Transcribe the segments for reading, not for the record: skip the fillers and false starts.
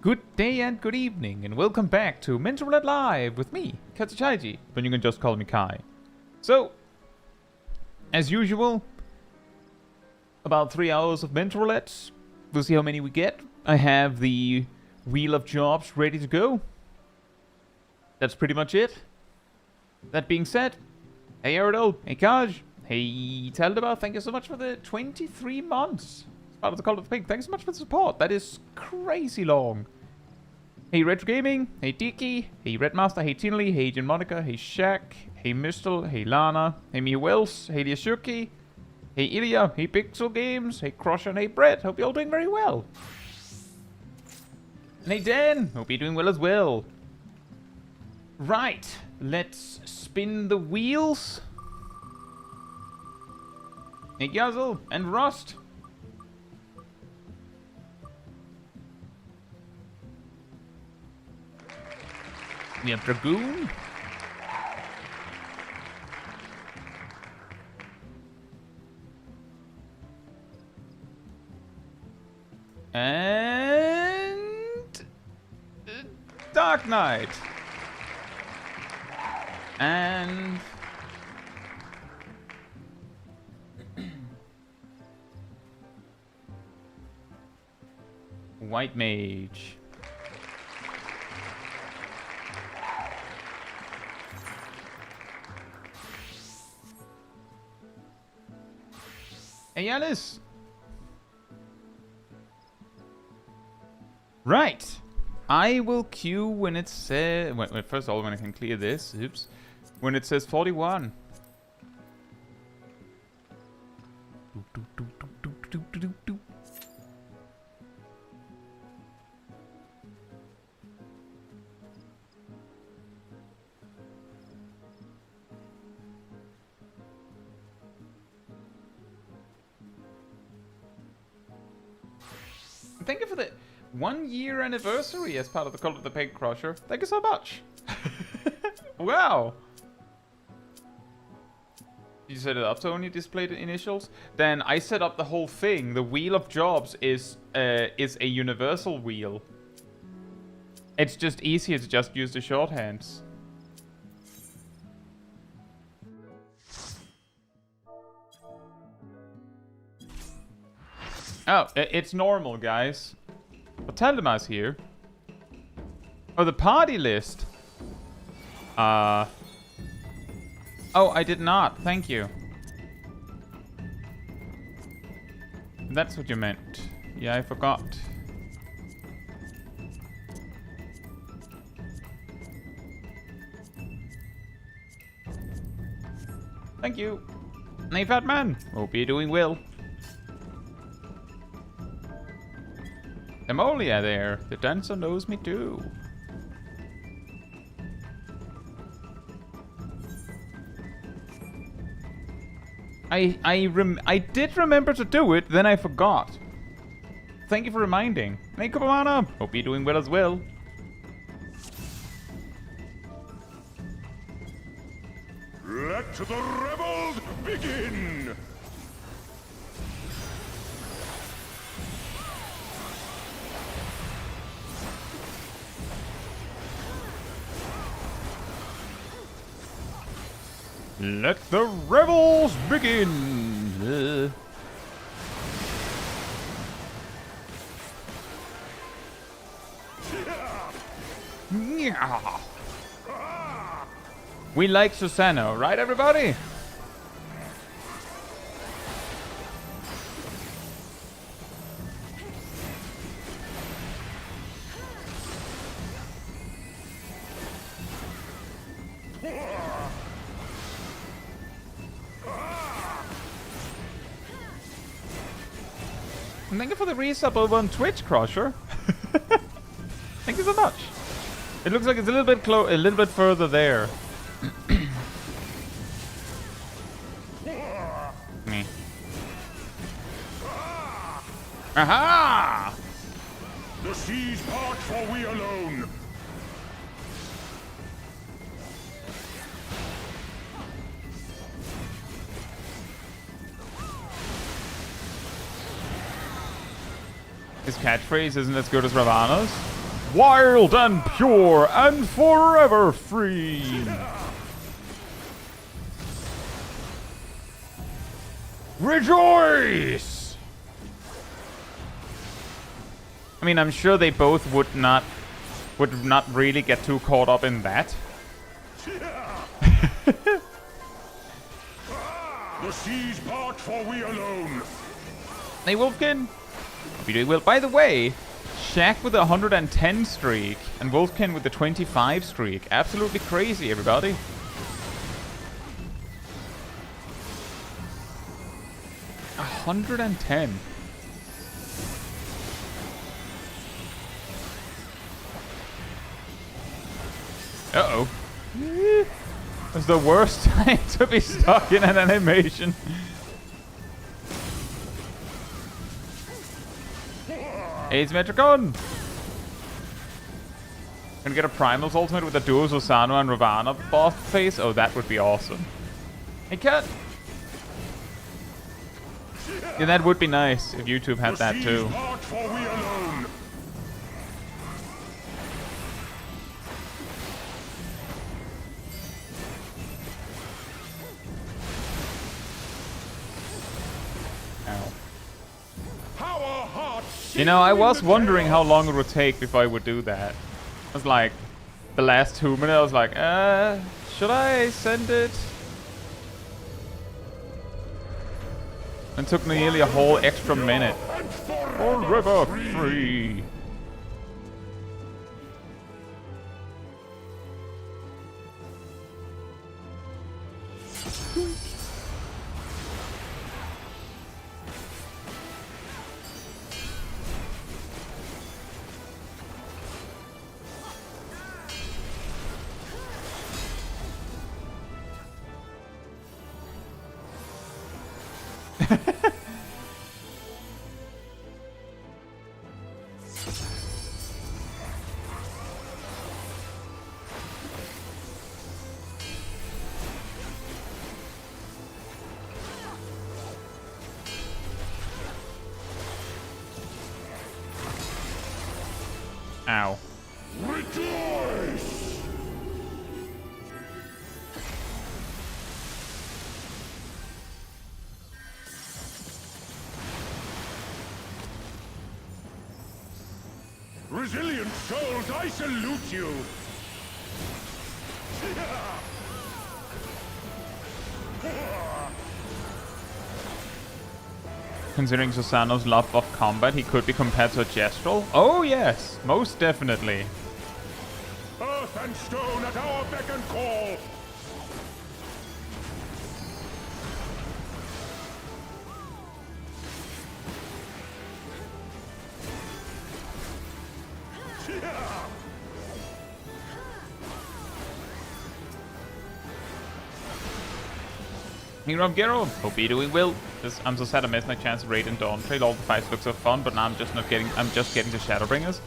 Good day and good evening, and welcome back to Roulette Live with me, Chaiji, but you can just call me Kai. So, as usual, about 3 hours of Roulette. We'll see how many we get. I have the Wheel of Jobs ready to go. That's pretty much it. That being said, hey Aerodol, hey Kaj, hey Teldabar, thank you so much for the 23 months. Part of the Call of the Pig. Thanks so much for the support. That is crazy long. Hey Retro Gaming, hey Dicky, hey Redmaster, hey Tinley, hey Jin Monica, hey Shaq, hey Mistel, hey Lana, hey Mia Wells, hey Yasuki, hey Ilya, hey Pixel Games, hey Crusher, and hey Brett. Hope you're all doing very well. And hey Dan, hope you're doing well as well. Right, let's spin the wheels. Hey Guzzle and Rust. We have Dragoon. And Dark Knight. And White Mage. Hey Alice! Right! I will queue when it says... first of all, when I can clear this. Oops. When it says 41. Thank you for the 1 year anniversary as part of the Call of the Pig Crusher. Thank you so much. Wow. You set it up so only displayed the initials? Then I set up the whole thing. The Wheel of Jobs is a universal wheel. It's just easier to just use the shorthands. Oh, it's normal, guys. But Teldamar's here. Oh, the party list. Oh, I did not. Thank you. That's what you meant. Yeah, I forgot. Thank you. Hey, Fat Man. Hope you're doing well. Emolia there. The dancer knows me too. I did remember to do it, then I forgot. Thank you for reminding. Hey Kubamana, hope you're doing well as well. Let the rebels begin! Let the rebels begin! Yeah. We like Susano, right everybody? And thank you for the resub over on Twitch, Crusher. Thank you so much. It looks like it's a little bit further there. Me. Aha! The seas part for we alone. His catchphrase isn't as good as Ravana's. Wild and pure and forever free. Rejoice! I mean, I'm sure they both would not really get too caught up in that. The seas part for we alone. Hey, Wolfkin. Hope you're doing well. By the way, Shaq with the 110 streak and Wolfkin with the 25 streak. Absolutely crazy, everybody. A 110. Uh-oh. It's the worst time to be stuck in an animation. Hey, it's Metricon! Gonna get a Primal's ultimate with the duo Susano and Ravana boss face? Oh, that would be awesome. Hey, cat! Yeah, that would be nice if YouTube had that too. You know, I was wondering how long it would take before I would do that. I was like, the last 2 minutes, I was like, should I send it? And took nearly a whole extra minute. Forever free. Ow. Rejoice! Resilient souls, I salute you! Considering Susano's love of combat, he could be compared to a Gestural? Oh yes, most definitely. Earth and stone at our beck and call! Hey Rob Gero, hope you're doing well. I'm so sad I missed my chance to raid in Dawntrail. All the fights look so fun, but now I'm just getting to Shadowbringers.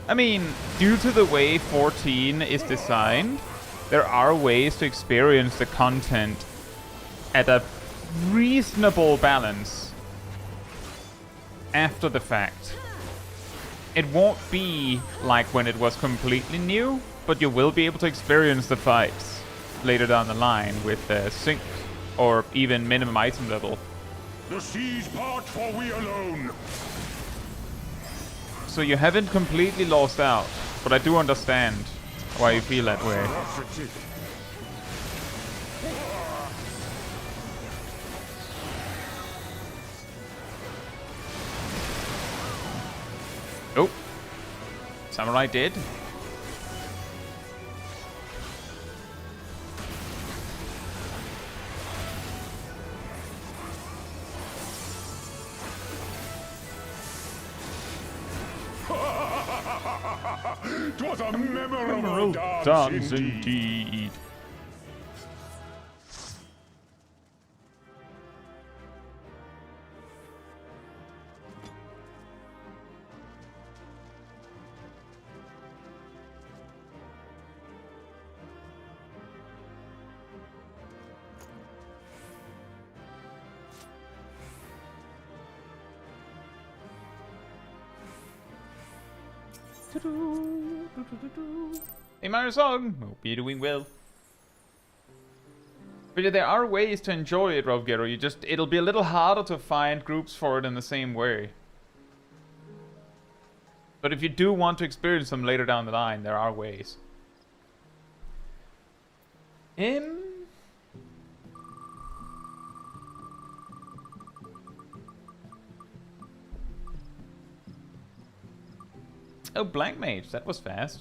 I mean, due to the way 14 is designed, there are ways to experience the content at a reasonable balance after the fact. It won't be like when it was completely new, but you will be able to experience the fights later down the line with sync or even minimum item level. The seas part for we alone. So you haven't completely lost out, but I do understand why you feel that way. Oh, Samurai did. Twas a memorable dance indeed. Ta-da. Hey, Mario Song! Hope you're doing well. But yeah, there are ways to enjoy it, Rovgero. It'll be a little harder to find groups for it in the same way. But if you do want to experience them later down the line, there are ways. Oh, Blank Mage. That was fast.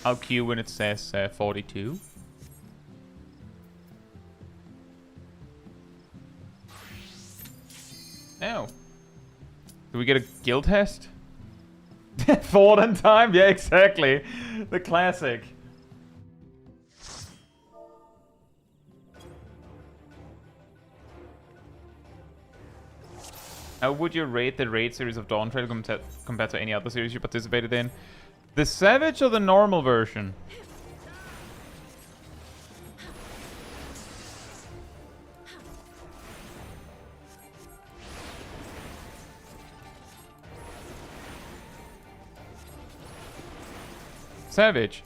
I'll queue when it says 42. Oh. Do we get a guild test? Forward in time? Yeah, exactly. The classic. How would you rate the raid series of Dawntrail compared to any other series you participated in? The Savage or the normal version? Savage.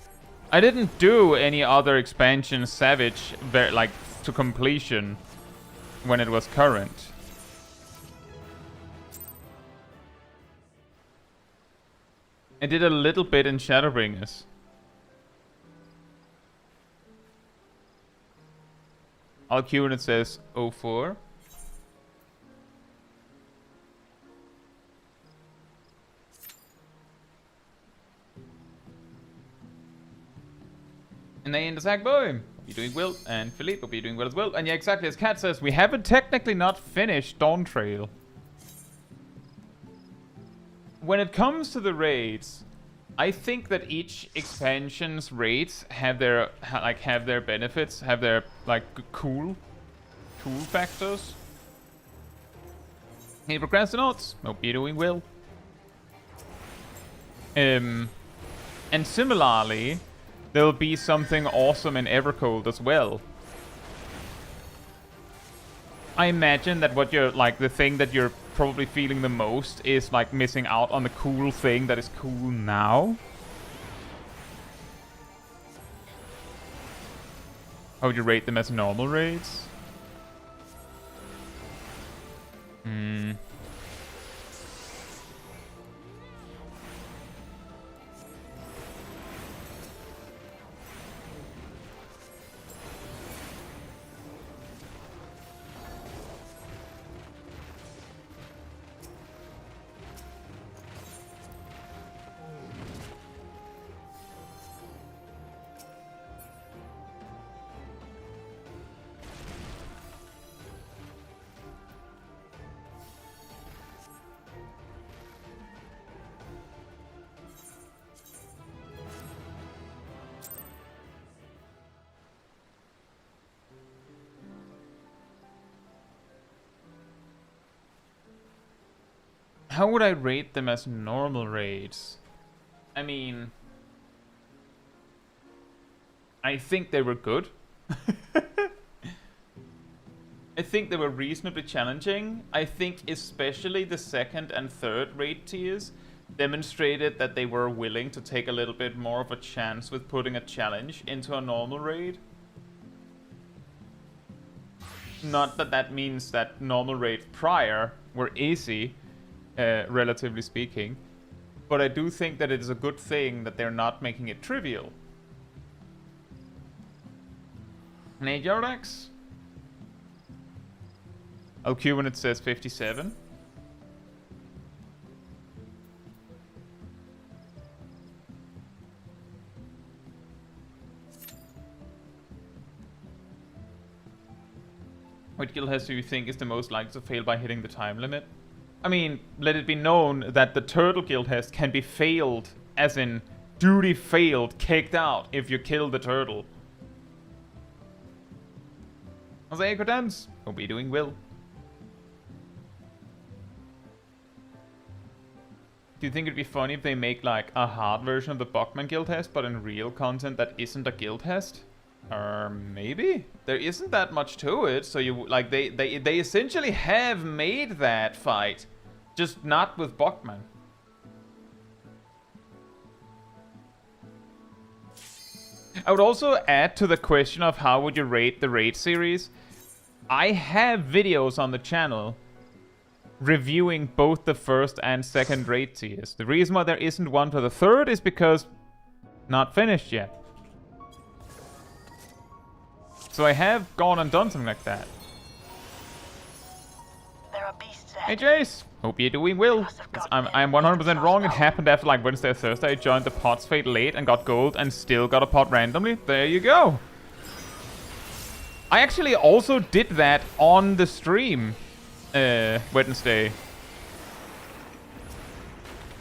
I didn't do any other expansion Savage like to completion when it was current. I did a little bit in Shadowbringers. I'll queue when it says 04. And they in the sack, boy. You're doing well. And Philippe, hope you're doing well as well. And yeah, exactly as Kat says, we haven't technically not finished Dawntrail. When it comes to the raids, I think that each expansion's raids have their benefits, have their like cool factors. Hey, procrastinauts, hope you're doing well. And similarly, there'll be something awesome in Evercold as well. I imagine that what you're like, the thing that you're probably feeling the most is like missing out on the cool thing that is cool now. How would you rate them as normal raids? How would I rate them as normal raids? I mean, I think they were good. I think they were reasonably challenging. I think especially the second and third raid tiers demonstrated that they were willing to take a little bit more of a chance with putting a challenge into a normal raid. Not that that means that normal raids prior were easy, relatively speaking, but I do think that it is a good thing that they're not making it trivial. Nate Yardax? I'll queue when it says 57. What guild has do you think is the most likely to fail by hitting the time limit? I mean, let it be known that the Turtle Guild test can be failed, as in duty failed, kicked out, if you kill the turtle. Jose Ecodance, hope you're doing well. Do you think it'd be funny if they make like a hard version of the Buckman Guild test, but in real content that isn't a guild test? Maybe? There isn't that much to it, so you, like, they essentially have made that fight, just not with Bachman. I would also add to the question of how would you rate the raid series. I have videos on the channel reviewing both the first and second raid tiers. The reason why there isn't one for the third is because not finished yet. So I have gone and done something like that. There are beasts Hey ahead. Jace, hope you're doing well. I'm 100% wrong. It happened after like Wednesday or Thursday. I joined the pots fate late and got gold and still got a pot randomly. There you go. I actually also did that on the stream Wednesday.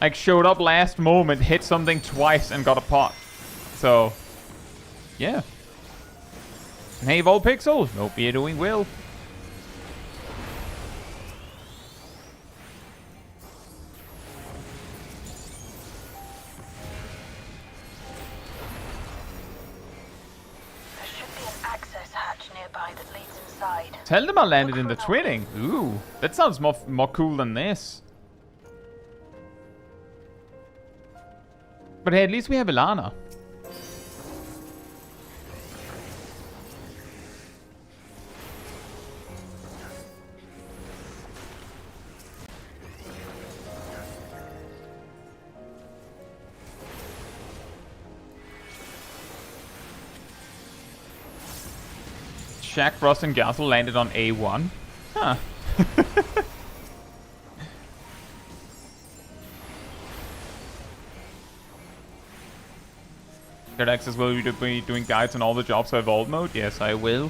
Like showed up last moment, hit something twice and got a pot. So yeah. And hey Volpixel, hope you're doing well. There should be an access hatch nearby that leads inside. Tell them I landed in the twinning. Ooh, that sounds more cool than this. But hey, at least we have Ilana. Shaq, Ross, and Gazel landed on A1. Huh. Good access, will you be doing guides on all the jobs for Evolve mode? Yes, I will.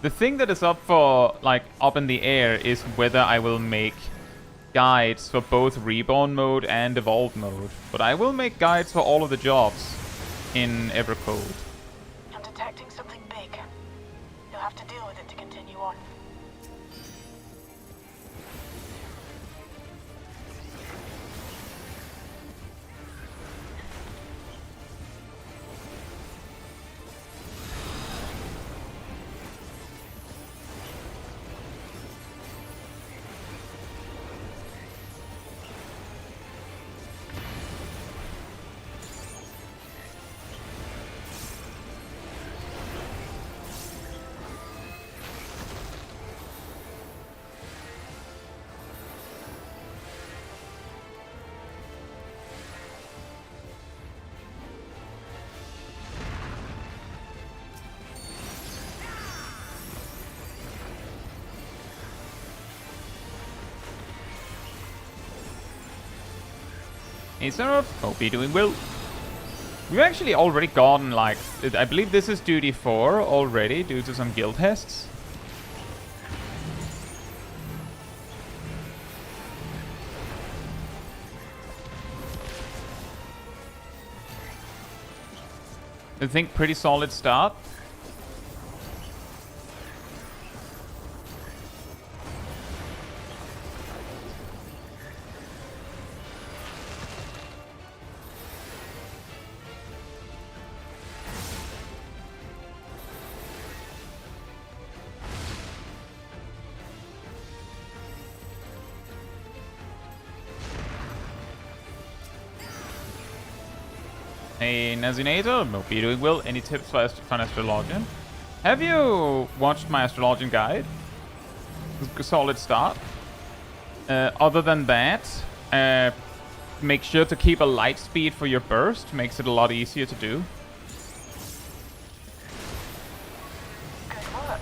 The thing that is up for, like, up in the air is whether I will make guides for both Reborn mode and Evolve mode. But I will make guides for all of the jobs in Evercold. I'm detecting something big. You'll have to deal with it to continue on. Hey Seraph, hope you're doing well. We've actually already gotten, like, I believe this is duty 4 already due to some guild tests. I think pretty solid start. Hey Nazinator, hope you're doing well. Any tips for an Astrologian? Have you watched my Astrologian guide? It's a solid start. Other than that, make sure to keep a light speed for your burst. Makes it a lot easier to do. Good work.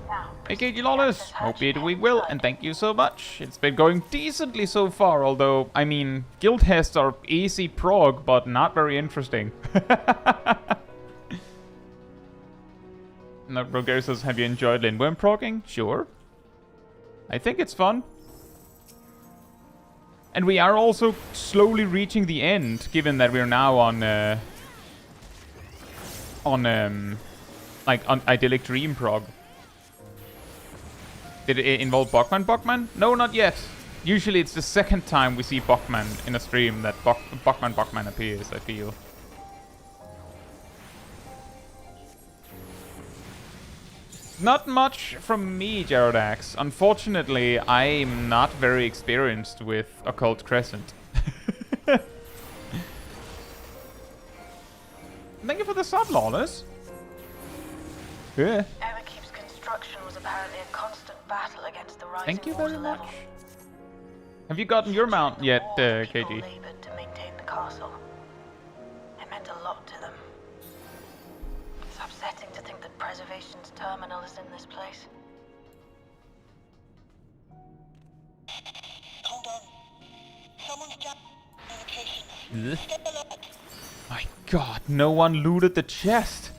Now, Hey Katie Lawless, hope you're doing well, and thank you so much. It's been going decently so far, although, I mean, guild tests are easy prog, but not very interesting. No, Roger says, have you enjoyed Lindworm progging? Sure. I think it's fun. And we are also slowly reaching the end, given that we're now on Idyllic Dream prog. Did it involve Bachman? Bachman? No, not yet. Usually it's the second time we see Bachman in a stream that Bachman appears, I feel. Not much from me, Jarodax. Unfortunately, I'm not very experienced with Occult Crescent. Thank you for the sub, Lawless. Yeah. Everkeep's construction was apparently a constant battle against the rising Thank you water very level. much. Have you gotten your mount yet, More people KG? labored to maintain the castle. It meant a lot to them. It's upsetting to think that Preservation's terminal is in this place. Hold on. Someone's jammed communications. Stay alert. My god, no one looted the chest.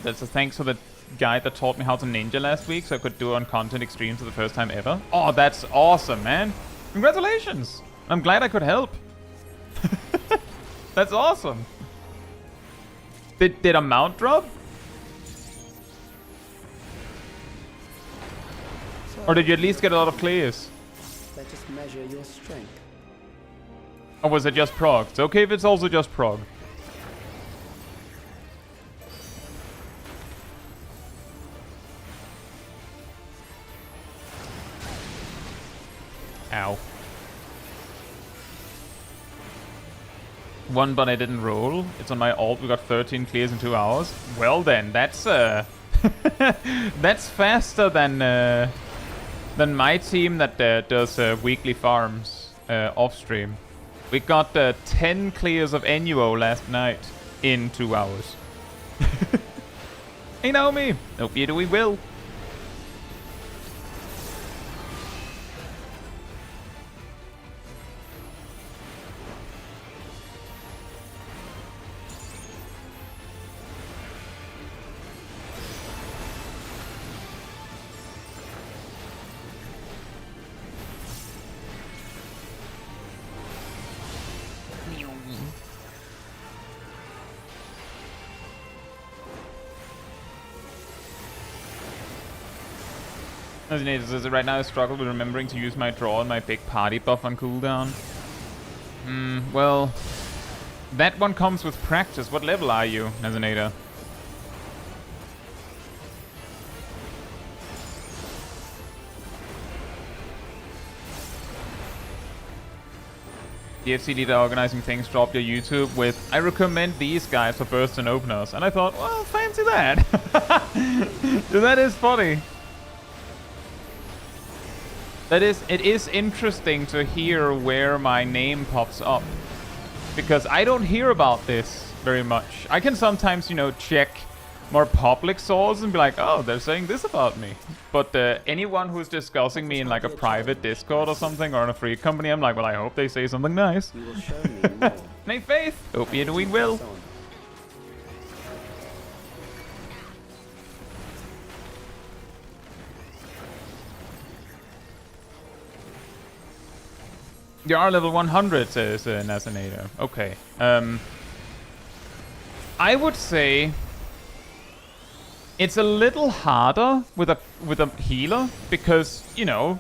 That's a thanks for the guy that taught me how to ninja last week so I could do on content extremes for the first time ever. Oh, that's awesome, man. Congratulations. I'm glad I could help. That's awesome. Did a mount drop? Or did you at least get a lot of clears? Let us measure your strength. Or was it just prog? It's okay if it's also just prog. Ow. One, but I didn't roll. It's on my alt. We got 13 clears in 2 hours. Well then, that's that's faster than my team that does weekly farms off stream. We got 10 clears of Ennuo last night in 2 hours. Hey Naomi, hope you're doing well. Right now I struggle with remembering to use my draw and my big party buff on cooldown. Well, that one comes with practice. What level are you, Nazinator? DFC leader organizing things, drop your YouTube with, I recommend these guys for bursts and openers. And I thought, well, fancy that. That is funny. It is interesting to hear where my name pops up. Because I don't hear about this very much. I can sometimes, you know, check more public sources and be like, oh, they're saying this about me. But anyone who's discussing me in like a private Discord or something or in a free company, I'm like, well, I hope they say something nice. You will show me more. Nate Faith, hope you're doing well. You are level 100, says Nazinator. Okay. I would say it's a little harder with a healer because, you know,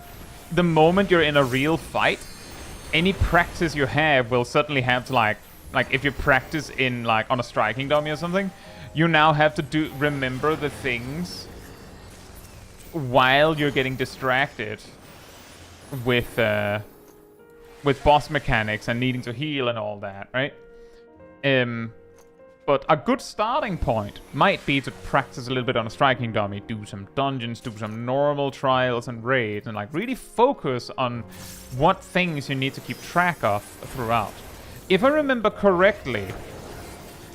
the moment you're in a real fight, any practice you have will suddenly have to like if you practice in like on a striking dummy or something, you now have to remember the things while you're getting distracted with boss mechanics and needing to heal and all that, right? But a good starting point might be to practice a little bit on a striking dummy, do some dungeons, do some normal trials and raids, and like really focus on what things you need to keep track of throughout. If I remember correctly,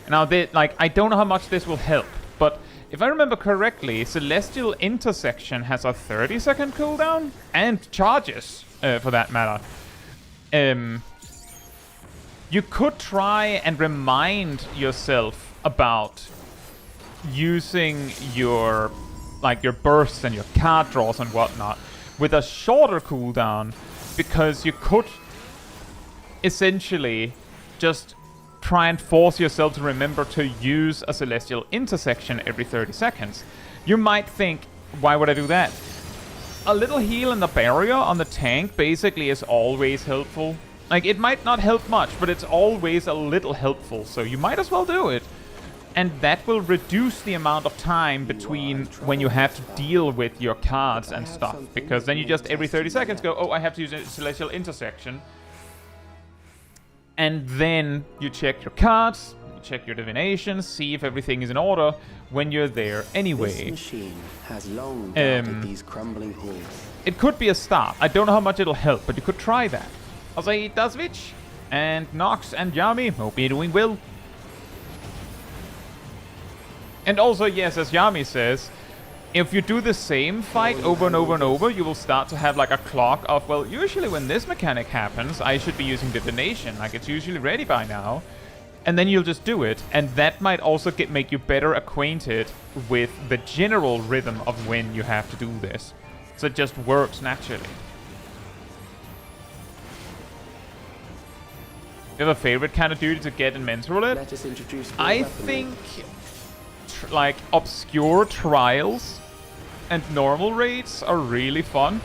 now I don't know how much this will help, but if I remember correctly, Celestial Intersection has a 30-second cooldown and charges, for that matter. You could try and remind yourself about using your bursts and your card draws and whatnot with a shorter cooldown, because you could essentially just try and force yourself to remember to use a Celestial Intersection every 30 seconds. You might think, why would I do that? A little heal in the barrier on the tank basically is always helpful. Like, it might not help much, but it's always a little helpful, so you might as well do it. And that will reduce the amount of time between when you have to deal with your cards and stuff. Because then you just every 30 seconds go, oh, I have to use a Celestial Intersection. And then you check your cards, you check your divinations, see if everything is in order when you're there anyway. This machine has long guarded these crumbling halls. It could be a start. I don't know how much it'll help, but you could try that. I'll say Dasvich and Nox and Yami. Hope you're doing well. And also, yes, as Yami says, if you do the same fight over and over and over, you will start to have like a clock of, well, usually when this mechanic happens, I should be using divination. Like, it's usually ready by now. And then you'll just do it. And that might also make you better acquainted with the general rhythm of when you have to do this. So it just works naturally. You have a favorite kind of duty to get in Mental Roulette? Let us introduce I think like obscure trials and normal raids are really fun.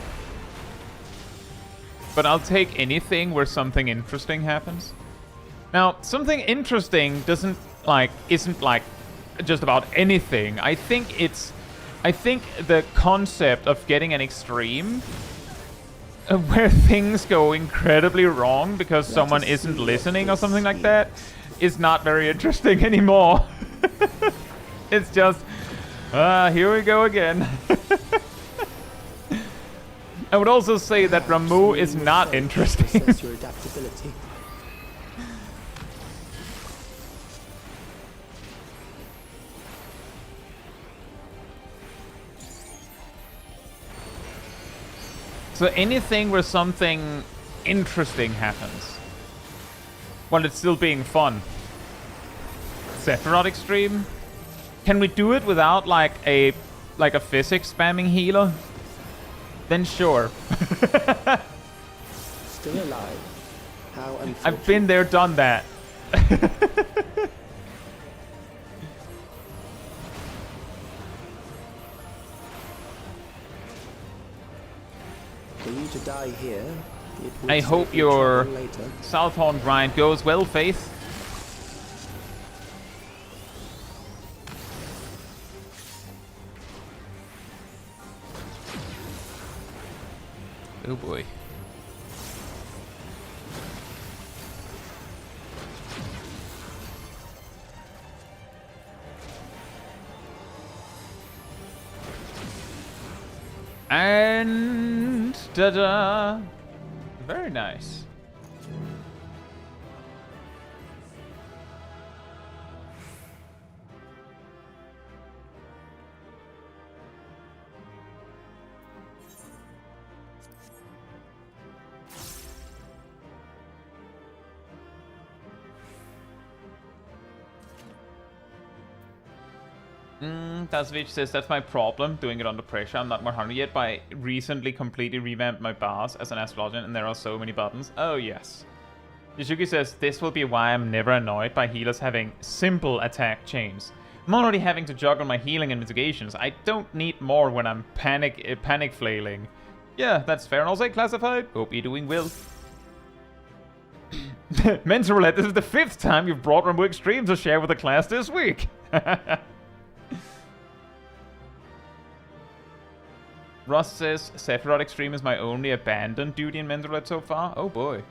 But I'll take anything where something interesting happens. Now, something interesting isn't like just about anything. I think the concept of getting an extreme where things go incredibly wrong because someone isn't listening or something like that is not very interesting anymore. It's just, here we go again. I would also say that Ramu is not interesting. Your adaptability. So anything where something interesting happens while it's still being fun. Sephiroth Extreme? Can we do it without like a physics spamming healer? Then sure. Still alive. How unfortunate. I've been there, done that. For you to die here, it would I save hope you your trouble later. Southhorn grind goes well, Faith. Oh boy. And ta-da! Very nice. Dasvich says, that's my problem, doing it under pressure. I'm not more hungry yet, but I recently completely revamped my bars as an astrologian, and there are so many buttons. Oh, yes. Yashuki says, this will be why I'm never annoyed by healers having simple attack chains. I'm already having to juggle my healing and mitigations. I don't need more when I'm panic flailing. Yeah, that's fair and also classified. Hope you're doing well. Mental Roulette, this is the 5th time you've brought Ramu Extreme to share with the class this week. Ross says, Sephiroth Extreme is my only abandoned duty in Mental Roulette so far. Oh boy.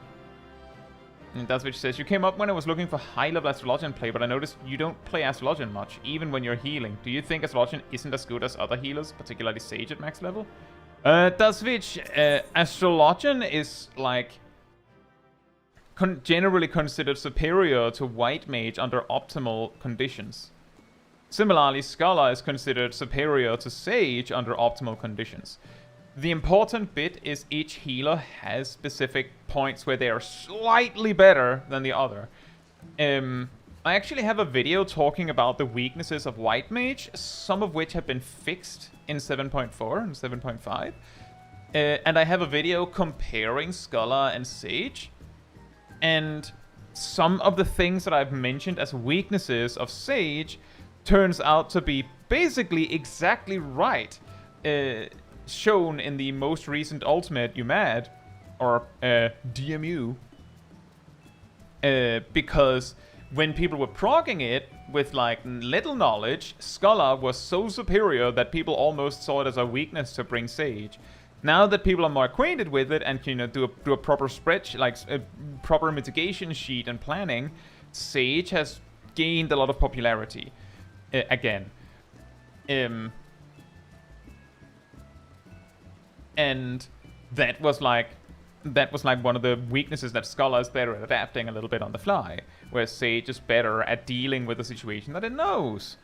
And Dasvich says, you came up when I was looking for high-level Astrologian play, but I noticed you don't play Astrologian much, even when you're healing. Do you think Astrologian isn't as good as other healers, particularly Sage at max level? Dasvich, Astrologian is, like, generally considered superior to White Mage under optimal conditions. Similarly, Scholar is considered superior to Sage under optimal conditions. The important bit is each healer has specific points where they are slightly better than the other. I actually have a video talking about the weaknesses of White Mage, some of which have been fixed in 7.4 and 7.5. And I have a video comparing Scholar and Sage. And some of the things that I've mentioned as weaknesses of Sage turns out to be basically exactly right, shown in the most recent Ultimate UMAD, or DMU, Because when people were progging it with like little knowledge, Scholar was so superior that people almost saw it as a weakness to bring Sage. Now that people are more acquainted with it and can, do a proper spreadsheet, like a proper mitigation sheet and planning, Sage has gained a lot of popularity again. And that was like one of the weaknesses, that Scholar is better at adapting a little bit on the fly, whereas Sage is better at dealing with the situation that it knows.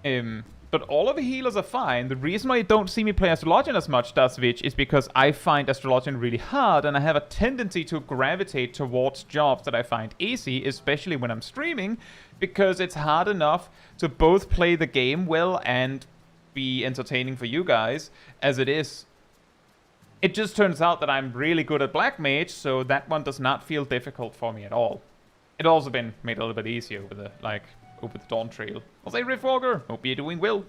But all of the healers are fine. The reason why you don't see me play Astrologian as much, Dasvich, is because I find Astrologian really hard, and I have a tendency to gravitate towards jobs that I find easy, especially when I'm streaming, because it's hard enough to both play the game well and be entertaining for you guys, as it is. It just turns out that I'm really good at Black Mage, so that one does not feel difficult for me at all. It's also been made a little bit easier with the, over the Dawntrail. I'll say, Riftwalker, hope you're doing well.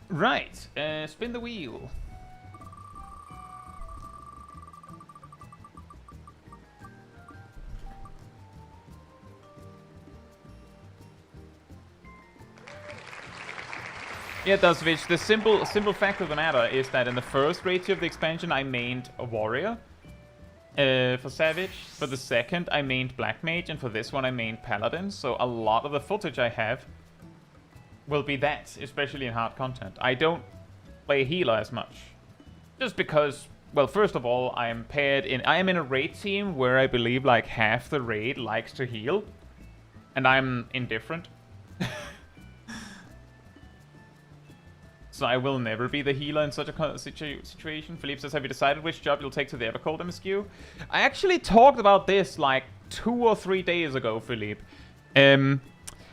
Right, spin the wheel. Yeah, Dasvich, the simple fact of the matter is that in the first raid tier of the expansion, I mained a warrior for Savage. For the second, I mained Black Mage, and for this one, I mained Paladin. So a lot of the footage I have will be that, especially in hard content. I don't play healer as much, just because, well, first of all, I am in a raid team where I believe like half the raid likes to heal, and I'm indifferent. So I will never be the healer in such a situation. Philippe says, have you decided which job you'll take to the Evercold MSQ? I actually talked about this like 2 or 3 days ago, Philippe.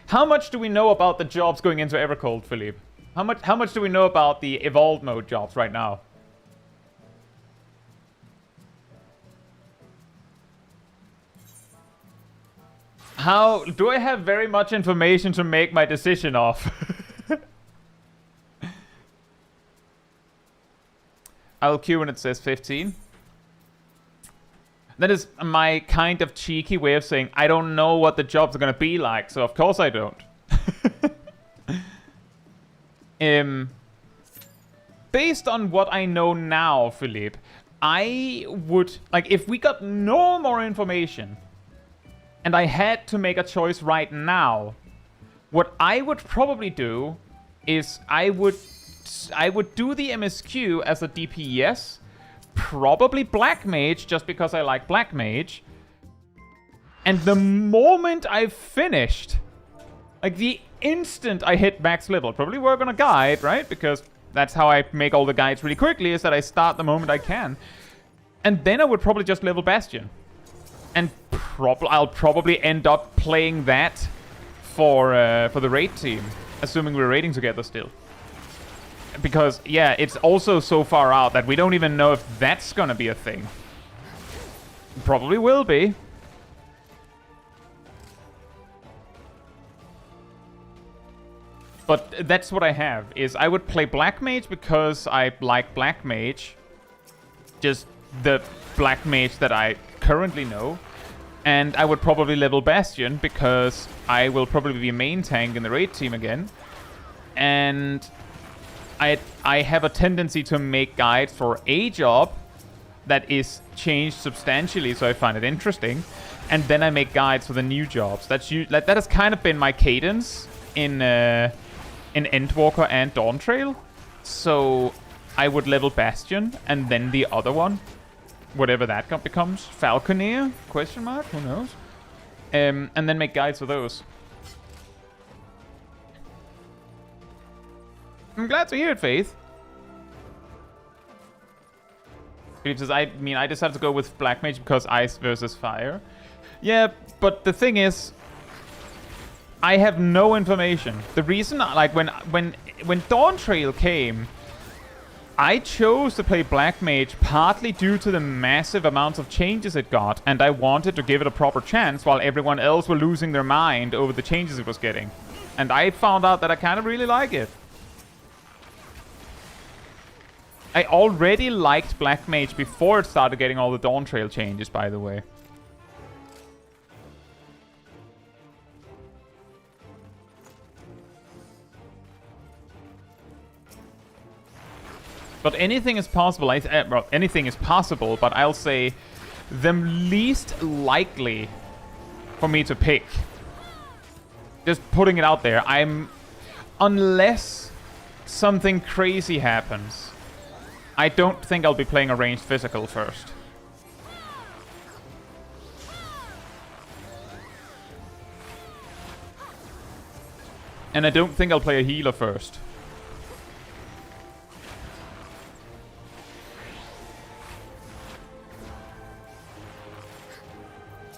How much do we know about the jobs going into Evercold, Philippe? How much do we know about the Evolved mode jobs right now? How do I have very much information to make my decision off? I'll queue when it says 15. That is my kind of cheeky way of saying I don't know what the jobs are going to be like, so of course I don't. Based on what I know now, Philippe, I would, like, if we got no more information and I had to make a choice right now, what I would probably do is I would do the MSQ as a DPS, probably Black Mage, just because I like Black Mage. And the moment I've finished, like the instant I hit max level, probably work on a guide, right? Because that's how I make all the guides really quickly, is that I start the moment I can. And then I would probably just level Bastion. And I'll probably end up playing that for the raid team, assuming we're raiding together still. Because, yeah, it's also so far out that we don't even know if that's gonna be a thing. Probably will be. But that's what I have, is I would play Black Mage because I like Black Mage. Just the Black Mage that I currently know. And I would probably level Bastion because I will probably be a main tank in the raid team again. And I have a tendency to make guides for a job that is changed substantially, so I find it interesting. And then I make guides for the new jobs. That has kind of been my cadence in Endwalker and Dawntrail. So I would level Bastion, and then the other one, whatever that becomes, Falconeer? Question mark? Who knows? And then make guides for those. I'm glad to hear it, Faith. Philip says, I decided to go with Black Mage because Ice versus Fire. Yeah, but the thing is, I have no information. The reason, like, when Dawntrail came, I chose to play Black Mage partly due to the massive amounts of changes it got, and I wanted to give it a proper chance while everyone else were losing their mind over the changes it was getting. And I found out that I kind of really like it. I already liked Black Mage before it started getting all the Dawntrail changes, by the way. But anything is possible. Well, anything is possible, but I'll say the least likely for me to pick. Just putting it out there. Unless something crazy happens, I don't think I'll be playing a ranged physical first. And I don't think I'll play a healer first.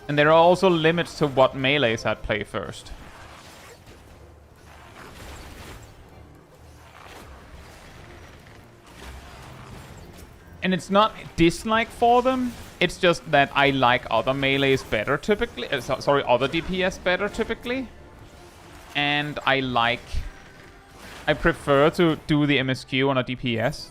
And there are also limits to what melees I'd play first. And it's not dislike for them. It's just that I like other melees better typically. Sorry, other DPS better typically. And I prefer to do the MSQ on a DPS.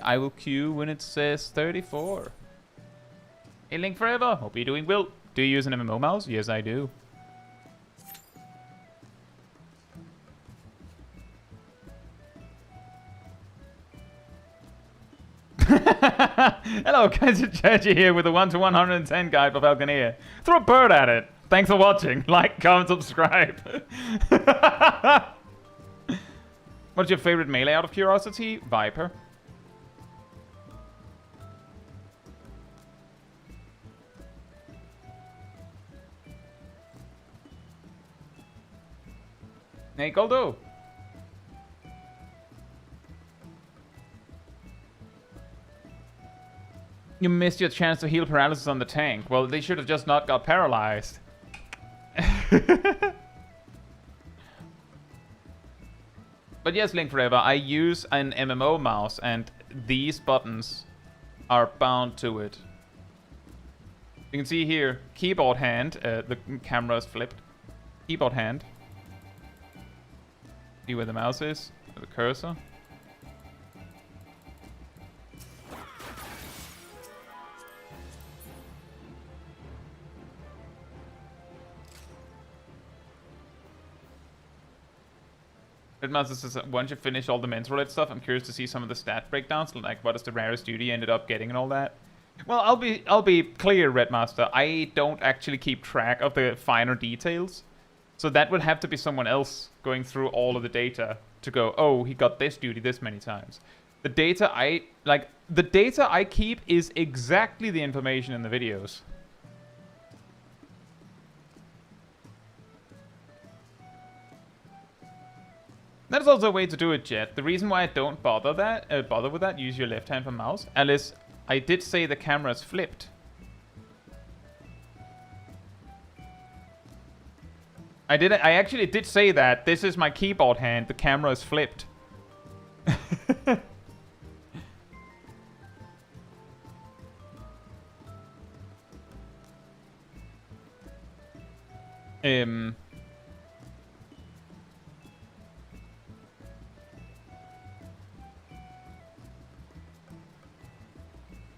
I will queue when it says 34. Hey, Link Forever. Hope you're doing well. Do you use an MMO mouse? Yes, I do. Hello, Chaiji here with a 1 to 110 guide for Falconeer. Throw a bird at it. Thanks for watching. Like, comment, subscribe. What's your favorite melee out of curiosity? Viper. Hey, Goldo. You missed your chance to heal paralysis on the tank. Well, they should have just not got paralyzed. But yes, Link Forever, I use an MMO mouse, and these buttons are bound to it. You can see here, keyboard hand, the camera is flipped. Keyboard hand. See where the mouse is? The cursor. Master says, once you finish all the men's roulette stuff, I'm curious to see some of the stat breakdowns, like what is the rarest duty you ended up getting and all that. Well, I'll be clear, Redmaster. I don't actually keep track of the finer details, so that would have to be someone else going through all of the data to go, oh, he got this duty this many times. The data I keep is exactly the information in the videos. That is also a way to do it, Jet. The reason why I don't bother with that, use your left hand for mouse. Alice, I did say the camera is flipped. I actually did say that. This is my keyboard hand. The camera is flipped.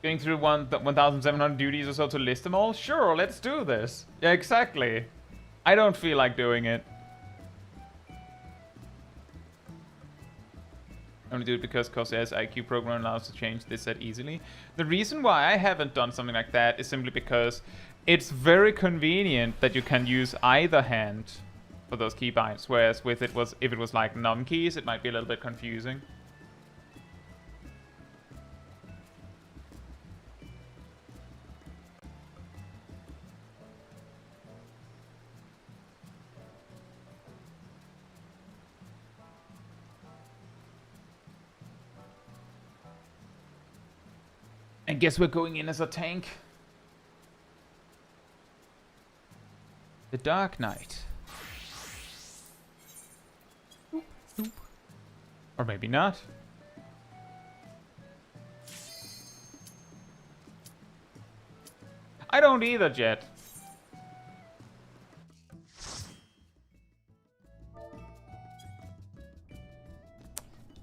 Going through 1,700 duties or so to list them all? Sure, let's do this. Yeah, exactly. I don't feel like doing it. Only do it because Corsair's IQ program allows to change this set easily. The reason why I haven't done something like that is simply because it's very convenient that you can use either hand for those keybinds, whereas if it was like num keys, it might be a little bit confusing. I guess we're going in as a tank. The Dark Knight. Oop, oop. Or maybe not. I don't either, Jet.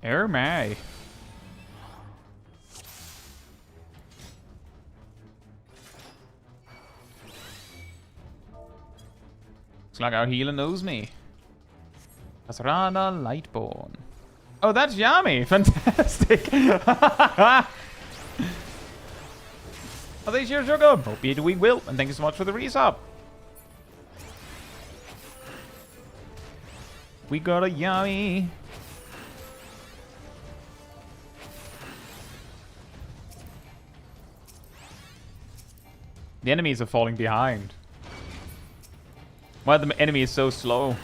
Oh my. Looks like our healer knows me. Asrana Lightborn. Oh, that's Yami! Fantastic! Oh, there's your sugar! Hope you're doing well, and thank you so much for the resub. We got a Yami! The enemies are falling behind. Why the enemy is so slow?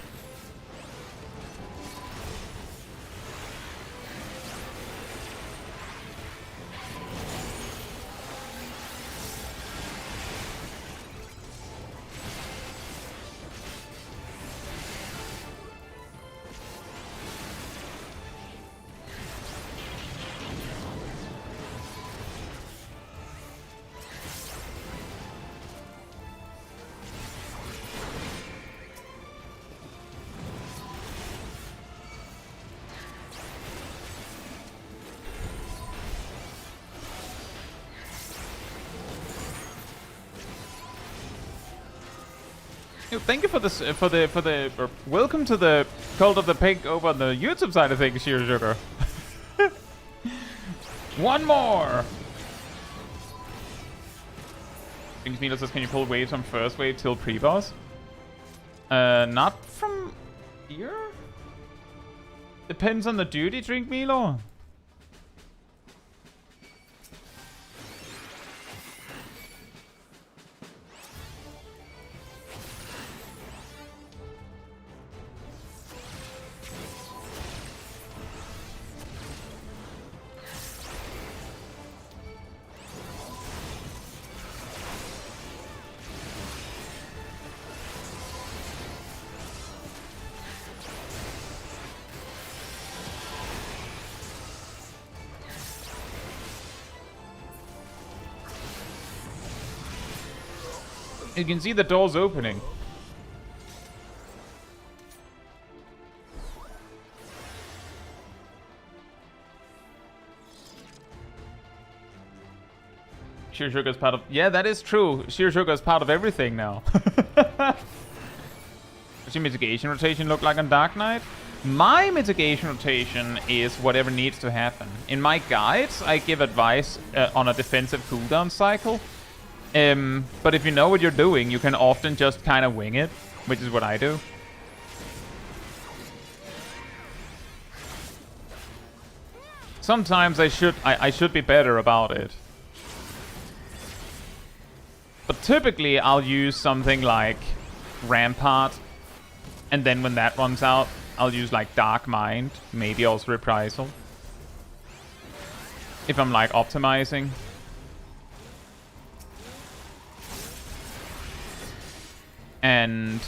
Thank you for this, welcome to the Cult of the Pig over on the YouTube side of things, Sheer Sugar. One more! Things Needle says, can you pull waves from first wave till pre-boss? Not from here? Depends on the duty, Drink Milo. You can see the doors opening. Sheer Sugar is part of... Yeah, that is true. Sheer Sugar is part of everything now. What's your mitigation rotation look like on Dark Knight? My mitigation rotation is whatever needs to happen. In my guides, I give advice on a defensive cooldown cycle. But if you know what you're doing, you can often just kind of wing it, which is what I do. Sometimes I should be better about it. But typically I'll use something like Rampart, and then when that runs out, I'll use like Dark Mind, maybe also Reprisal. If I'm like optimizing. And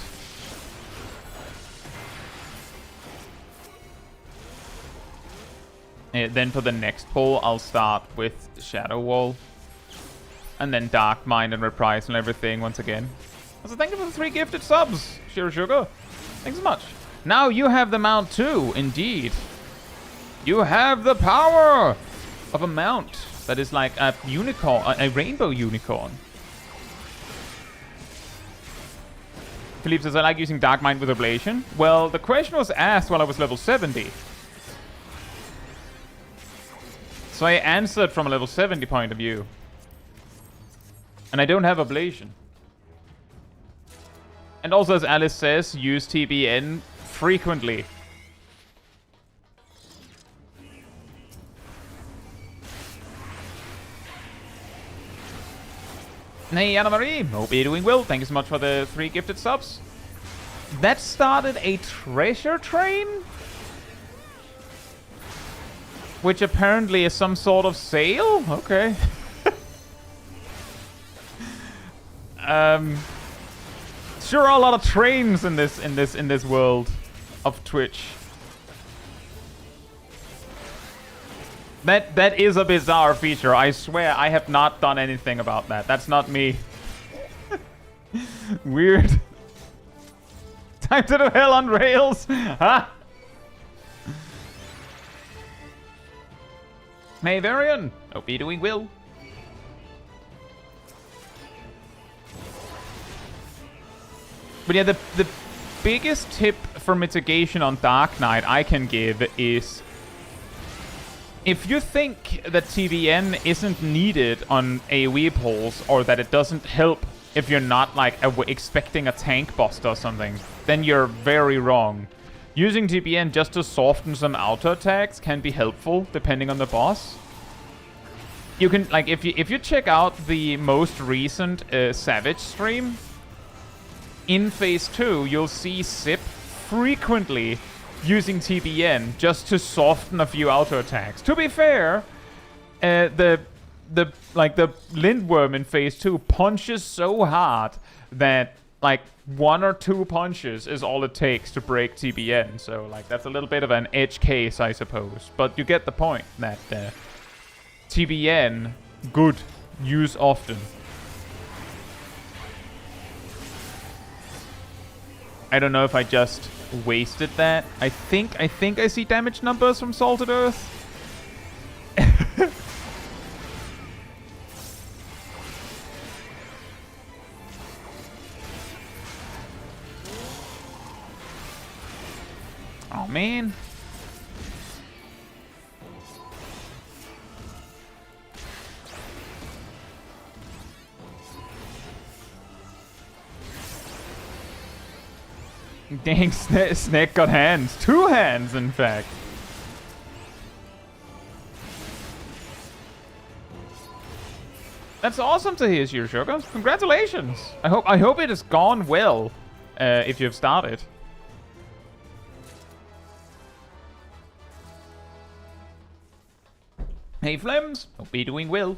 then for the next pull, I'll start with Shadow Wall. And then Dark Mind and Reprisal and everything once again. So thank you for the 3 gifted subs, Sheer Sugar. Thanks so much. Now you have the mount too, indeed. You have the power of a mount that is like a unicorn, a rainbow unicorn. Philippe says, I like using Dark Mind with Ablation. Well, the question was asked while I was level 70. So I answered from a level 70 point of view. And I don't have Ablation. And also, as Alice says, use TBN frequently. Hey, Anna Marie, hope you're doing well. Thank you so much for the 3 gifted subs. That started a treasure train? Which apparently is some sort of sale? Okay. Sure are a lot of trains in this world of Twitch. That is a bizarre feature. I swear I have not done anything about that. That's not me. Weird. Time to do hell on rails. Huh? Hey, Varian. Hope you're doing well. But yeah, the biggest tip for mitigation on Dark Knight I can give is if you think that TBN isn't needed on AoE pulls or that it doesn't help if you're not like expecting a tank bust or something, then you're very wrong. Using TBN just to soften some auto attacks can be helpful depending on the boss. You can like if you check out the most recent Savage stream, in Phase 2 you'll see Zip frequently using TBN just to soften a few auto attacks. To be fair, the Lindworm in Phase 2 punches so hard that like 1 or 2 punches is all it takes to break TBN. So like that's a little bit of an edge case, I suppose. But you get the point that TBN, good, use often. I don't know if I just wasted that. I think I see damage numbers from Salted Earth. Oh man. Dang, Snake got hands. 2 hands, in fact. That's awesome to hear, Shiroshoka. Congratulations. I hope it has gone well, if you've started. Hey, Flems. Hope you're doing well.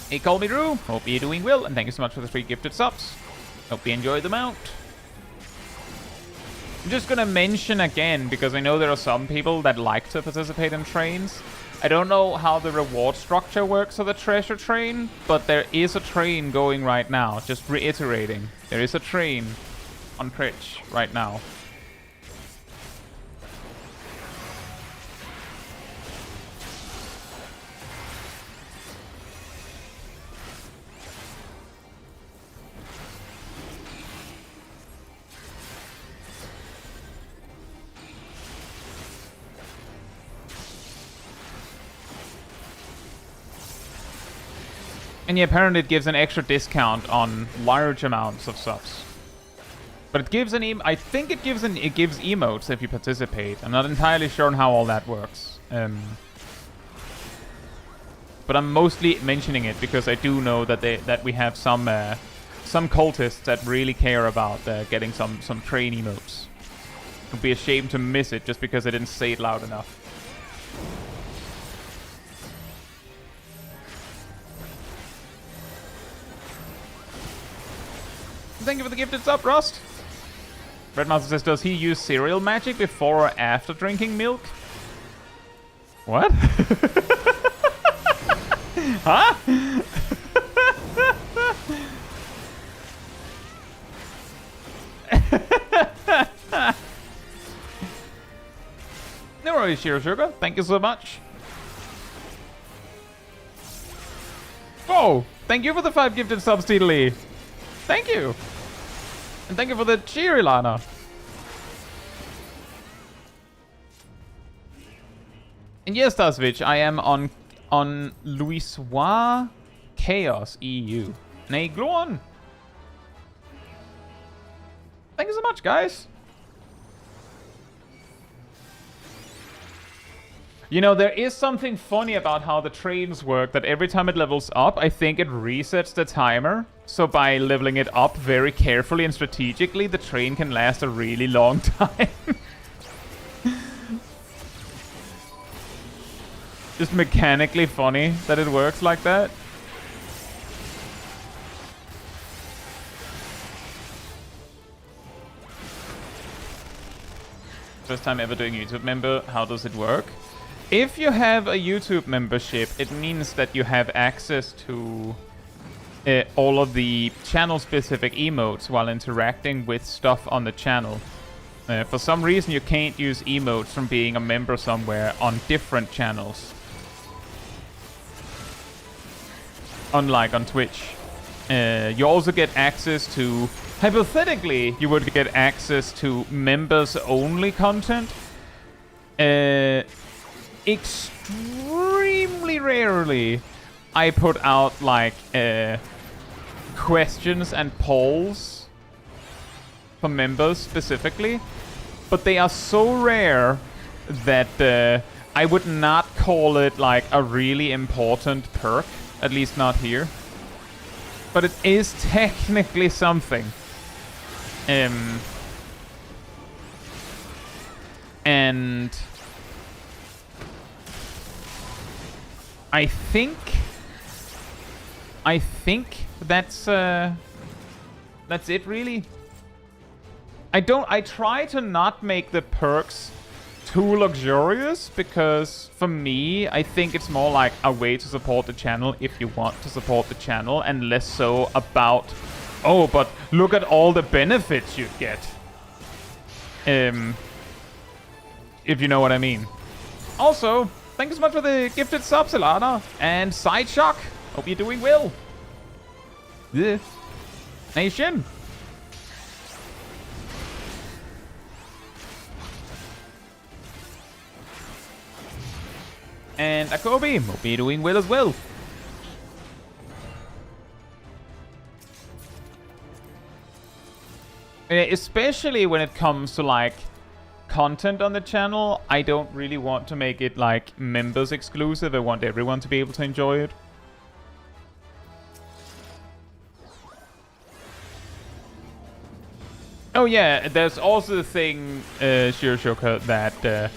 Hey, Call Me Drew. Hope you're doing well, and thank you so much for the 3 gifted subs. Hope you enjoy the mount. I'm just gonna mention again, because I know there are some people that like to participate in trains. I don't know how the reward structure works for the treasure train, but there is a train going right now. Just reiterating, there is a train on Twitch right now. And yeah, apparently it gives an extra discount on large amounts of subs. But it gives I think it gives emotes if you participate. I'm not entirely sure on how all that works. But I'm mostly mentioning it because I do know that we have some cultists that really care about getting some train emotes. It would be a shame to miss it just because I didn't say it loud enough. Thank you for the gifted sub, Rust. Redmaster says, does he use cereal magic before or after drinking milk? What? Huh? No worries, Shiroshoka. Thank you so much. Whoa! Thank you for the 5 gifted subs, Teedlee. Thank you. And thank you for the cheery, Lana. And yes, Tasvich, I am on Louisoix Chaos EU. Nay, glue on. Thank you so much, guys. You know, there is something funny about how the trains work, that every time it levels up, I think it resets the timer. So by leveling it up very carefully and strategically, the train can last a really long time. Just mechanically funny that it works like that. first time ever doing YouTube member. How does it work? If you have a YouTube membership, it means that you have access to all of the channel-specific emotes while interacting with stuff on the channel. For some reason, you can't use emotes from being a member somewhere on different channels. Unlike on Twitch. You also get access to... Hypothetically, you would get access to members-only content. Extremely rarely, I put out, like, questions and polls for members specifically. But they are so rare that I would not call it, like, a really important perk. At least not here. But it is technically something. And I think that's it really. I try to not make the perks too luxurious, because for me, I think it's more like a way to support the channel if you want to support the channel, and less so about, oh, but look at all the benefits you get. If you know what I mean. Also, thank you so much for the gifted subs, Elana. And Side Shock. Hope you're doing well. Yeah. Nation. And Akobi, hope you're doing well as well. Especially when it comes to, like, content on the channel, I don't really want to make it, like, members exclusive. I want everyone to be able to enjoy it. Oh yeah, there's also the thing, Shiroshoka, that...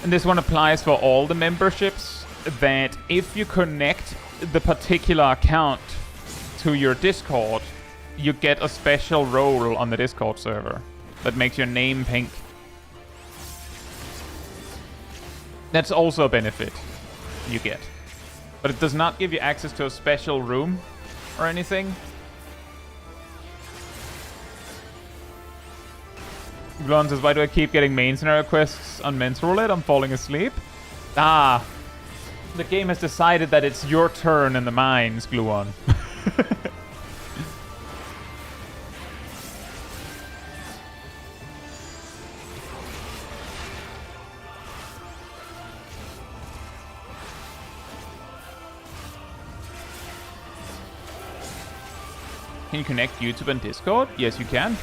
and this one applies for all the memberships, that if you connect the particular account to your Discord, you get a special role on the Discord server that makes your name pink. That's also a benefit you get. But it does not give you access to a special room or anything. Glon says, why do I keep getting main scenario quests on Men's Roulette? I'm falling asleep. Ah. The game has decided that it's your turn in the mines, Gluon. Can you connect YouTube and Discord? Yes, you can.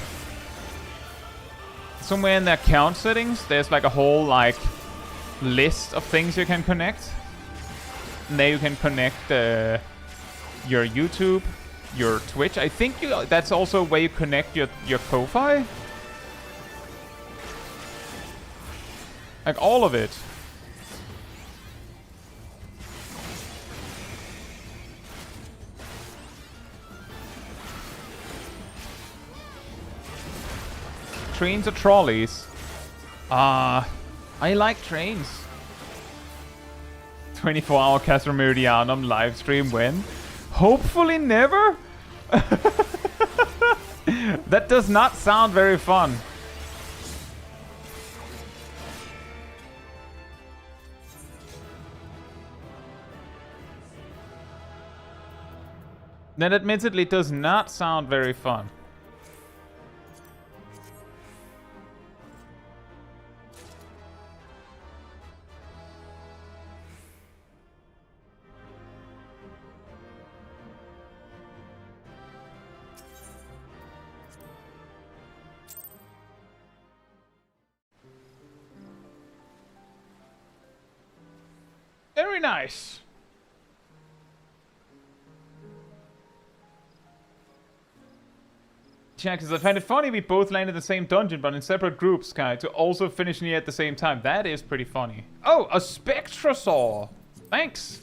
Somewhere in the account settings, there's like a whole like list of things you can connect. And there you can connect your YouTube, your Twitch. I think that's also where you connect your Ko-Fi. Like all of it. Trains or trolleys? I like trains. 24-hour Castle Meridianum live stream when? Hopefully never? That does not sound very fun. That admittedly does not sound very fun. Very nice. Yeah, because I find it funny we both landed in the same dungeon, but in separate groups, Sky, to also finish near at the same time. That is pretty funny. Oh, a Spectrosaur. Thanks.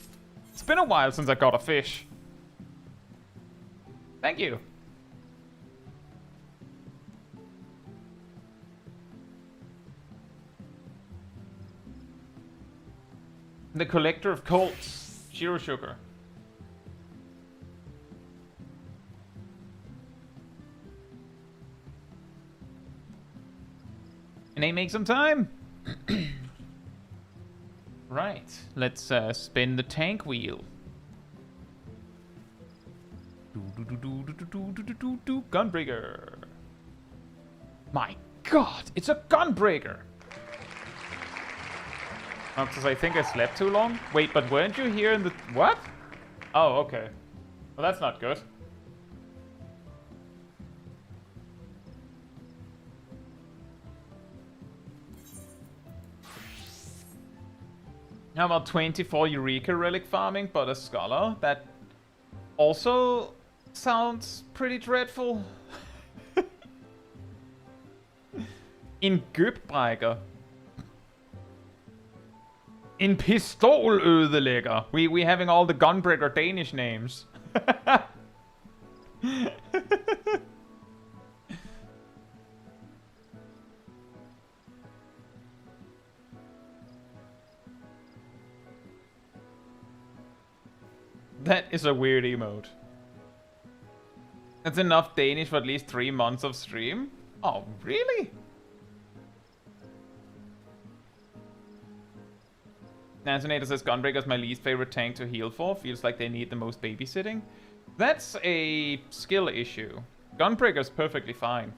It's been a while since I got a fish. Thank you. The collector of colts. Shiro Sugar. And they make some time. Right. Let's spin the tank wheel. Gunbreaker. My god, it's a gunbreaker. Oh, because I think I slept too long? Wait, but weren't you here in the... What? Oh, okay. Well, that's not good. How about 24 Eureka relic farming, but a scholar? That also sounds pretty dreadful. In Gøbrækker. In Pistolødelægger. We having all the gunbreaker Danish names. That is a weird emote. That's enough Danish for at least 3 months of stream? Oh, really? Nansonator says Gunbreaker is my least favorite tank to heal for. Feels like they need the most babysitting. That's a skill issue. Gunbreaker is perfectly fine.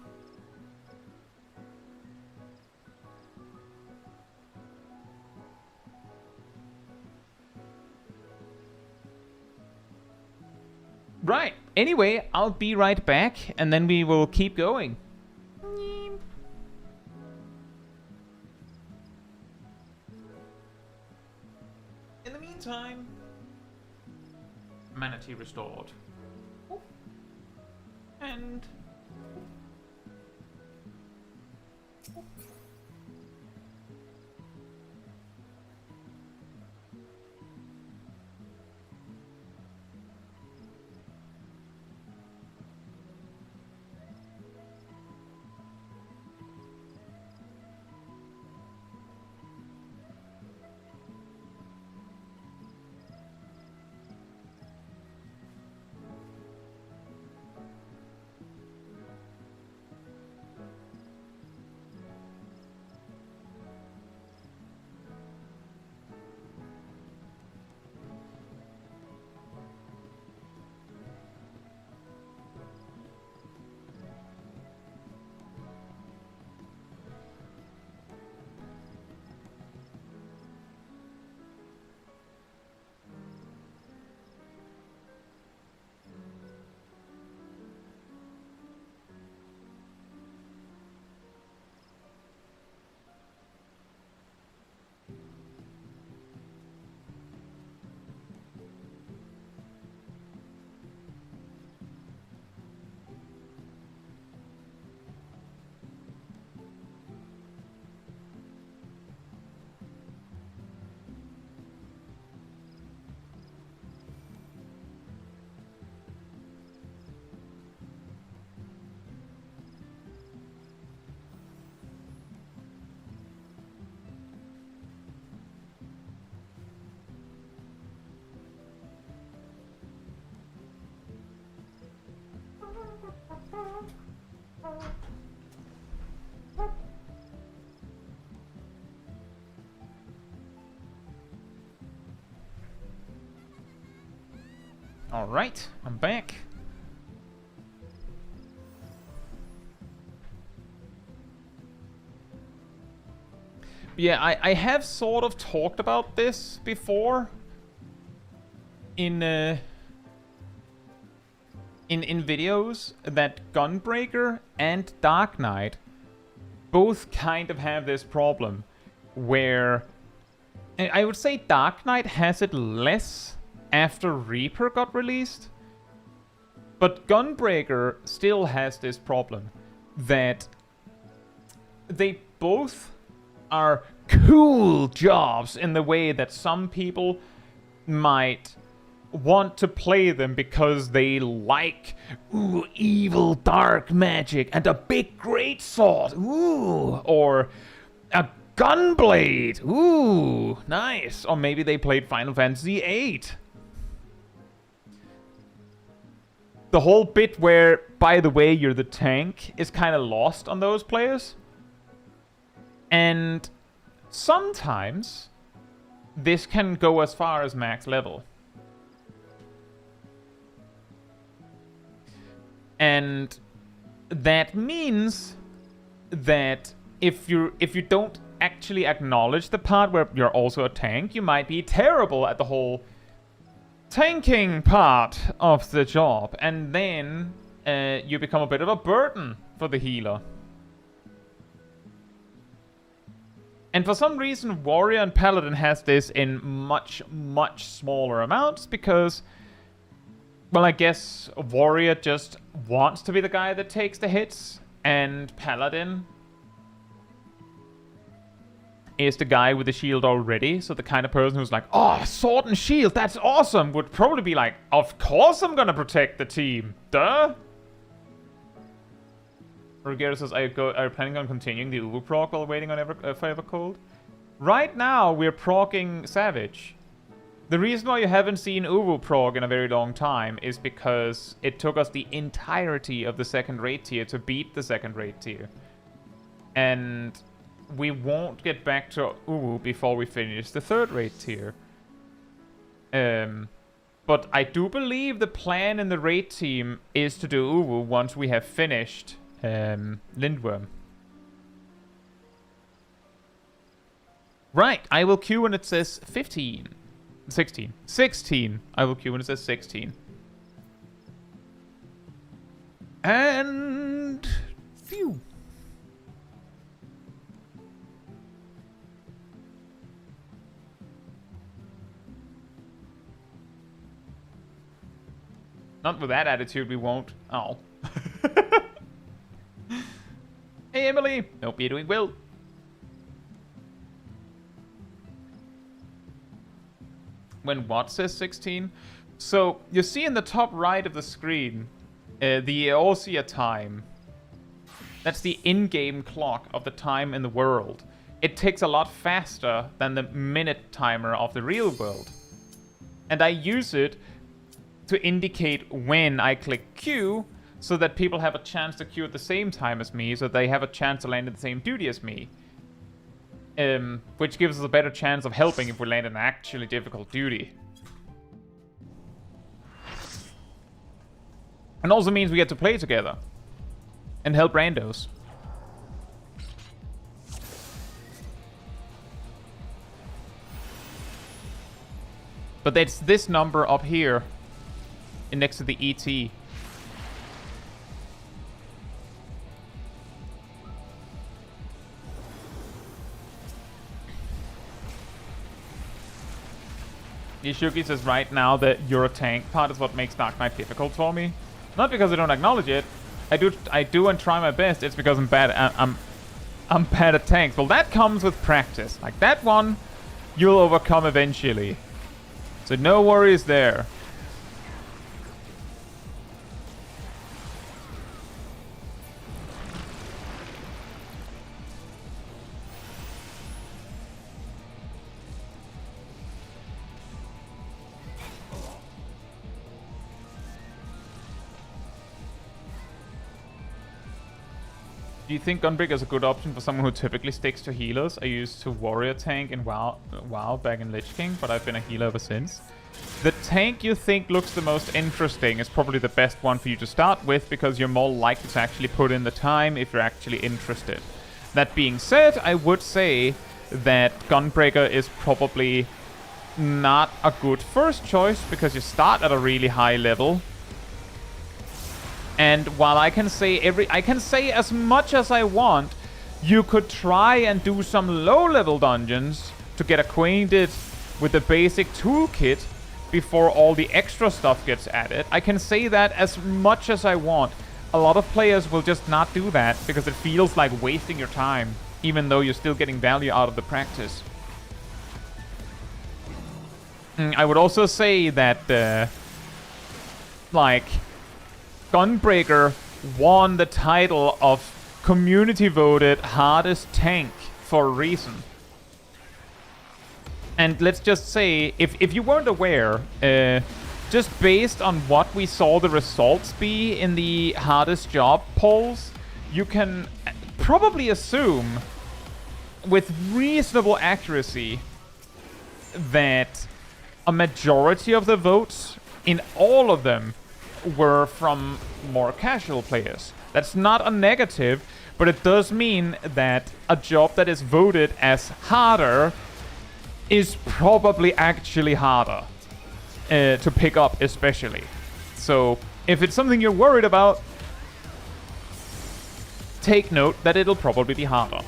Right. Anyway, I'll be right back, and then we will keep going. In the meantime, Manatee restored. And... Alright, I'm back. Yeah, I have sort of talked about this before in videos, that Gunbreaker and Dark Knight both kind of have this problem where, and I would say Dark Knight has it less after Reaper got released, but Gunbreaker still has this problem that they both are cool jobs in the way that some people might want to play them because they like, ooh, evil dark magic and a big great sword, ooh, or a Gunblade! Ooh, nice. Or maybe they played Final Fantasy VIII. The whole bit where, by the way, you're the tank is kind of lost on those players. And sometimes this can go as far as max level. And that means that if you don't actually acknowledge the part where you're also a tank, you might be terrible at the whole tanking part of the job, and then you become a bit of a burden for the healer. And for some reason, Warrior and Paladin has this in much, much smaller amounts because, well, I guess Warrior just wants to be the guy that takes the hits, and Paladin is the guy with the shield already. So the kind of person who's like, oh, sword and shield, that's awesome, would probably be like, of course I'm gonna protect the team. Duh. Ruggiero says, are you planning on continuing the Uwu proc while waiting on Forever Cold? Right now, we're procking Savage. The reason why you haven't seen Uwu proc in a very long time is because it took us the entirety of the second raid tier to beat the second raid tier. And we won't get back to Uwu before we finish the third raid tier. But I do believe the plan in the raid team is to do Uwu once we have finished Lindworm. Right, I will queue when it says 15. 16. 16. I will queue when it says 16. And... phew. Not with that attitude, we won't. Oh. Hey, Emily. Hope you're doing well. When what says 16? So, you see in the top right of the screen, the Eorzea time. That's the in-game clock of the time in the world. It ticks a lot faster than the minute timer of the real world. And I use it to indicate when I click Q, so that people have a chance to queue at the same time as me, so they have a chance to land in the same duty as me. Which gives us a better chance of helping if we land an actually difficult duty. And also means we get to play together. And help randos. But it's this number up here, next to the ET. Yishuki says right now that you're a tank part is what makes Dark Knight difficult for me. Not because I don't acknowledge it. I do and try my best. It's because I'm bad at tanks. Well, that comes with practice. Like that one, you'll overcome eventually. So no worries there. Do you think Gunbreaker is a good option for someone who typically sticks to healers? I used to warrior tank in WoW back in Lich King, but I've been a healer ever since. The tank you think looks the most interesting is probably the best one for you to start with, because you're more likely to actually put in the time if you're actually interested. That being said, I would say that Gunbreaker is probably not a good first choice, because you start at a really high level. And while I can say as much as I want, you could try and do some low-level dungeons to get acquainted with the basic toolkit before all the extra stuff gets added. I can say that as much as I want. A lot of players will just not do that because it feels like wasting your time, even though you're still getting value out of the practice. I would also say that, like, Gunbreaker won the title of community voted hardest tank for a reason. And let's just say, if you weren't aware, just based on what we saw the results be in the hardest job polls, you can probably assume with reasonable accuracy that a majority of the votes in all of them were from more casual players. That's not a negative, but it does mean that a job that is voted as harder is probably actually harder to pick up, especially. So if it's something you're worried about, take note that it'll probably be harder.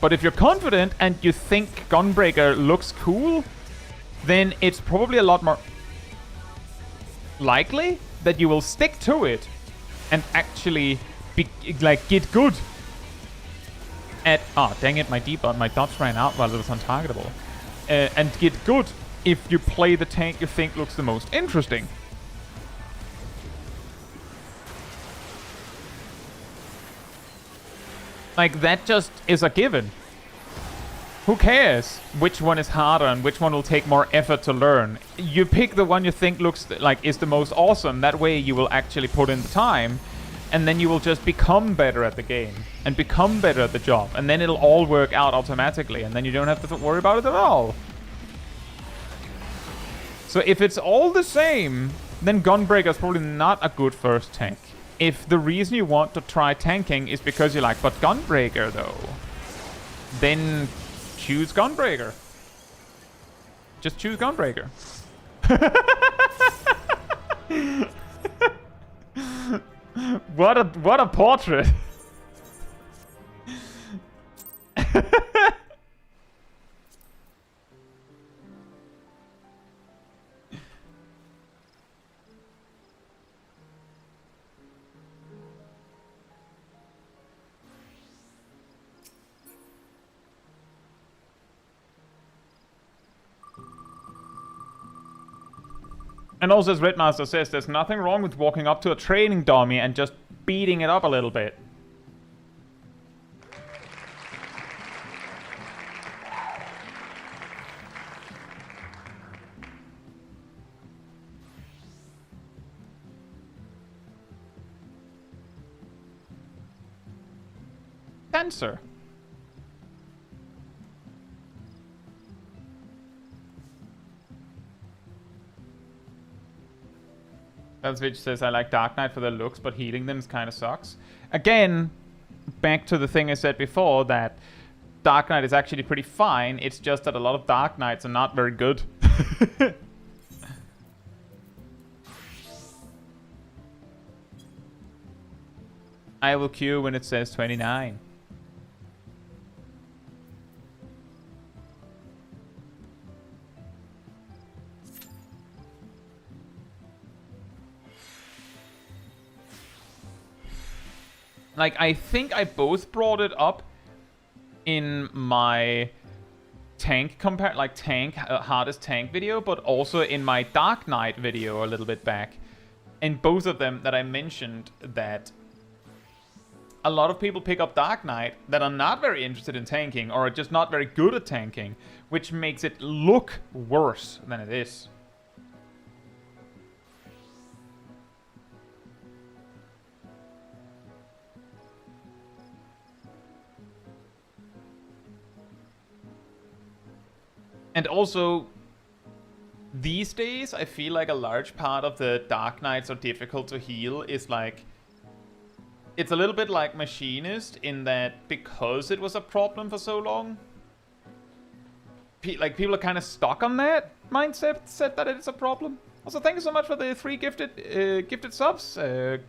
But if you're confident and you think Gunbreaker looks cool, then it's probably a lot more likely that you will stick to it and actually get good at... Ah, dang it, my dots ran out while it was untargetable. And get good if you play the tank you think looks the most interesting. Like, that just is a given. Who cares which one is harder and which one will take more effort to learn? You pick the one you think looks like is the most awesome. That way you will actually put in the time, and then you will just become better at the game and become better at the job, and then it'll all work out automatically, and then you don't have to worry about it at all. So if it's all the same, then Gunbreaker is probably not a good first tank. If the reason you want to try tanking is because you're like, but Gunbreaker though, then choose Gunbreaker. Just choose Gunbreaker. What a portrait. And also, as Redmaster says, there's nothing wrong with walking up to a training dummy and just beating it up a little bit. Dancer. Which says, I like Dark Knight for their looks, but healing them kind of sucks. Again, back to the thing I said before, that Dark Knight is actually pretty fine. It's just that a lot of Dark Knights are not very good. I will queue when it says 29. Like, I think I both brought it up in my tank hardest tank video, but also in my Dark Knight video a little bit back. In both of them that I mentioned that a lot of people pick up Dark Knight that are not very interested in tanking or are just not very good at tanking, which makes it look worse than it is. And also, these days, I feel like a large part of the Dark Knights are difficult to heal is like... It's a little bit like Machinist in that because it was a problem for so long, people are kind of stuck on that mindset, said that it's a problem. Also, thank you so much for the 3 gifted subs,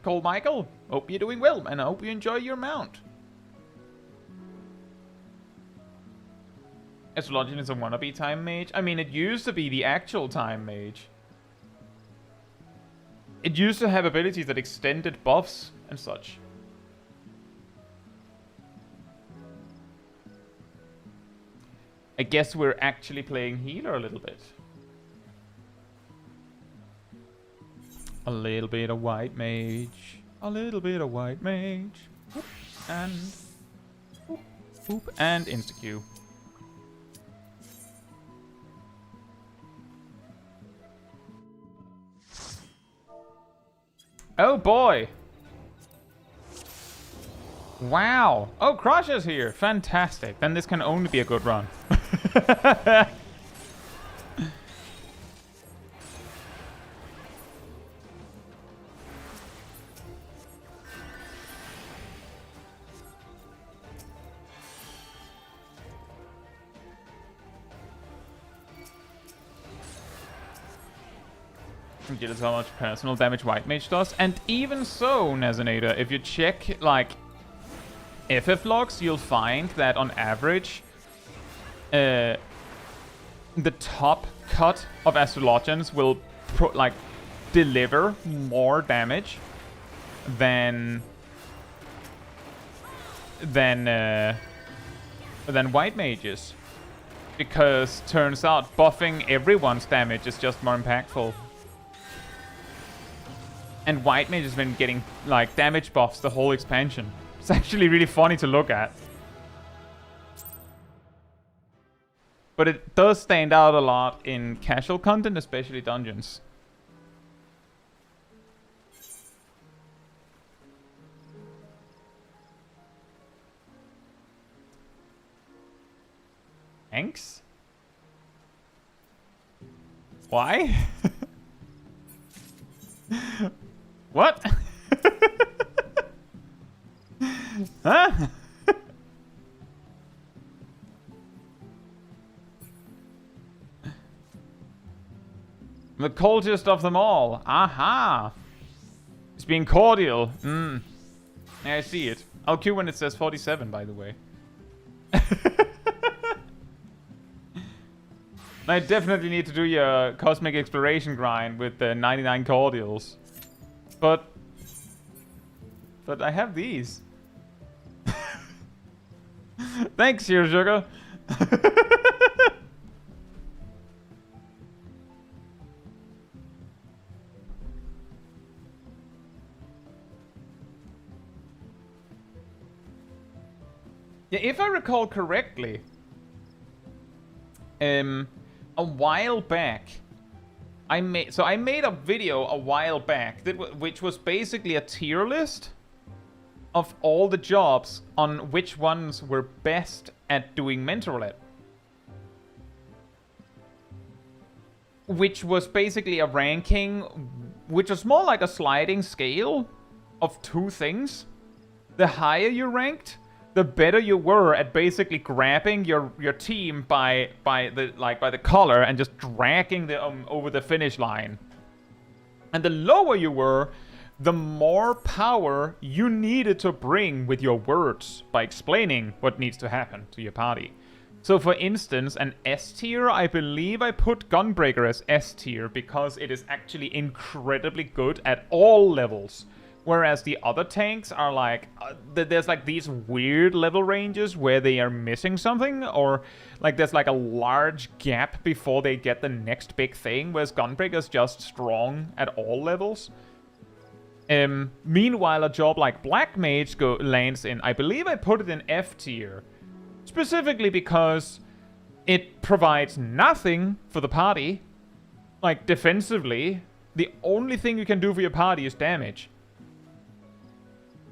Cole Michael. Hope you're doing well, and I hope you enjoy your mount. Astrologian is a wannabe time mage. I mean, it used to be the actual time mage. It used to have abilities that extended buffs and such. I guess we're actually playing healer a little bit. A little bit of white mage. A little bit of white mage. Whoop, and... Whoop, whoop, and insta-Q. Oh boy! Wow! Oh, Crush is here! Fantastic. Then this can only be a good run. Is how much personal damage White Mage does. And even so, Nazinator, if you check, like, FF logs, you'll find that on average, the top cut of Astrologians will, deliver more damage than White Mages. Because, turns out, buffing everyone's damage is just more impactful. And White Mage has been getting, like, damage buffs the whole expansion. It's actually really funny to look at. But it does stand out a lot in casual content, especially dungeons. Thanks? Why? What? Huh? The coldest of them all. Aha! It's being cordial. Yeah, I see it. I'll queue when it says 47, by the way. I definitely need to do your cosmic exploration grind with the 99 cordials. But I have these. Thanks, here, sugar. Yeah, if I recall correctly, a while back, I made a video a while back which was basically a tier list of all the jobs on which ones were best at doing mental roulette. Which was basically a ranking, which was more like a sliding scale of two things. The higher you ranked, the better you were at basically grabbing your team by the collar and just dragging them over the finish line. And the lower you were, the more power you needed to bring with your words by explaining what needs to happen to your party. So for instance, an S tier, I believe I put Gunbreaker as S tier because it is actually incredibly good at all levels. Whereas the other tanks are like, there's like these weird level ranges where they are missing something, or like there's like a large gap before they get the next big thing, whereas Gunbreaker is just strong at all levels. Meanwhile, a job like Black Mage lands in, I believe I put it in F tier, specifically because it provides nothing for the party. Like defensively, the only thing you can do for your party is damage.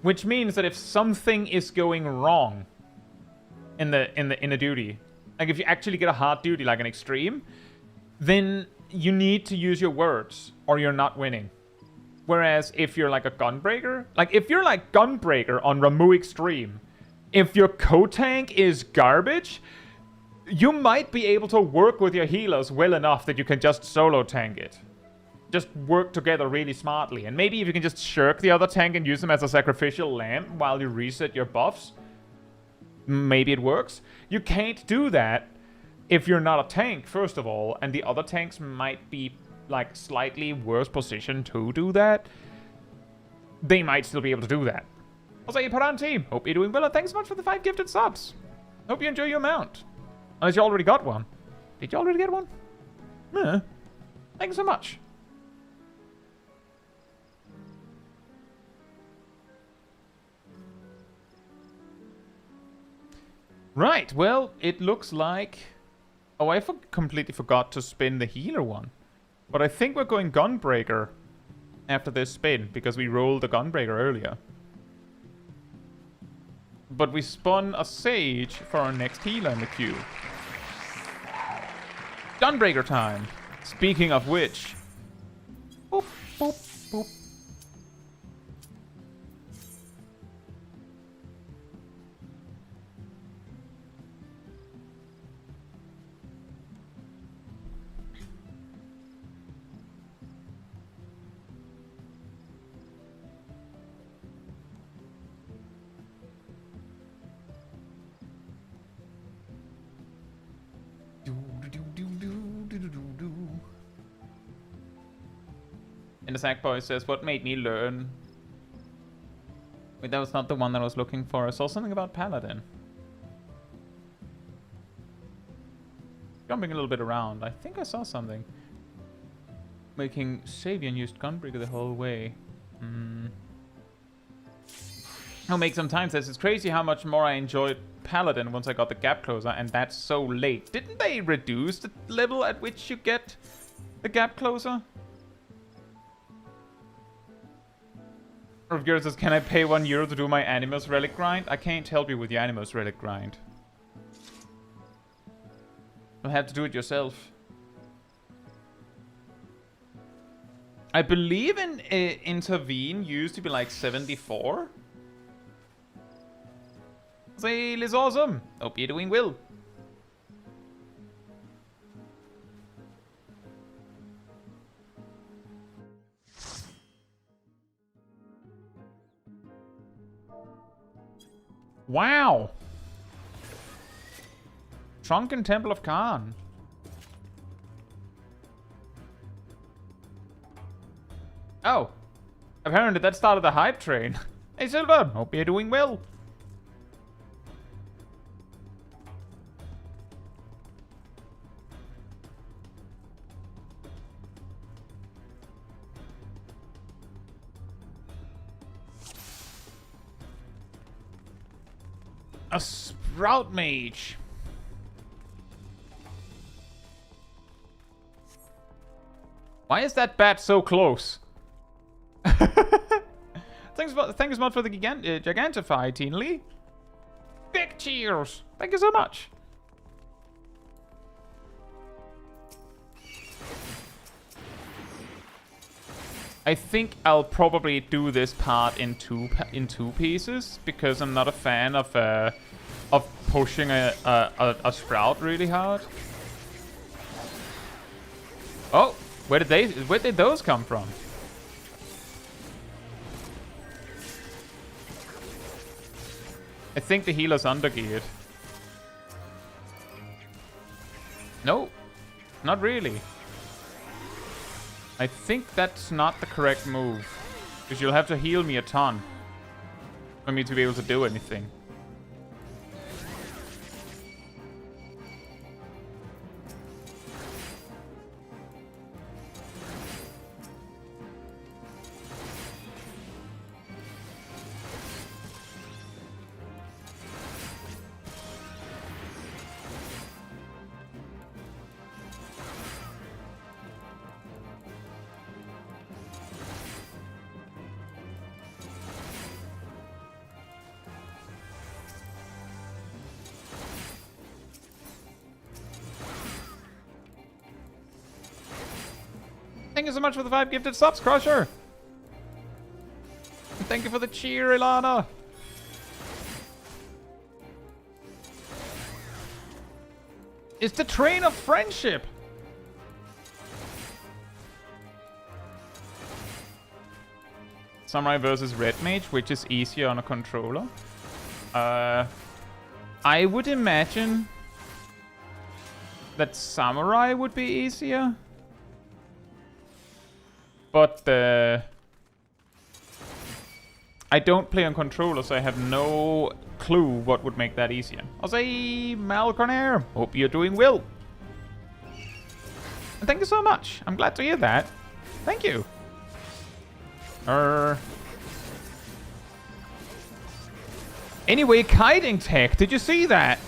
Which means that if something is going wrong in a duty, like if you actually get a hard duty like an extreme, then you need to use your words or you're not winning. Whereas if you're like a Gunbreaker, like if you're like Gunbreaker on Ramu Extreme, if your co-tank is garbage, you might be able to work with your healers well enough that you can just solo tank it. Just work together really smartly. And maybe if you can just shirk the other tank and use them as a sacrificial lamb while you reset your buffs, maybe it works. You can't do that if you're not a tank, first of all, and the other tanks might be like slightly worse positioned to do that. They might still be able to do that. Also, Paran team, hope you're doing well, and thanks so much for the 5 gifted subs. Hope you enjoy your mount. Unless you already got one. Did you already get one? Yeah. Thanks so much. Right, well, it looks like... Oh, I completely forgot to spin the healer one. But I think we're going Gunbreaker after this spin, because we rolled the Gunbreaker earlier. But we spun a Sage for our next healer in the queue. Gunbreaker time! Speaking of which... Boop, boop, boop. And the Sackboy says, what made me learn? Wait, that was not the one that I was looking for. I saw something about Paladin. Jumping a little bit around. I think I saw something. Making Savian used Gunbreaker the whole way. I'll make some time says, it's crazy how much more I enjoyed Paladin once I got the gap closer, and that's so late. Didn't they reduce the level at which you get the gap closer? Rivgir says, can I pay €1 to do my Animus Relic grind? I can't help you with your Animus Relic grind. You'll have to do it yourself. I believe in Intervene used to be like 74. Zale is awesome. Hope you're doing well. Wow. Shrunken Temple of Khan. Oh. Apparently that started the hype train. Hey Silver, hope you're doing well. A Sprout Mage. Why is that bat so close? Thanks so much for the Gigantify, Teen Lee. Big cheers. Thank you so much. I think I'll probably do this part in two pieces, because I'm not a fan of pushing a Sprout really hard. Oh, where did those come from? I think the healer's undergeared. No, not really. I think that's not the correct move. Because you'll have to heal me a ton for me to be able to do anything. Thank you so much for the 5 gifted subs, Crusher. And thank you for the cheer, Ilana. It's the train of friendship. Samurai versus Red Mage, which is easier on a controller. I would imagine that Samurai would be easier. But I don't play on controller, so I have no clue what would make that easier. I'll say Malcornair, hope you're doing well. And thank you so much. I'm glad to hear that. Thank you. Anyway, kiting tech, did you see that?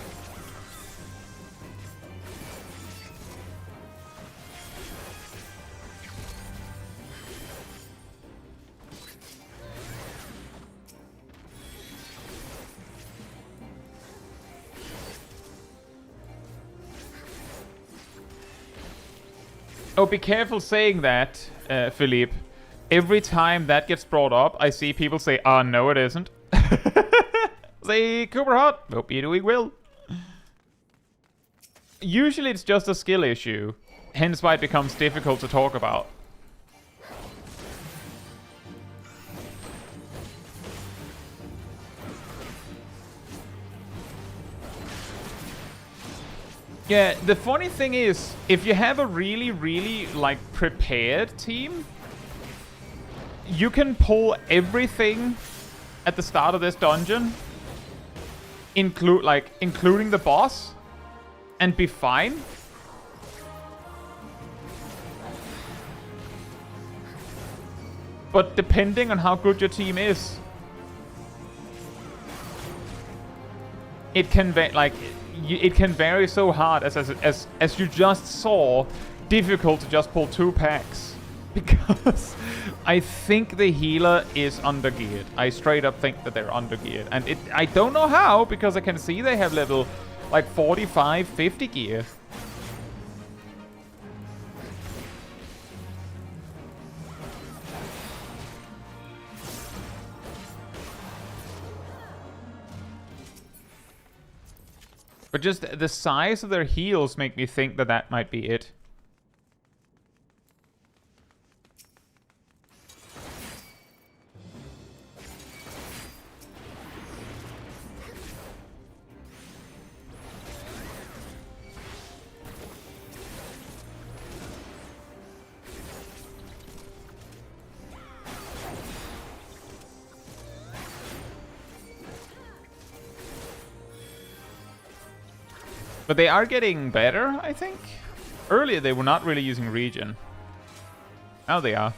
Oh, be careful saying that, Philippe. Every time that gets brought up, I see people say, "Oh, no, it isn't." Say, Cooper Hot. Hope you're doing well. Usually it's just a skill issue, hence why it becomes difficult to talk about. Yeah, the funny thing is, if you have a really, like, prepared team, you can pull everything at the start of this dungeon, including the boss, and be fine. But depending on how good your team is, it can be like it can vary so hard, as you just saw. Difficult to just pull 2 packs because I think the healer is undergeared. I straight up think that they're undergeared, and I don't know how, because I can see they have level like 45, 50 gear. But just the size of their heals make me think that that might be it. But they are getting better, I think. Earlier they were not really using regen. Now they are.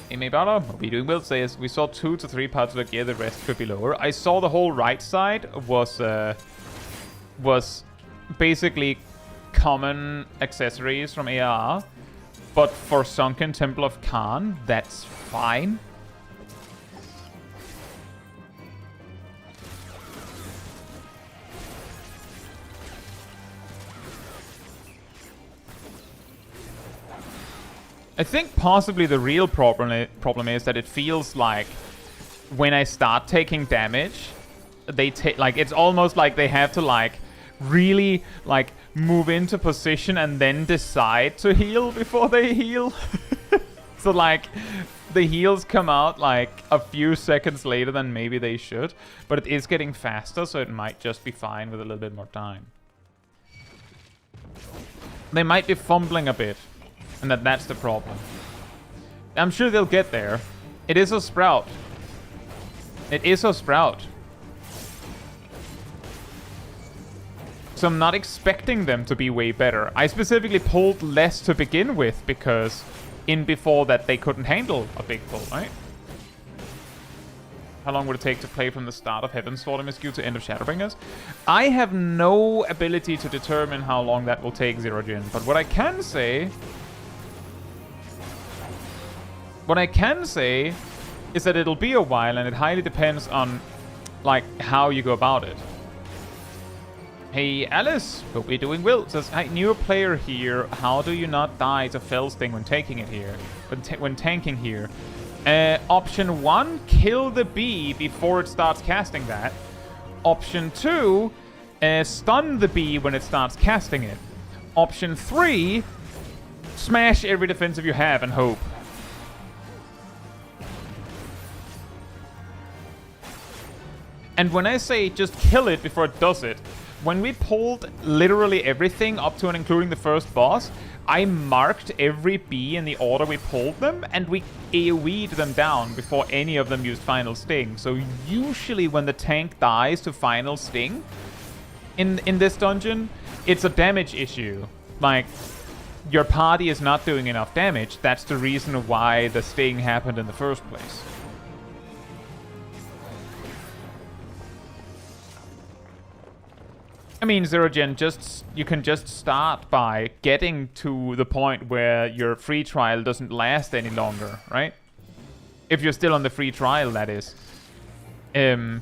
Hey Maybala, hope you're doing well. Says we saw 2 to 3 parts of the gear, the rest could be lower. I saw the whole right side was basically common accessories from AR, but for Sunken Temple of Khan, that's fine. I think possibly the real problem is that it feels like when I start taking damage, they take, like, it's almost like they have to like really like move into position and then decide to heal before they heal. So like the heals come out like a few seconds later than maybe they should, but it is getting faster, so it might just be fine with a little bit more time. They might be fumbling a bit, and that's the problem. I'm sure they'll get there. It is a sprout. It is a sprout. So I'm not expecting them to be way better. I specifically pulled less to begin with because in before that they couldn't handle a big pull, right? How long would it take to play from the start of Heavensward MSQ to end of Shadowbringers? I have no ability to determine how long that will take, Zero Jin. But what I can say is that it'll be a while, and it highly depends on like how you go about it. Hey Alice, hope you're doing well. Says, hi, new player here. How do you not die to Fell Sting when taking it here? When tanking here? Option 1, kill the bee before it starts casting that. Option 2, stun the bee when it starts casting it. Option 3, smash every defensive you have and hope. And when I say just kill it before it does it, when we pulled literally everything up to and including the first boss, I marked every bee in the order we pulled them, and we AoE'd them down before any of them used Final Sting. So usually when the tank dies to Final Sting in this dungeon, it's a damage issue. Like, your party is not doing enough damage. That's the reason why the Sting happened in the first place. I mean, Zerogen, you can just start by getting to the point where your free trial doesn't last any longer, right? If you're still on the free trial, that is. And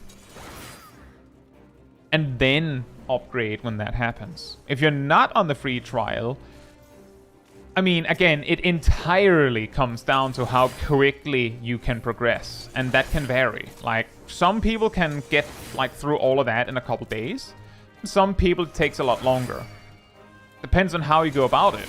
then upgrade when that happens. If you're not on the free trial, I mean, again, it entirely comes down to how quickly you can progress, and that can vary. Like, some people can get like through all of that in a couple days. Some people it takes a lot longer. Depends on how you go about it.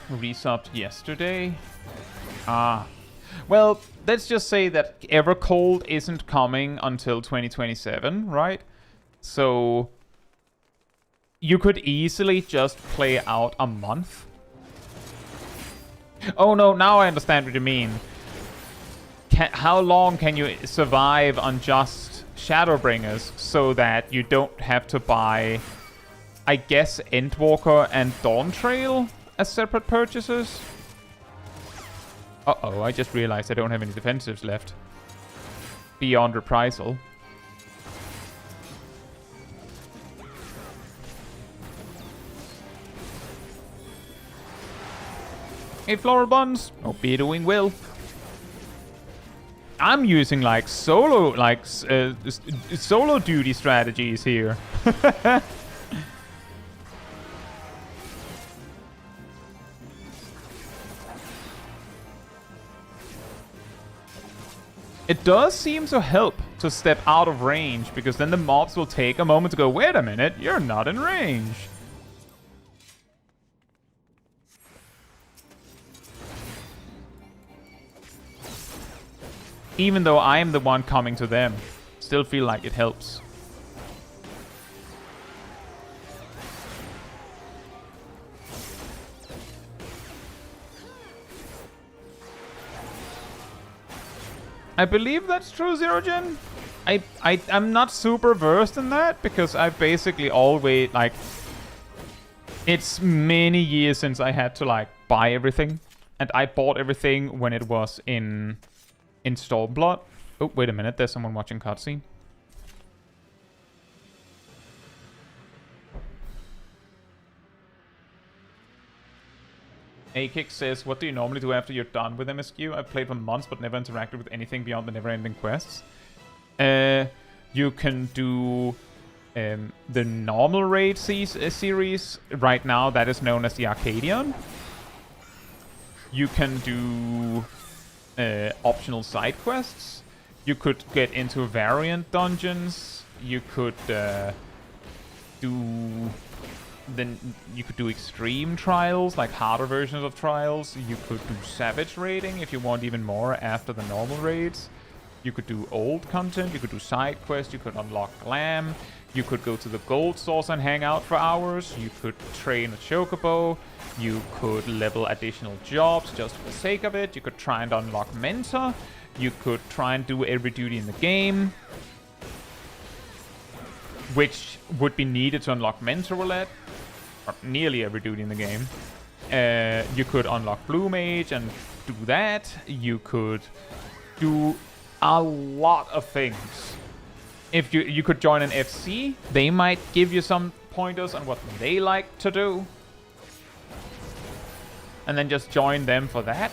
Resubbed yesterday. Well, let's just say that Evercold isn't coming until 2027, right? So you could easily just play out a month. Oh no, now I understand what you mean. How long can you survive on just Shadowbringers so that you don't have to buy, I guess, Endwalker and Dawntrail as separate purchases? Uh-oh, I just realized I don't have any defensives left. Beyond reprisal. Hey, Floral Buns. Hope you're doing well. I'm using like solo duty strategies here. It does seem to help to step out of range, because then the mobs will take a moment to go, wait a minute, you're not in range. Even though I am the one coming to them, still feel like it helps. I believe that's true, Zerogen. I'm not super versed in that, because I've basically always, like... It's many years since I had to, like, buy everything. And I bought everything when it was in Stormblood. Oh, wait a minute. There's someone watching cutscene. A-Kick says, what do you normally do after you're done with MSQ? I've played for months but never interacted with anything beyond the never-ending quests. You can do the normal raid series. Right now, that is known as the Arcadian. You can do optional side quests. You could get into variant dungeons. You could you could do extreme trials, like harder versions of trials. You could do savage raiding if you want even more after the normal raids. You could do old content. You could do side quests. You could unlock glam. You could go to the gold source and hang out for hours. You could train a chocobo. You could level additional jobs just for the sake of it. You could try and unlock mentor. You could try and do every duty in the game, which would be needed to unlock mentor roulette. Or nearly every duty in the game. You could unlock Blue Mage and do that. You could do a lot of things. If you could join an FC, they might give you some pointers on what they like to do. And then just join them for that.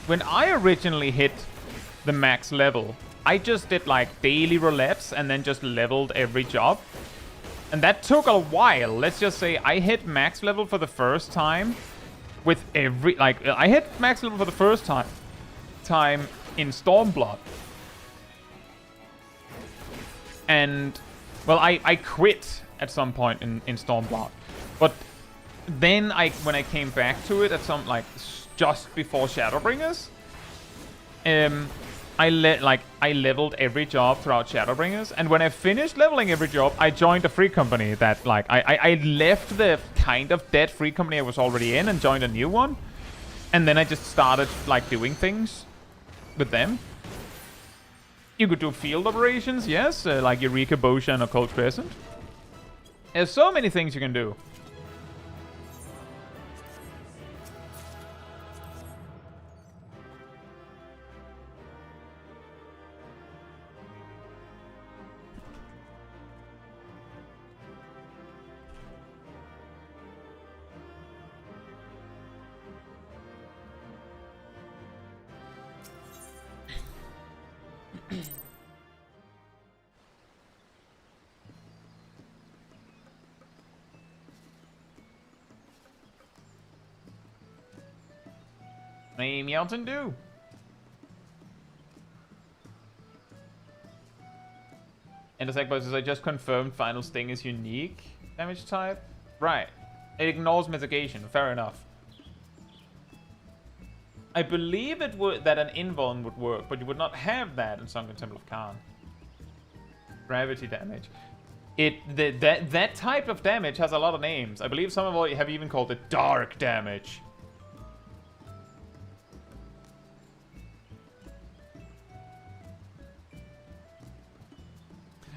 When I originally hit the max level, I just did like daily roulettes and then just leveled every job. And that took a while. Let's just say I hit max level for the first time with every, like, I hit max level for the first time in Stormblood. And, well, I quit at some point in Stormblood. But then when I came back to it at some, like, just before Shadowbringers, I leveled every job throughout Shadowbringers, and when I finished leveling every job, I joined a free company that, like, I left the kind of dead free company I was already in and joined a new one, and then I just started, like, doing things with them. You could do field operations, yes, like Eureka, Bosha, and Occult Crescent. There's so many things you can do. Hey, Mountain Dew. And the Sackboy says, I just confirmed Final Sting is unique damage type. Right. It ignores mitigation. Fair enough. I believe it would that an invuln would work, but you would not have that in Sunken Temple of Khan. Gravity damage. That type of damage has a lot of names. I believe some of you have even called it dark damage.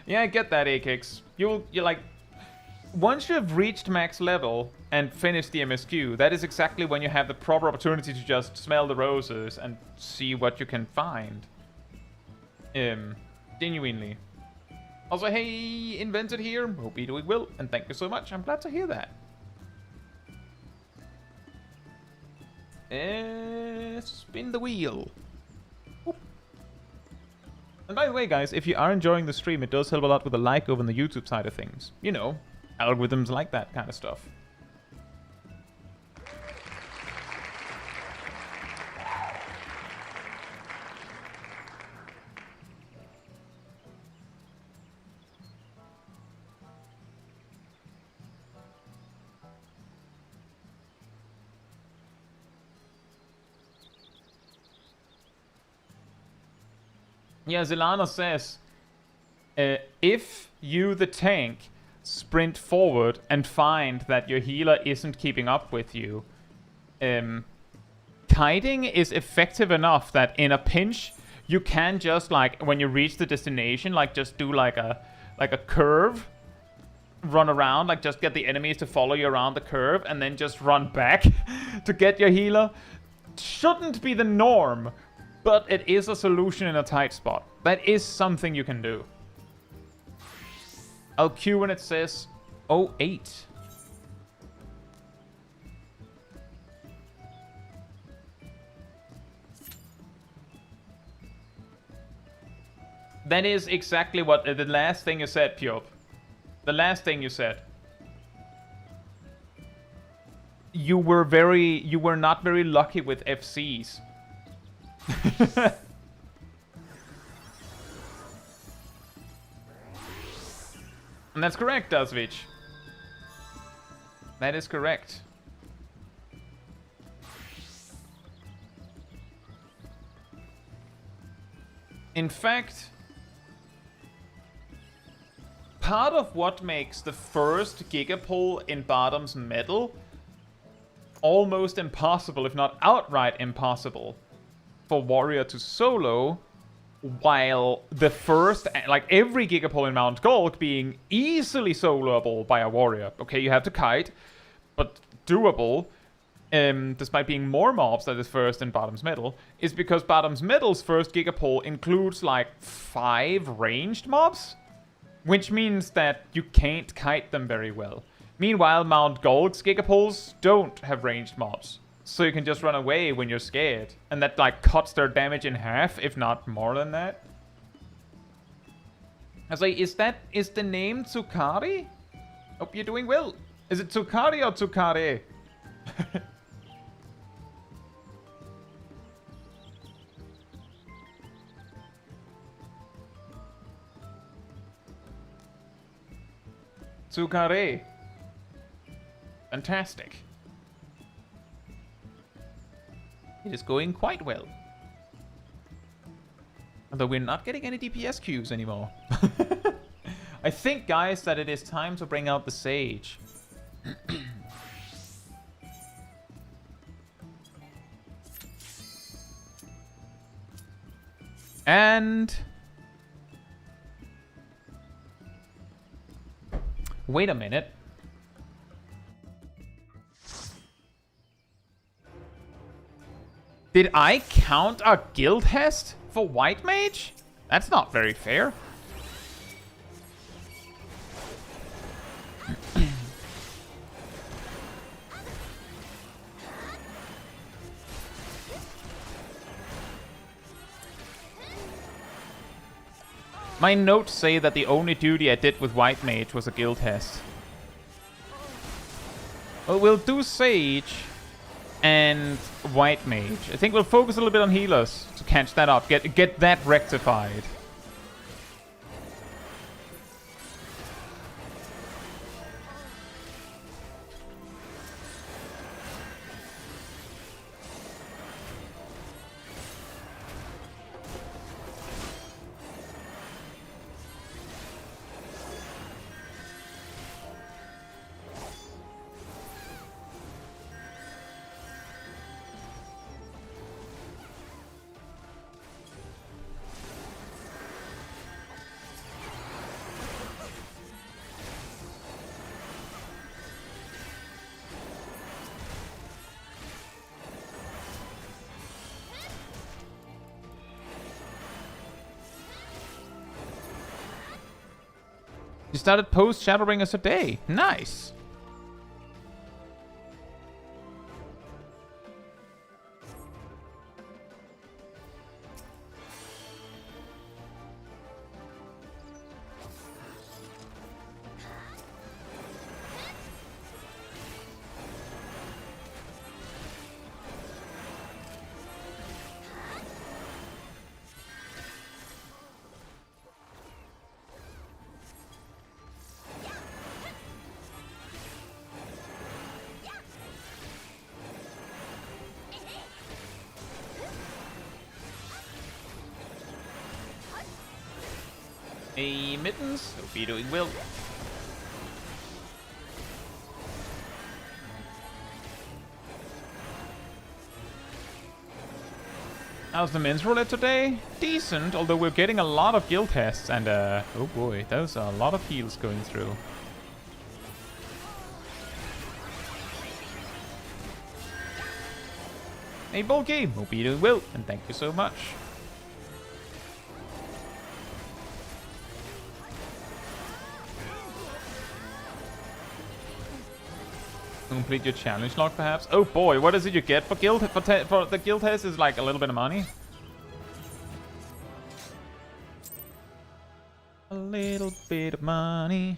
Yeah, I get that, Akix. You're like, once you've reached max level and finished the MSQ, that is exactly when you have the proper opportunity to just smell the roses and see what you can find. Genuinely. Also, hey, Invented here. Hope you're doing well, and thank you so much. I'm glad to hear that. Spin the wheel. Oop. And by the way, guys, if you are enjoying the stream, it does help a lot with a like over on the YouTube side of things. You know, algorithms like that kind of stuff. Yeah, Zilana says, if you, the tank, sprint forward and find that your healer isn't keeping up with you, kiting is effective enough that in a pinch, you can just, like, when you reach the destination, like, just do, like a curve, run around, like, just get the enemies to follow you around the curve, and then just run back to get your healer. Shouldn't be the norm. But it is a solution in a tight spot. That is something you can do. I'll queue when it says 08. That is exactly what the last thing you said, Piob. The last thing you said. You were not very lucky with FCs. And that's correct, Dazvich. That is correct. In fact, part of what makes the first Gigapole in Bottom's Metal almost impossible, if not outright impossible, for Warrior to solo, while the first, like every Gigapole in Mount Gold being easily soloable by a Warrior. Okay, you have to kite, but doable, despite being more mobs than the first in Bottom's Metal, is because Bottom's Metal's first Gigapole includes like 5 ranged mobs, which means that you can't kite them very well. Meanwhile, Mount Gold's Gigapoles don't have ranged mobs. So you can just run away when you're scared. And that, like, cuts their damage in half, if not more than that. I was like, is the name Tsukari? Hope you're doing well. Is it Tsukari or Tsukare? Tsukare. Fantastic. It is going quite well. Although we're not getting any DPS queues anymore. I think, guys, that it is time to bring out the Sage. And... wait a minute. Did I count a guild test for White Mage? That's not very fair. My notes say that the only duty I did with White Mage was a guild test. Well, we'll do Sage and White Mage. I think we'll focus a little bit on healers to catch that up. Get that rectified. You started post Shadowbringers today. Nice. A mittens, hope you're doing well. How's the men's roulette today? Decent, although we're getting a lot of guild tests and oh boy, those are a lot of heals going through. Hey Bulky, hope you're doing well, and thank you so much. Complete your challenge log, perhaps. Oh boy, what is it you get for guild for the guild test? Is like a little bit of money. A little bit of money.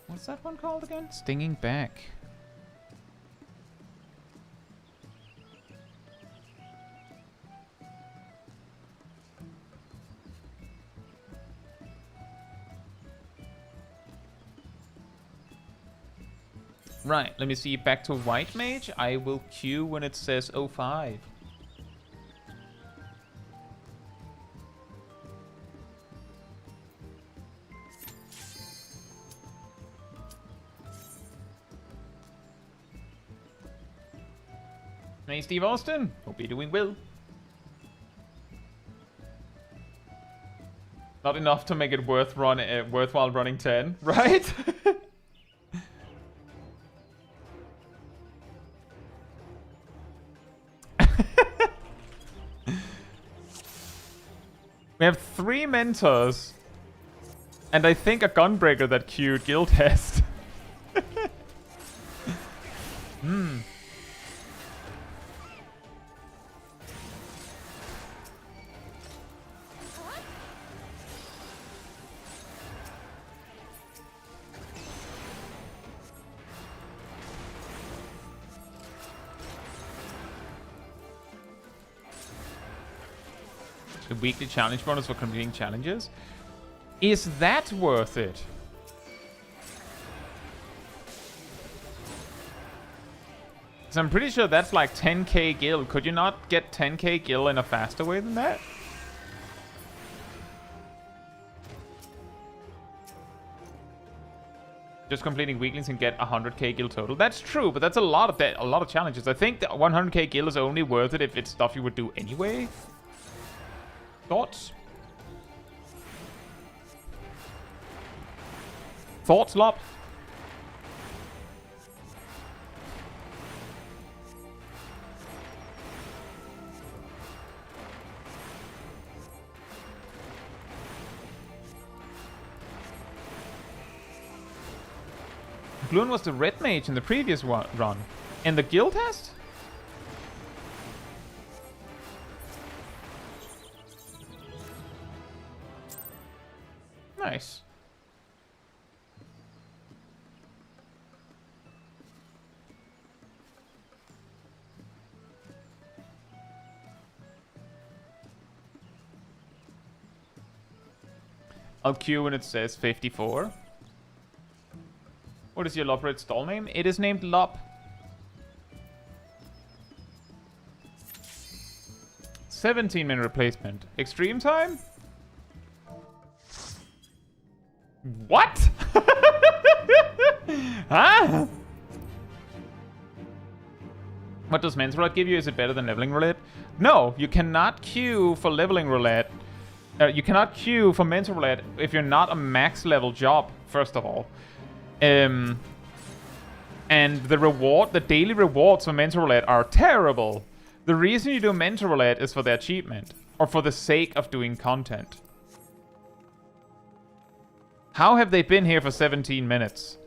What's that one called again? Stinging back. Right, let me see. Back to White Mage. I will queue when it says 05. Hey, Steve Austin. Hope you're doing well. Not enough to make it worthwhile running 10, right? We have 3 mentors. And I think a gunbreaker that queued guild test. Hmm. The weekly challenge bonus for completing challenges. Is that worth it? So I'm pretty sure that's like 10k gil. Could you not get 10k gil in a faster way than that? Just completing weeklings and get 100k gil total. That's true, but that's a lot of challenges. I think that 100k gil is only worth it if it's stuff you would do anyway. Thoughts? Thoughts, Lop? Gloon was the red mage in the previous run. In the guild test? Nice. I'll queue when it says 54. What is your Lop Red stall name? It is named Lop. 17-minute replacement. Extreme time? What? Huh? What does Men's Roulette give you? Is it better than Leveling Roulette? No, you cannot queue for Leveling Roulette. You cannot queue for Men's Roulette if you're not a max level job, first of all. And the daily rewards for Men's Roulette are terrible. The reason you do Men's Roulette is for the achievement, or for the sake of doing content. How have they been here for 17 minutes?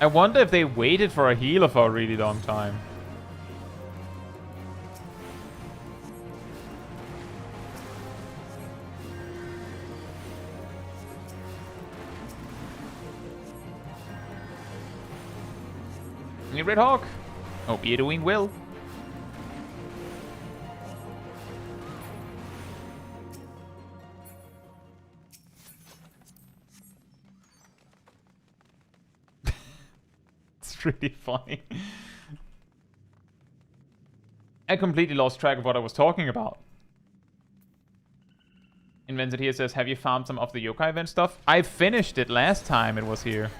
I wonder if they waited for a healer for a really long time. Hey, Red Hawk. Hope you're doing well. It's really funny. I completely lost track of what I was talking about. Invented here says, have you farmed some of the yokai event stuff? I finished it last time it was here.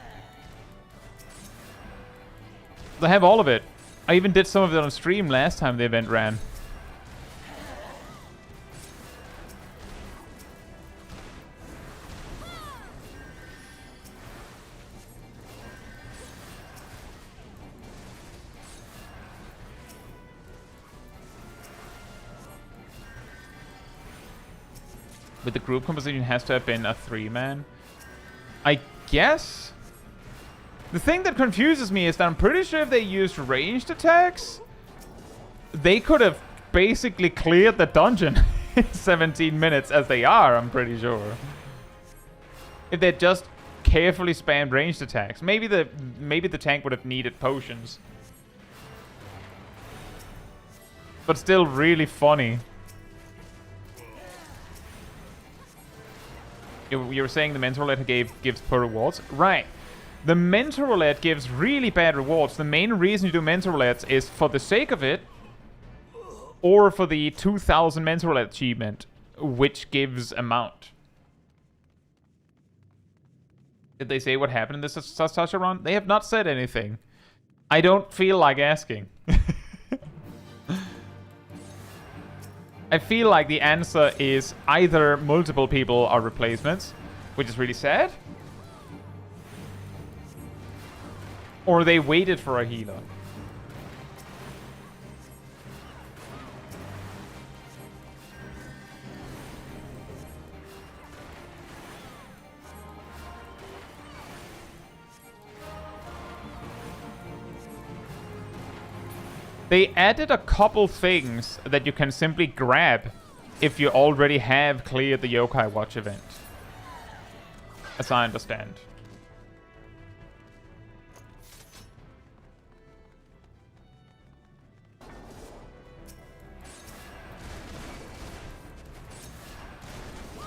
I have all of it. I even did some of it on stream last time the event ran. But the group composition has to have been a 3-man. I guess? The thing that confuses me is that I'm pretty sure if they used ranged attacks, they could have basically cleared the dungeon in 17 minutes as they are, I'm pretty sure. If they just carefully spammed ranged attacks. Maybe the tank would have needed potions. But still really funny. You were saying the Mentor Roulette gives poor rewards? Right. The Mentor Roulette gives really bad rewards. The main reason you do Mentor Roulette is for the sake of it, or for the 2000 Mentor Roulette achievement, which gives amount. Did they say what happened in this Sasha run? They have not said anything. I don't feel like asking. I feel like the answer is either multiple people are replacements, which is really sad, or they waited for a healer. They added a couple things that you can simply grab if you already have cleared the Yokai Watch event. As I understand.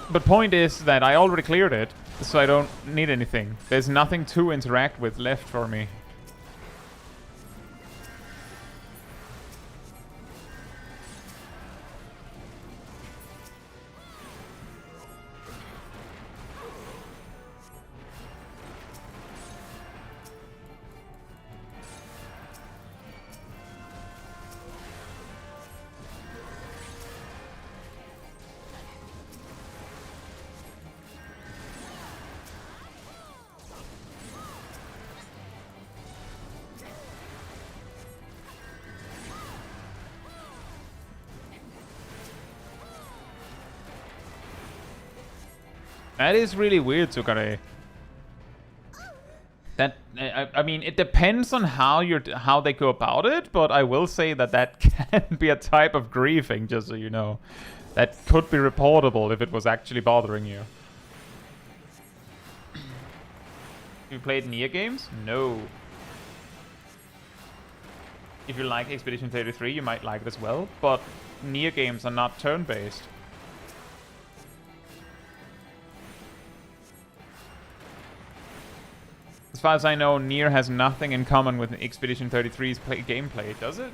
But point is that I already cleared it, so I don't need anything. There's nothing to interact with left for me. That is really weird, Tsukare. That I mean, it depends on how they go about it, but I will say that that can be a type of griefing, just so you know. That could be reportable if it was actually bothering you. Have you played Nier games? No. If you like Expedition 33, you might like it as well, but Nier games are not turn-based. As far as I know, Nier has nothing in common with Expedition 33's gameplay, does it?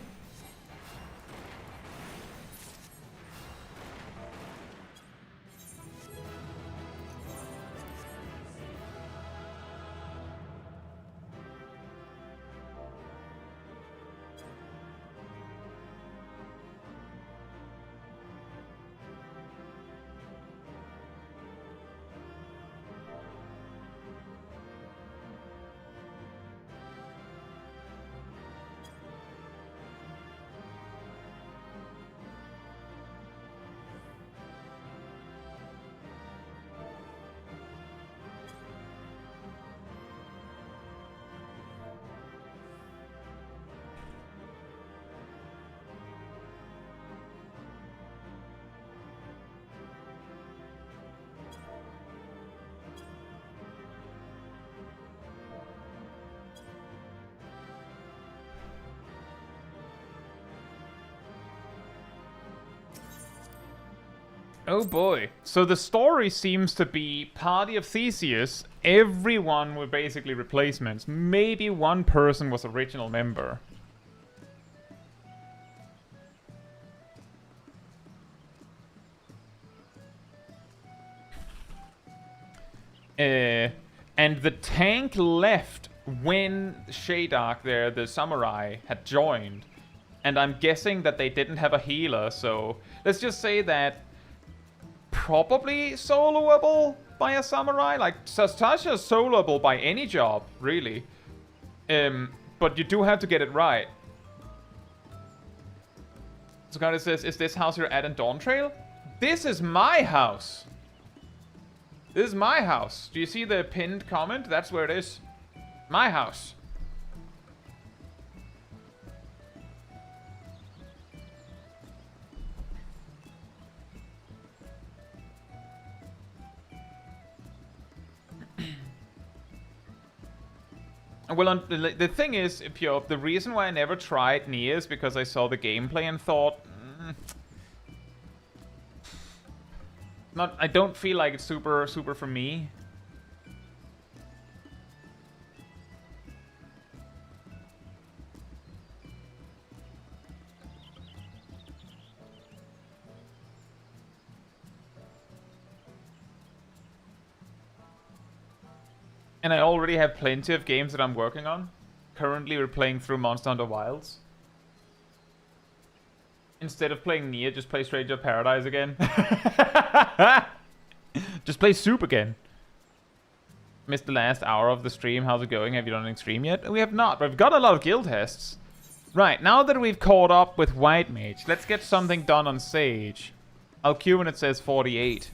Oh boy. So the story seems to be Party of Theseus. Everyone were basically replacements. Maybe one person was original member. And the tank left when Shaydark there, the samurai, had joined. And I'm guessing that they didn't have a healer, so let's just say that probably soloable by a samurai. Like, Sastasha is soloable by any job, really. But you do have to get it right. So kind of says, is this house you're at in Dawntrail? This is my house. This is my house. Do you see the pinned comment? That's where it is. My house. Well, the thing is, Pure, the reason why I never tried Nier is because I saw the gameplay and thought, I don't feel like it's super for me. And I already have plenty of games that I'm working on. Currently, we're playing through Monster Hunter Wilds. Instead of playing Nier, just play Stranger of Paradise again. Just play Soup again. Missed the last hour of the stream. How's it going? Have you done an stream yet? We have not, but we've got a lot of guild tests. Right, now that we've caught up with White Mage, let's get something done on Sage. I'll queue when it says 48.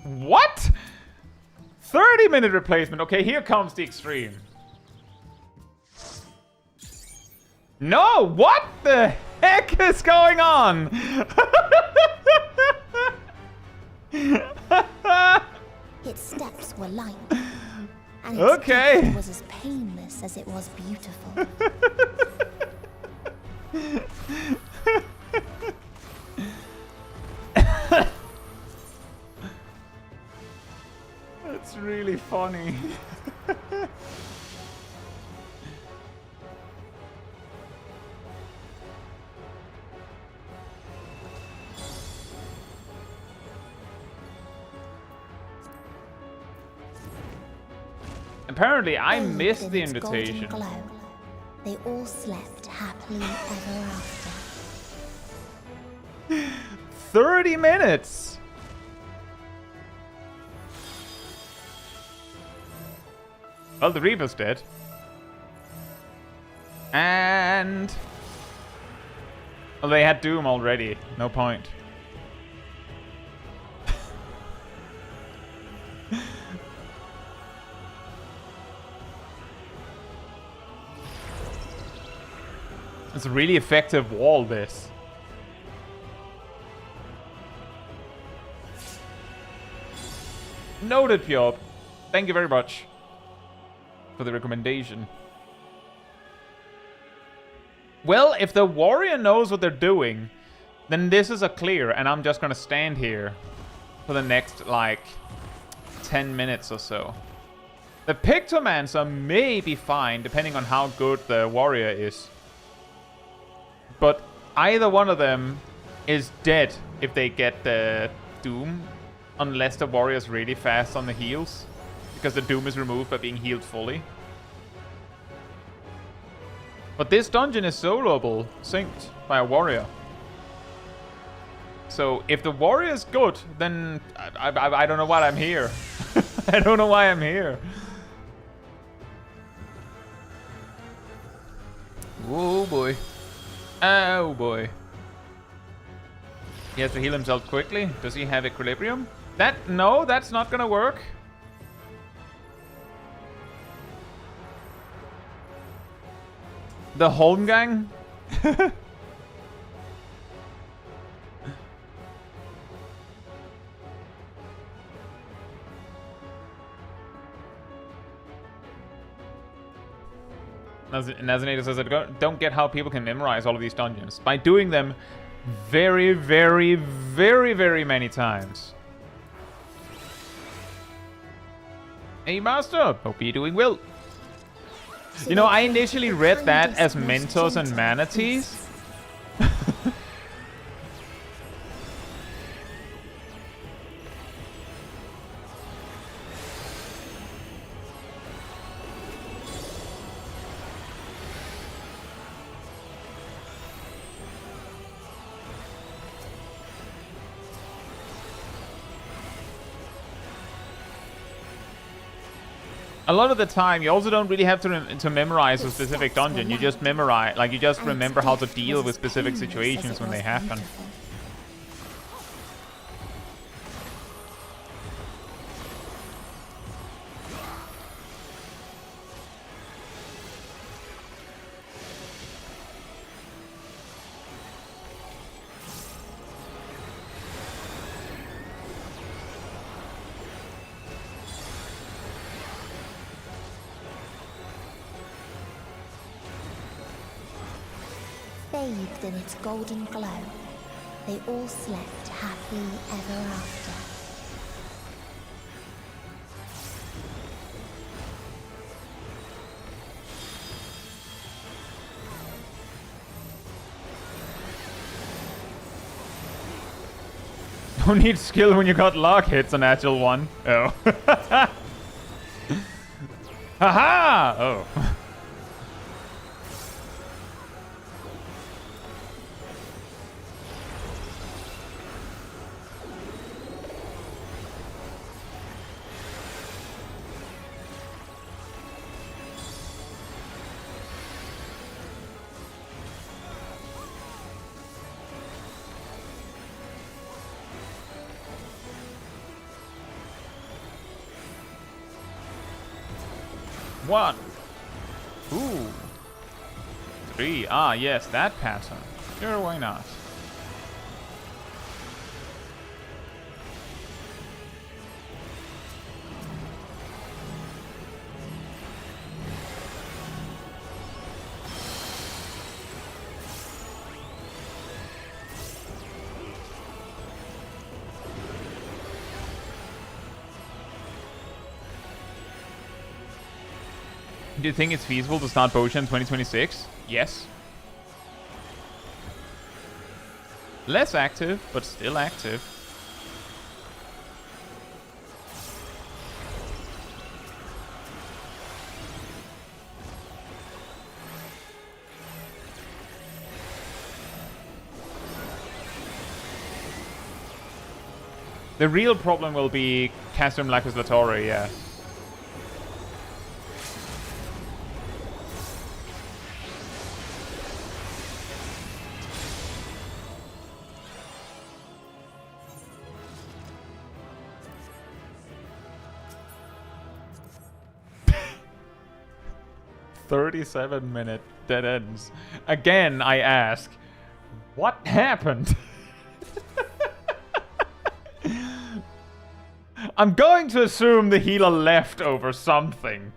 What? 30-minute replacement. Okay, here comes the extreme. No, what the heck is going on? Its steps were light, and its Okay. death was as painless as it was beautiful. That's really funny. Apparently, I Bathed missed in the its golden invitation. glow, they all slept happily ever after. 30 minutes! Well, the Reaper's dead. And... well, they had Doom already. No point. It's a really effective wall, this. Noted, Pjob. Thank you very much for the recommendation. Well, if the warrior knows what they're doing, then this is a clear, and I'm just gonna stand here for the next, like, 10 minutes or so. The Pictomancer may be fine, depending on how good the warrior is. But either one of them is dead if they get the Doom, unless the warrior's really fast on the heals, because the Doom is removed by being healed fully. But this dungeon is soloable, synced by a warrior. So if the warrior is good, then I don't know why I'm here. I don't know why I'm here. Oh boy. Oh boy. He has to heal himself quickly. Does he have equilibrium? No, that's not gonna work. The Holmgang? Nazinator says, I don't get how people can memorize all of these dungeons. By doing them very, very, very, very many times. Hey, Master. Hope you're doing well. You know, I initially read that as Mentors and Manatees. A lot of the time, you also don't really have to memorize a specific dungeon. You just memorize, like, you just remember how to deal with specific situations when they happen. Bathed in its golden glow, they all slept happily ever after. Don't need skill when you got lock hits on natural one. Oh. Haha! Oh. 1. Ooh. 3. Ah, yes, that pattern. Sure, why not? Do you think it's feasible to start Bosha in 2026? Yes. Less active, but still active. The real problem will be Castrum Lacus Latori, yeah. "37-minute dead ends." Again, I ask, what happened? I'm going to assume the healer left over something.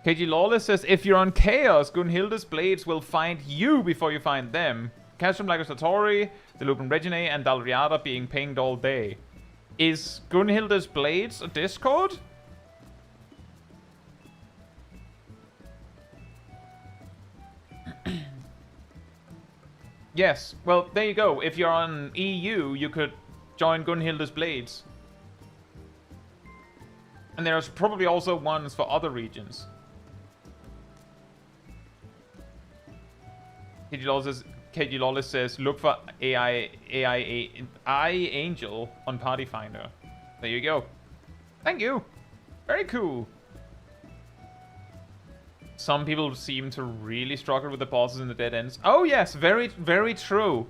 KG Lawless says, if you're on Chaos, Gunhilda's blades will find you before you find them. Castrum like Satori, the Lupin Regine, and Dalriada being pinged all day. Is Gunhilda's blades a Discord? Yes. Well, there you go. If you're on EU, you could join Gunhilda's blades. And there's probably also ones for other regions. KG Lawless says, look for AI Angel on Party Finder. There you go. Thank you. Very cool. Some people seem to really struggle with the bosses and the dead ends. Oh yes, very, very true.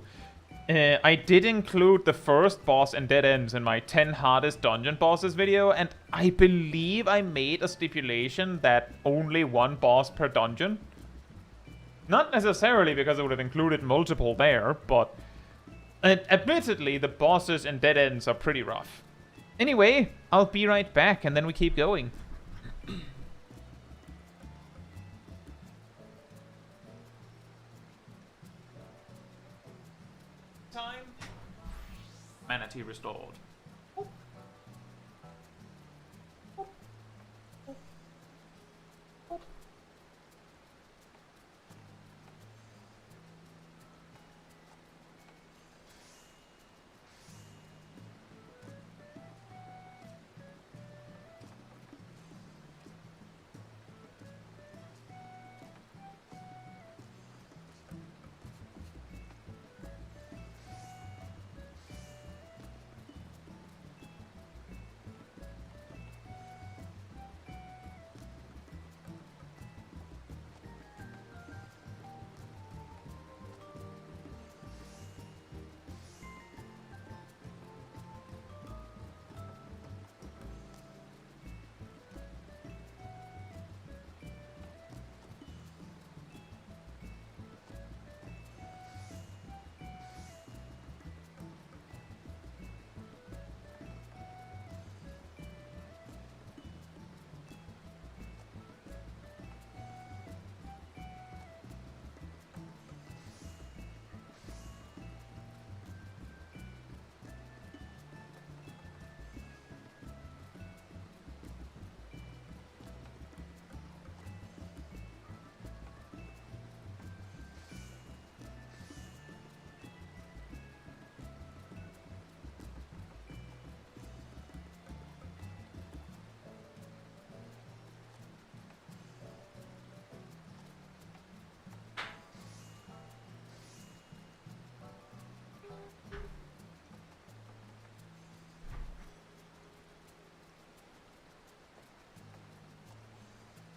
I did include the first boss and dead ends in my 10 hardest dungeon bosses video, and I believe I made a stipulation that only one boss per dungeon. Not necessarily because I would have included multiple there, but admittedly, the bosses and dead ends are pretty rough. Anyway, I'll be right back, and then we keep going. Time. Manatee restored.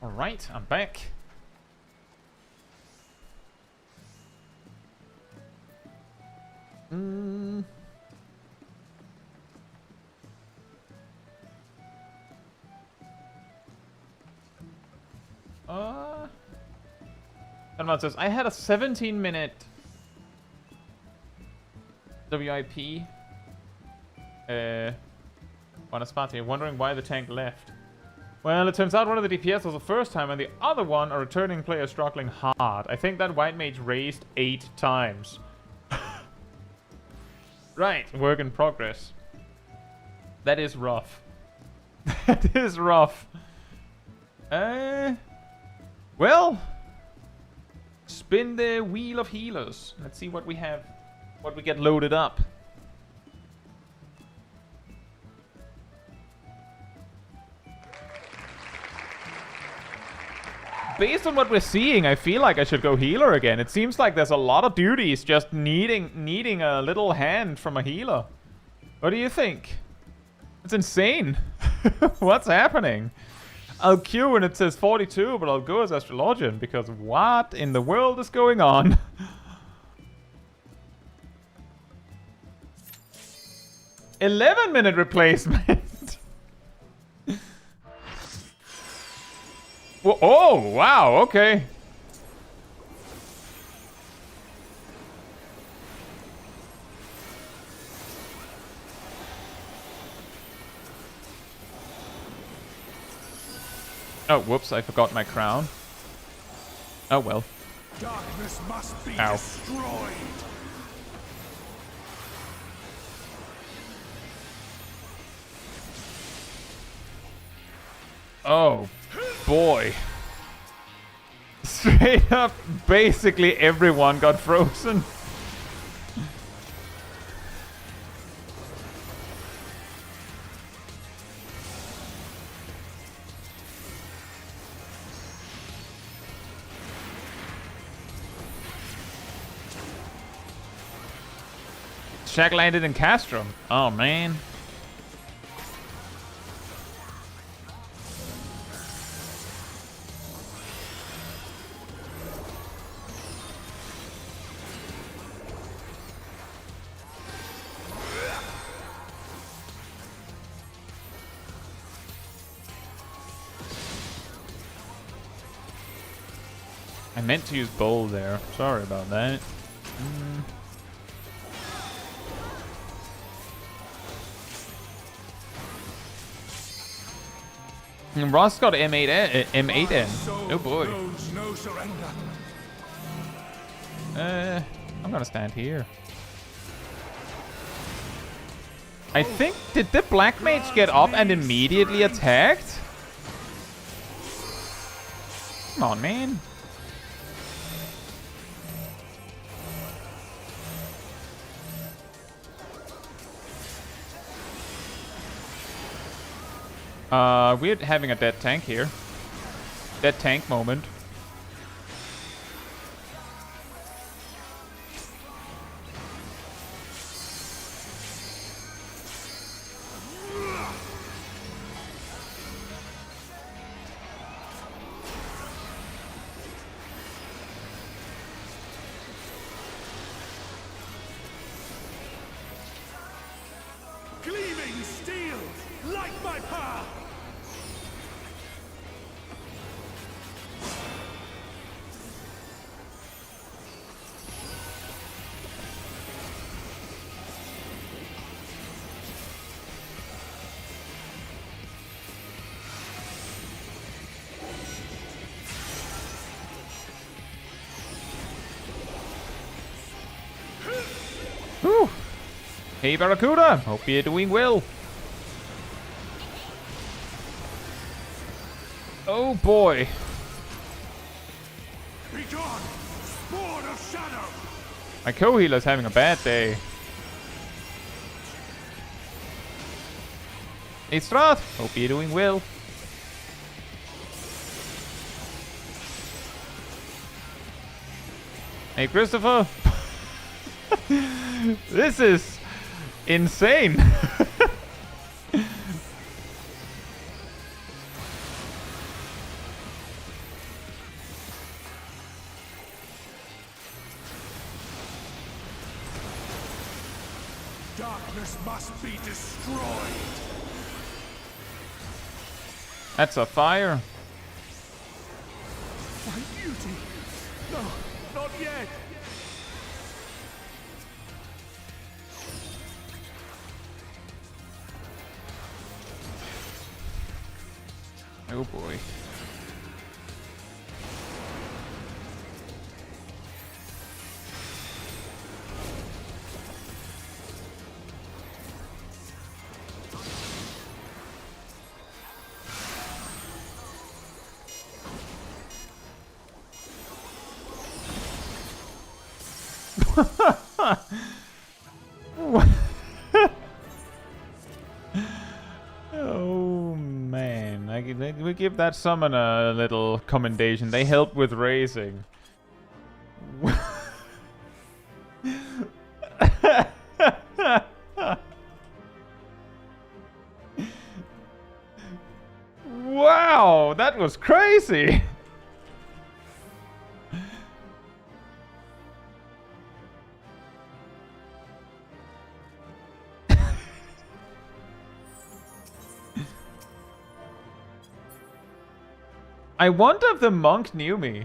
Alright, I'm back. Mm. Someone says, I had a 17-minute WIP on a spot here, wondering why the tank left. Well, it turns out one of the DPS was the first time, and the other one, a returning player, struggling hard. I think that white mage raised 8 times. Right, work in progress. That is rough. That is rough. Well, spin the wheel of healers. Let's see what we have, what we get loaded up. Based on what we're seeing, I feel like I should go healer again. It seems like there's a lot of duties just needing a little hand from a healer. What do you think? It's insane. What's happening? I'll queue when it says 42, but I'll go as Astrologian because what in the world is going on? $11-minute replacement. Oh, wow, okay. Oh, whoops, I forgot my crown. Oh, well. Darkness must be Ow. destroyed. Oh, boy. Straight up, basically everyone got frozen. Shaq landed in Castrum. Oh, man. I meant to use bowl there. Sorry about that. And Ross got M8N. Oh boy. No surrender. I'm gonna stand here. I think, did the Black Mage get up and immediately attacked? Come on, man. We're having a dead tank here. Dead tank moment. Gleaming steel, light my path. Whew. Hey Barracuda, hope you're doing well. Oh boy. Be gone, spawn of shadow. My co-healer's having a bad day. Hey Strath, hope you're doing well. Hey Christopher. This is insane. Darkness must be destroyed. That's a fire. My beauty. No, not yet. Oh boy. Oh man, we give that summon a little commendation. They help with racing. Wow, that was crazy. I wonder if the monk knew me.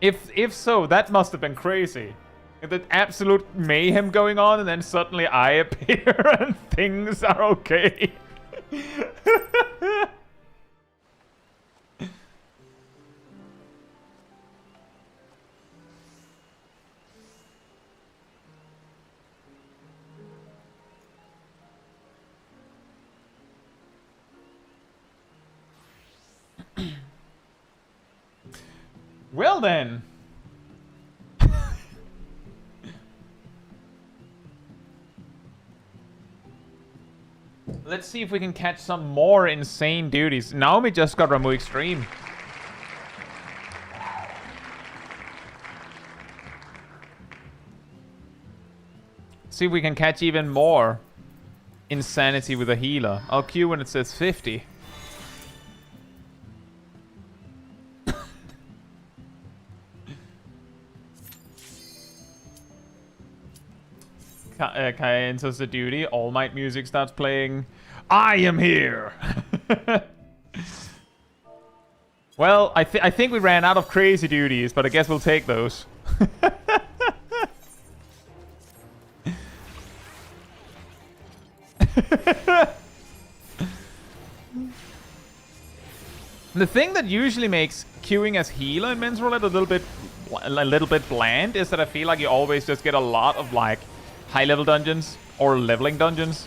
If so, that must have been crazy. The absolute mayhem going on, and then suddenly I appear and things are okay. Well then. Let's see if we can catch some more insane duties. Naomi just got Ramu Extreme. See if we can catch even more insanity with a healer. I'll queue when it says 50. Kai enters the duty. All Might music starts playing. I am here. Well, I think we ran out of crazy duties, but I guess we'll take those. The thing that usually makes queuing as healer in Men's Roulette a little bit bland is that I feel like you always just get a lot of like high-level dungeons or leveling dungeons.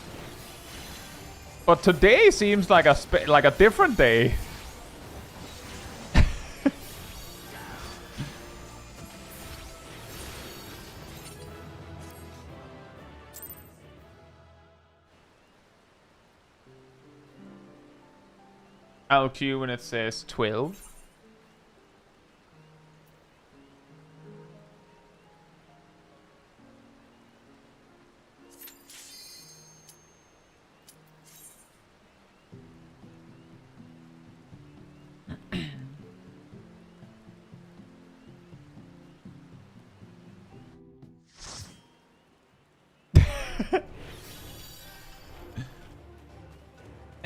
But today seems like a different day. I'll queue when it says 12.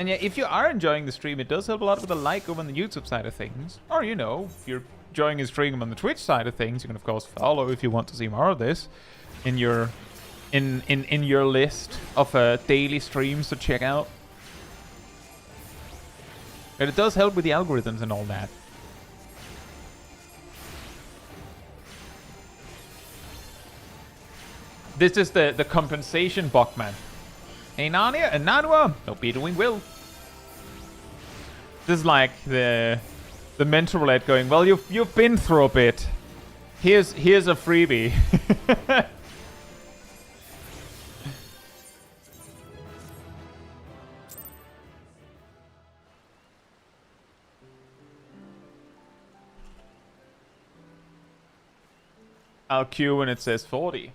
And yeah, if you are enjoying the stream, it does help a lot with a like over on the YouTube side of things. Or, you know, if you're enjoying his stream on the Twitch side of things, you can of course follow if you want to see more of this in your your list of daily streams to check out. And it does help with the algorithms and all that. This is the compensation Bachman. Hey Narnia and Nanua, hope you're doing well. This is like the mental roulette going, well, you've been through a bit. Here's a freebie. I'll queue when it says 40.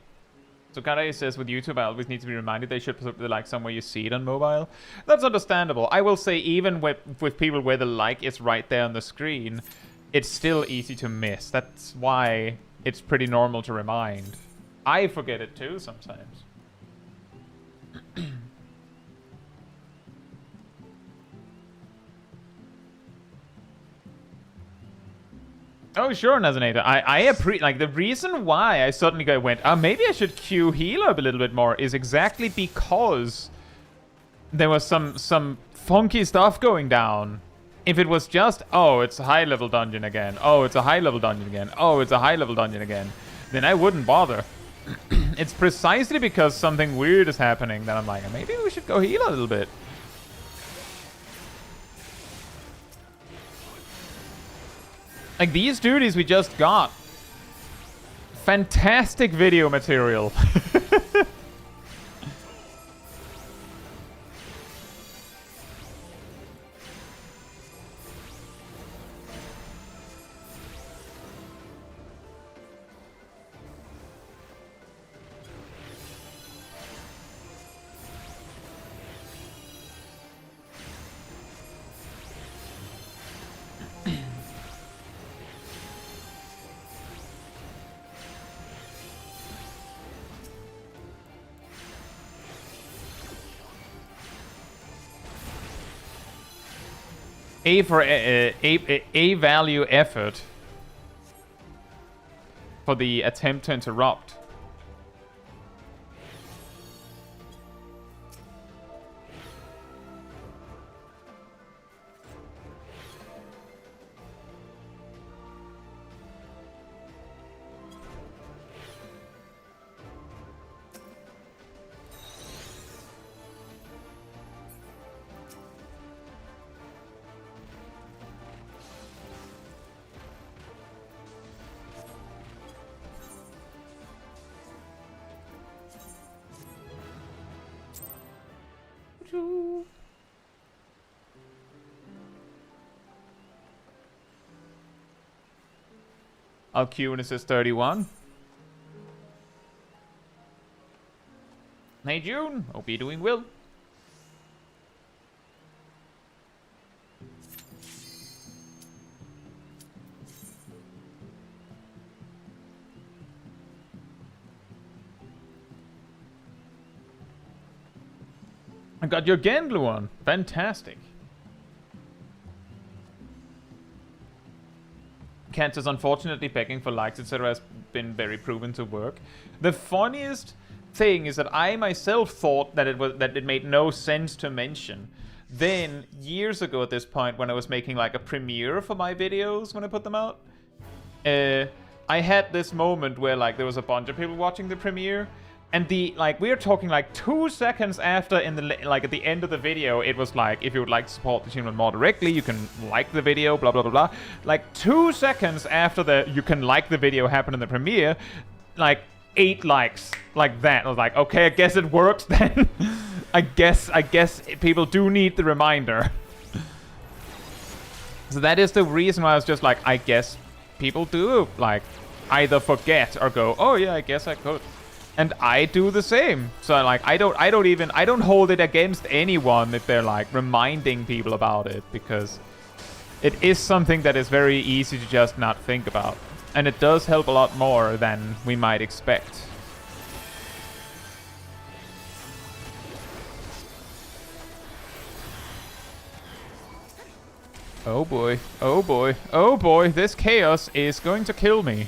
So Karae says with YouTube, I always need to be reminded they should put the like somewhere you see it on mobile. That's understandable. I will say even with people where the like is right there on the screen, it's still easy to miss. That's why it's pretty normal to remind. I forget it too sometimes. Oh, sure, Nazanator. I appreciate, like, the reason why I suddenly went, maybe I should queue heal up a little bit more is exactly because there was some funky stuff going down. If it was just, oh, it's a high-level dungeon again. Oh, it's a high-level dungeon again. Oh, it's a high-level dungeon again. Then I wouldn't bother. It's precisely because something weird is happening that I'm like, maybe we should go heal a little bit. Like, these duties we just got. Fantastic video material. A for a value effort for the attempt to interrupt. I'll queue when it says 31. Hey June, hope you're doing well. I got your Ganglu on. Fantastic. Kent is unfortunately begging for likes, etc. has been very proven to work. The funniest thing is that I myself thought that it made no sense to mention. Then, years ago at this point, when I was making like a premiere for my videos when I put them out, I had this moment where like there was a bunch of people watching the premiere, and we're talking like 2 seconds after at the end of the video, it was like, if you would like to support the channel more directly, you can like the video, blah, blah, blah, blah. Like 2 seconds after you can like the video happened in the premiere, like 8 likes, like that. I was like, okay, I guess it works then. I guess people do need the reminder. So that is the reason why I was just like, I guess people do, like, either forget or go, oh yeah, I guess I could. And I do the same. So like I don't hold it against anyone if they're like reminding people about it, because it is something that is very easy to just not think about. And it does help a lot more than we might expect. Oh boy, oh boy, oh boy, this chaos is going to kill me.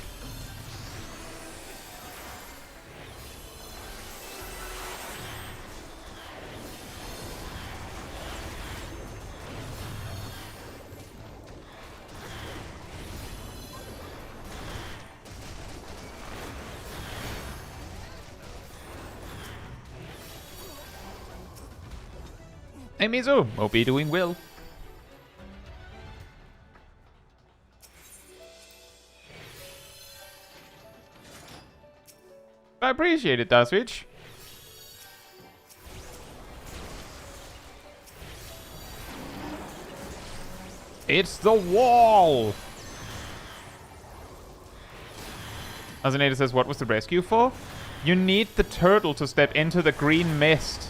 Hey Mizu, hope you're doing well. I appreciate it, Daswitch. It's the wall! Azanator says, what was the rescue for? You need the turtle to step into the green mist.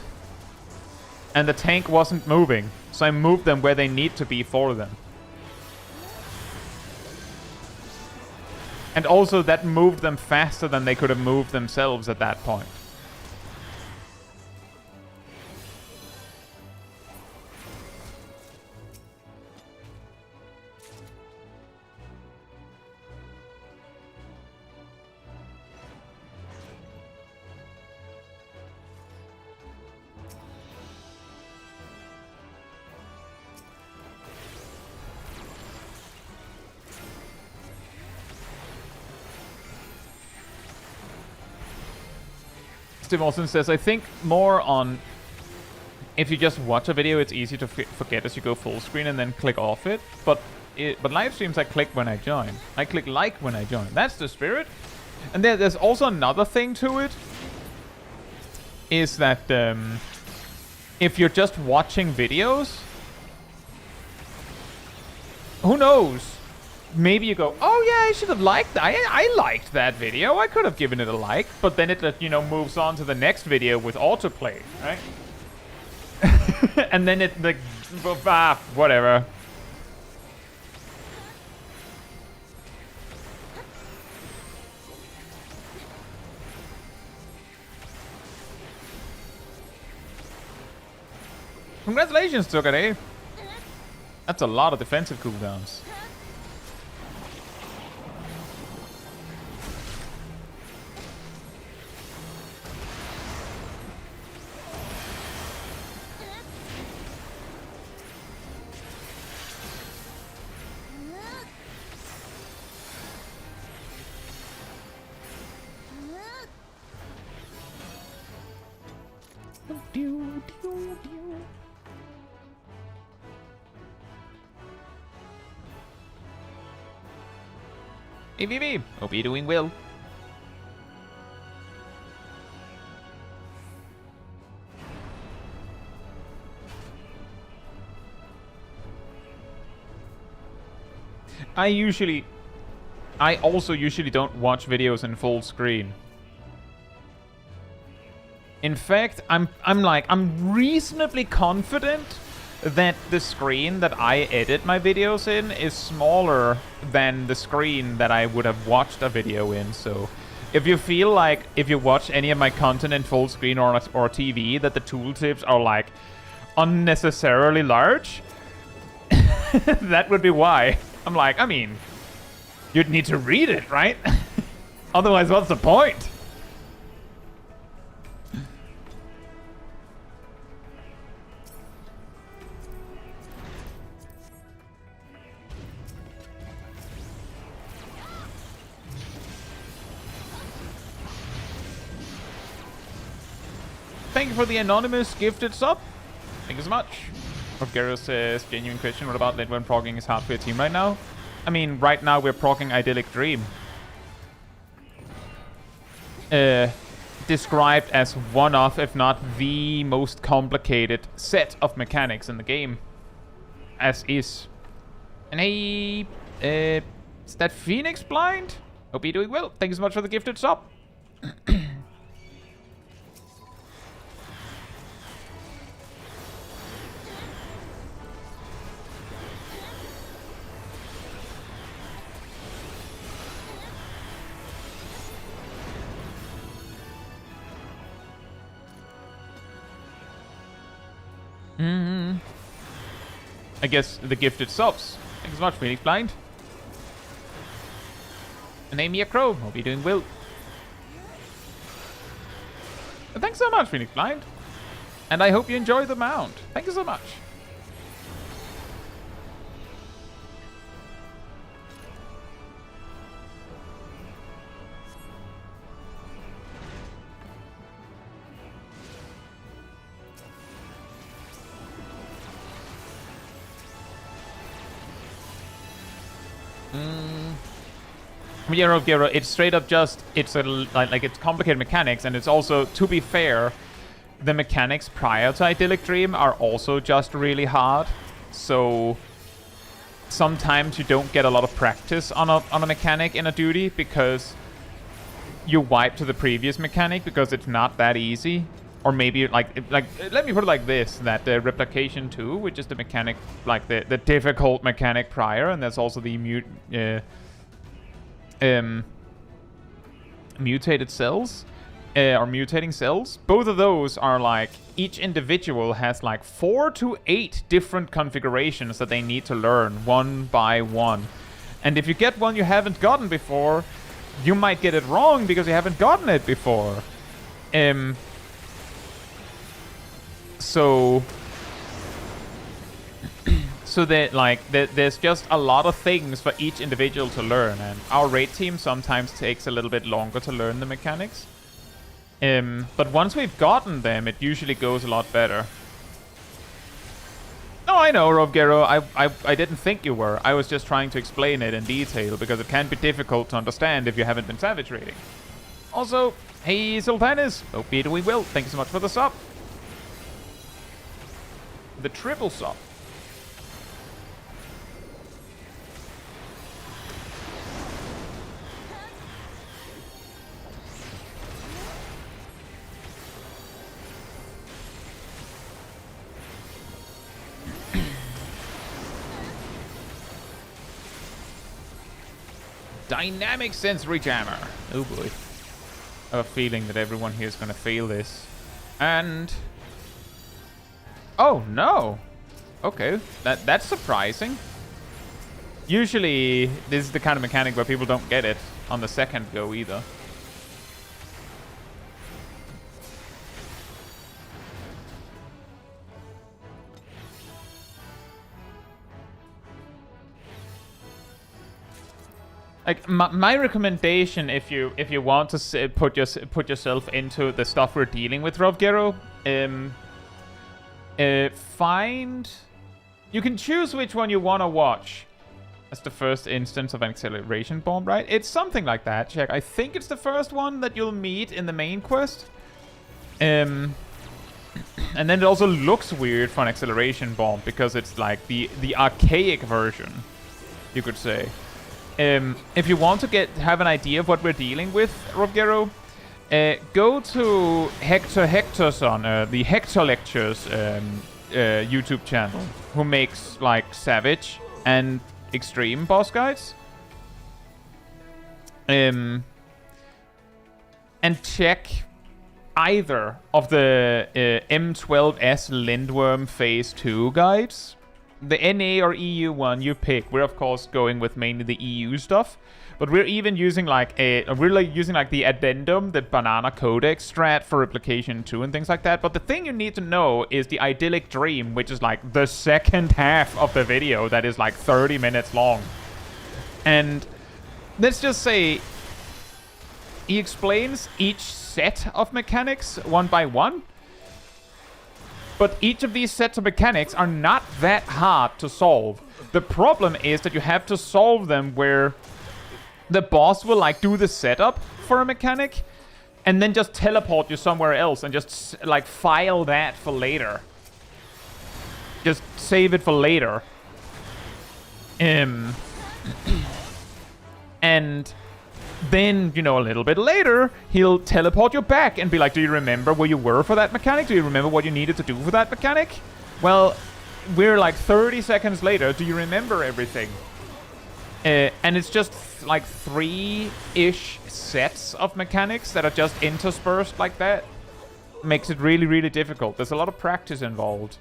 And the tank wasn't moving, so I moved them where they need to be for them. And also that moved them faster than they could have moved themselves at that point. Steve Olsen says, I think more on if you just watch a video, it's easy to forget as you go full screen and then click off it. But live streams, I click when I join. I click like when I join. That's the spirit. And there's also another thing to it. Is that if you're just watching videos, who knows? Maybe you go, oh yeah, I should have liked that. I liked that video. I could have given it a like. But then it, you know, moves on to the next video with autoplay, right? And then it, like, whatever. Congratulations, Tsukade. That's a lot of defensive cooldowns. EVV, hope you're doing well. I also usually don't watch videos in full screen. In fact, I'm reasonably confident that the screen that I edit my videos in is smaller than the screen that I would have watched a video in. So if you feel like if you watch any of my content in full screen or TV that the tooltips are like unnecessarily large, that would be why. I'm like, I mean, you'd need to read it, right? Otherwise, what's the point? Thank you for the anonymous gifted sub. Thank you so much. Gero says, genuine question, what about when progging is hard for your team right now? I mean, right now we're progging Idyllic Dream. Described as one of, if not the most complicated set of mechanics in the game. As is. And hey, is that Phoenix blind? Hope you're doing well. Thank you so much for the gifted sub. I guess the gifted subs. Thanks so much, Phoenix Blind. And Amy a Crow. Hope you're doing well. And thanks so much, Phoenix Blind. And I hope you enjoy the mount. Thank you so much. Gero, it's straight up just, it's it's complicated mechanics, and it's also, to be fair, the mechanics prior to Idyllic Dream are also just really hard. So sometimes you don't get a lot of practice on a mechanic in a duty because you wipe to the previous mechanic because it's not that easy. Or maybe like let me put it like this, that the Replication 2, which is the mechanic, like the difficult mechanic prior, and there's also the mutated cells, or mutating cells. Both of those are like, each individual has like 4 to 8 different configurations that they need to learn one by one. And if you get one you haven't gotten before, you might get it wrong because you haven't gotten it before. So that like there's just a lot of things for each individual to learn, and our raid team sometimes takes a little bit longer to learn the mechanics. But once we've gotten them, it usually goes a lot better. Oh, I know, Rovgero. I didn't think you were. I was just trying to explain it in detail, because it can be difficult to understand if you haven't been Savage raiding. Also, hey, Sultanis. Hope you're doing well. Thank you so much for the sub. The triple sub. Dynamic sensory jammer. Oh boy. I have a feeling that everyone here is going to fail this. And... oh, no. Okay. That's surprising. Usually, this is the kind of mechanic where people don't get it on the second go either. Like my recommendation, if you want to put yourself into the stuff we're dealing with, Rovgero, you can choose which one you want to watch. That's the first instance of an acceleration bomb, right? It's something like that. Check. I think it's the first one that you'll meet in the main quest. And then it also looks weird for an acceleration bomb because it's like the archaic version, you could say. If you want to have an idea of what we're dealing with, Rovgero, go to Hector Hectorson, the Hector Lectures YouTube channel, who makes like Savage and Extreme boss guides. And check either of the M12S Lindworm Phase 2 guides. The NA or EU one you pick. We're of course going with mainly the EU stuff, but we're even using like the addendum, the banana codex strat for replication 2 and things like that. But the thing you need to know is the idyllic dream, which is like the second half of the video that is like 30 minutes long. And let's just say he explains each set of mechanics one by one. But each of these sets of mechanics are not that hard to solve. The problem is that you have to solve them where the boss will like do the setup for a mechanic and then just teleport you somewhere else and just like file that for later. Just save it for later. And then, you know, a little bit later, he'll teleport you back and be like, do you remember where you were for that mechanic? Do you remember what you needed to do for that mechanic? Well, we're like 30 seconds later. Do you remember everything? And it's just like 3-ish sets of mechanics that are just interspersed like that. Makes it really, really difficult. There's a lot of practice involved.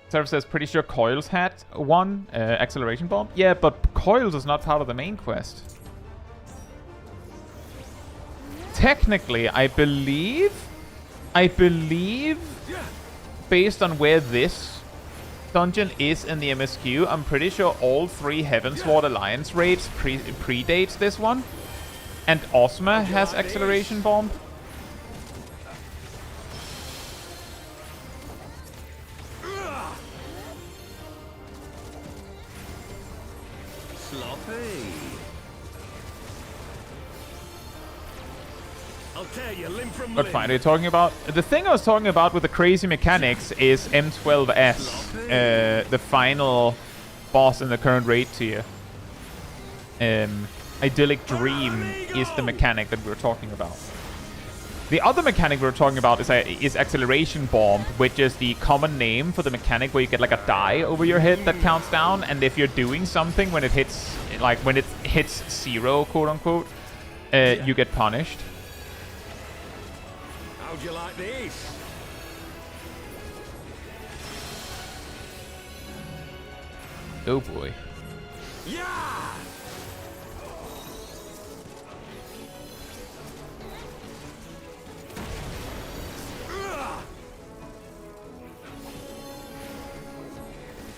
Server says, pretty sure Coils had one acceleration bomb. Yeah, but Coils is not part of the main quest. Technically, I believe, based on where this dungeon is in the MSQ, I'm pretty sure all 3 Heavensward Alliance raids predates this one. And Osma has acceleration bomb. What fight are you talking about? The thing I was talking about with the crazy mechanics is M12S, the final boss in the current raid tier. Idyllic Dream is the mechanic that we're talking about. The other mechanic we were talking about is acceleration bomb, which is the common name for the mechanic where you get like a die over your head that counts down, and if you're doing something when it hits, like when it hits 0, quote unquote, you get punished. How'd you like this? Oh boy. Yeah!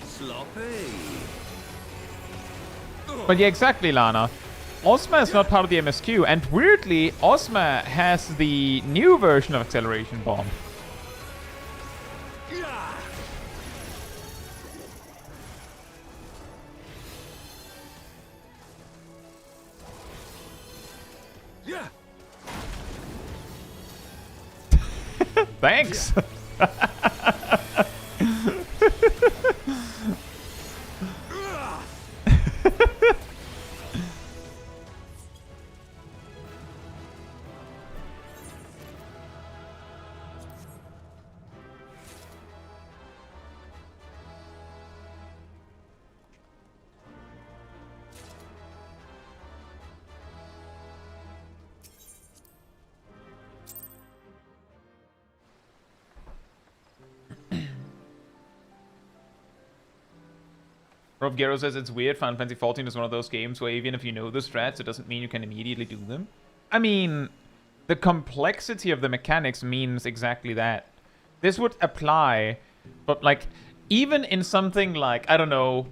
Sloppy. But yeah, exactly, Lana. Ozma is not part of the MSQ, and weirdly, Ozma has the new version of acceleration bomb. Yeah! Yeah! Thanks. Rob Guerrero says it's weird. Final Fantasy XIV is one of those games where even if you know the strats, it doesn't mean you can immediately do them. I mean, the complexity of the mechanics means exactly that. This would apply, but like, even in something like, I don't know,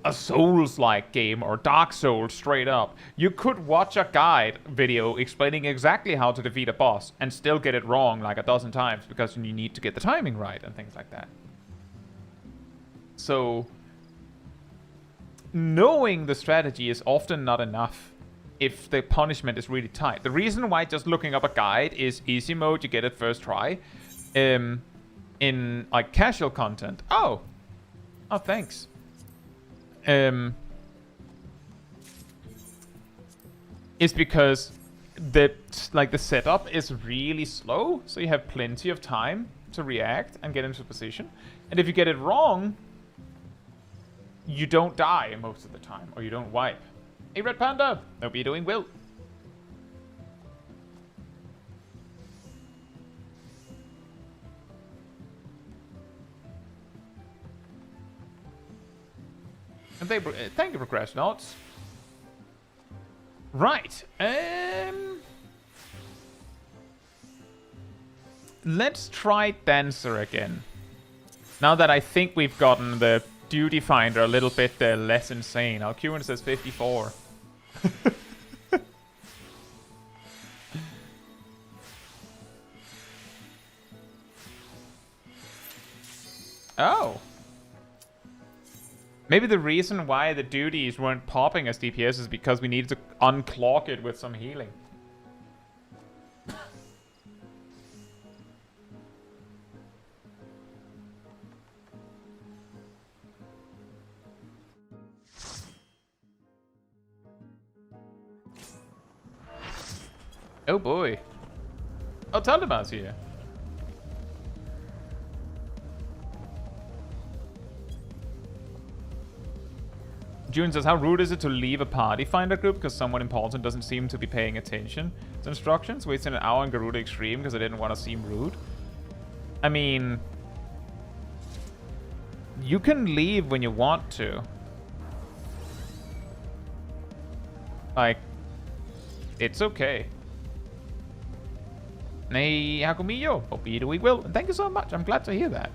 a Souls-like game or Dark Souls straight up, you could watch a guide video explaining exactly how to defeat a boss and still get it wrong like a dozen times because you need to get the timing right and things like that. So knowing the strategy is often not enough if the punishment is really tight. The reason why just looking up a guide is easy mode, you get it first try. In like casual content. Oh, thanks. Is because the setup is really slow, so you have plenty of time to react and get into position. And if you get it wrong, you don't die most of the time, or you don't wipe. Hey, Red Panda! Hope you're doing well. And thank you for Crash Notes. Right. Let's try Dancer again. Now that I think we've gotten the Duty Finder a little bit less insane. Alcuin says 54. Oh. Maybe the reason why the duties weren't popping as DPS is because we needed to unclog it with some healing. Oh boy. Oh, Taldabar's here. June says, how rude is it to leave a party finder group because someone important doesn't seem to be paying attention to instructions? Wasting an hour on Garuda Extreme because I didn't want to seem rude. I mean, you can leave when you want to. Like, it's okay. Hey, Hakumillo, hope you're doing well. And thank you so much. I'm glad to hear that.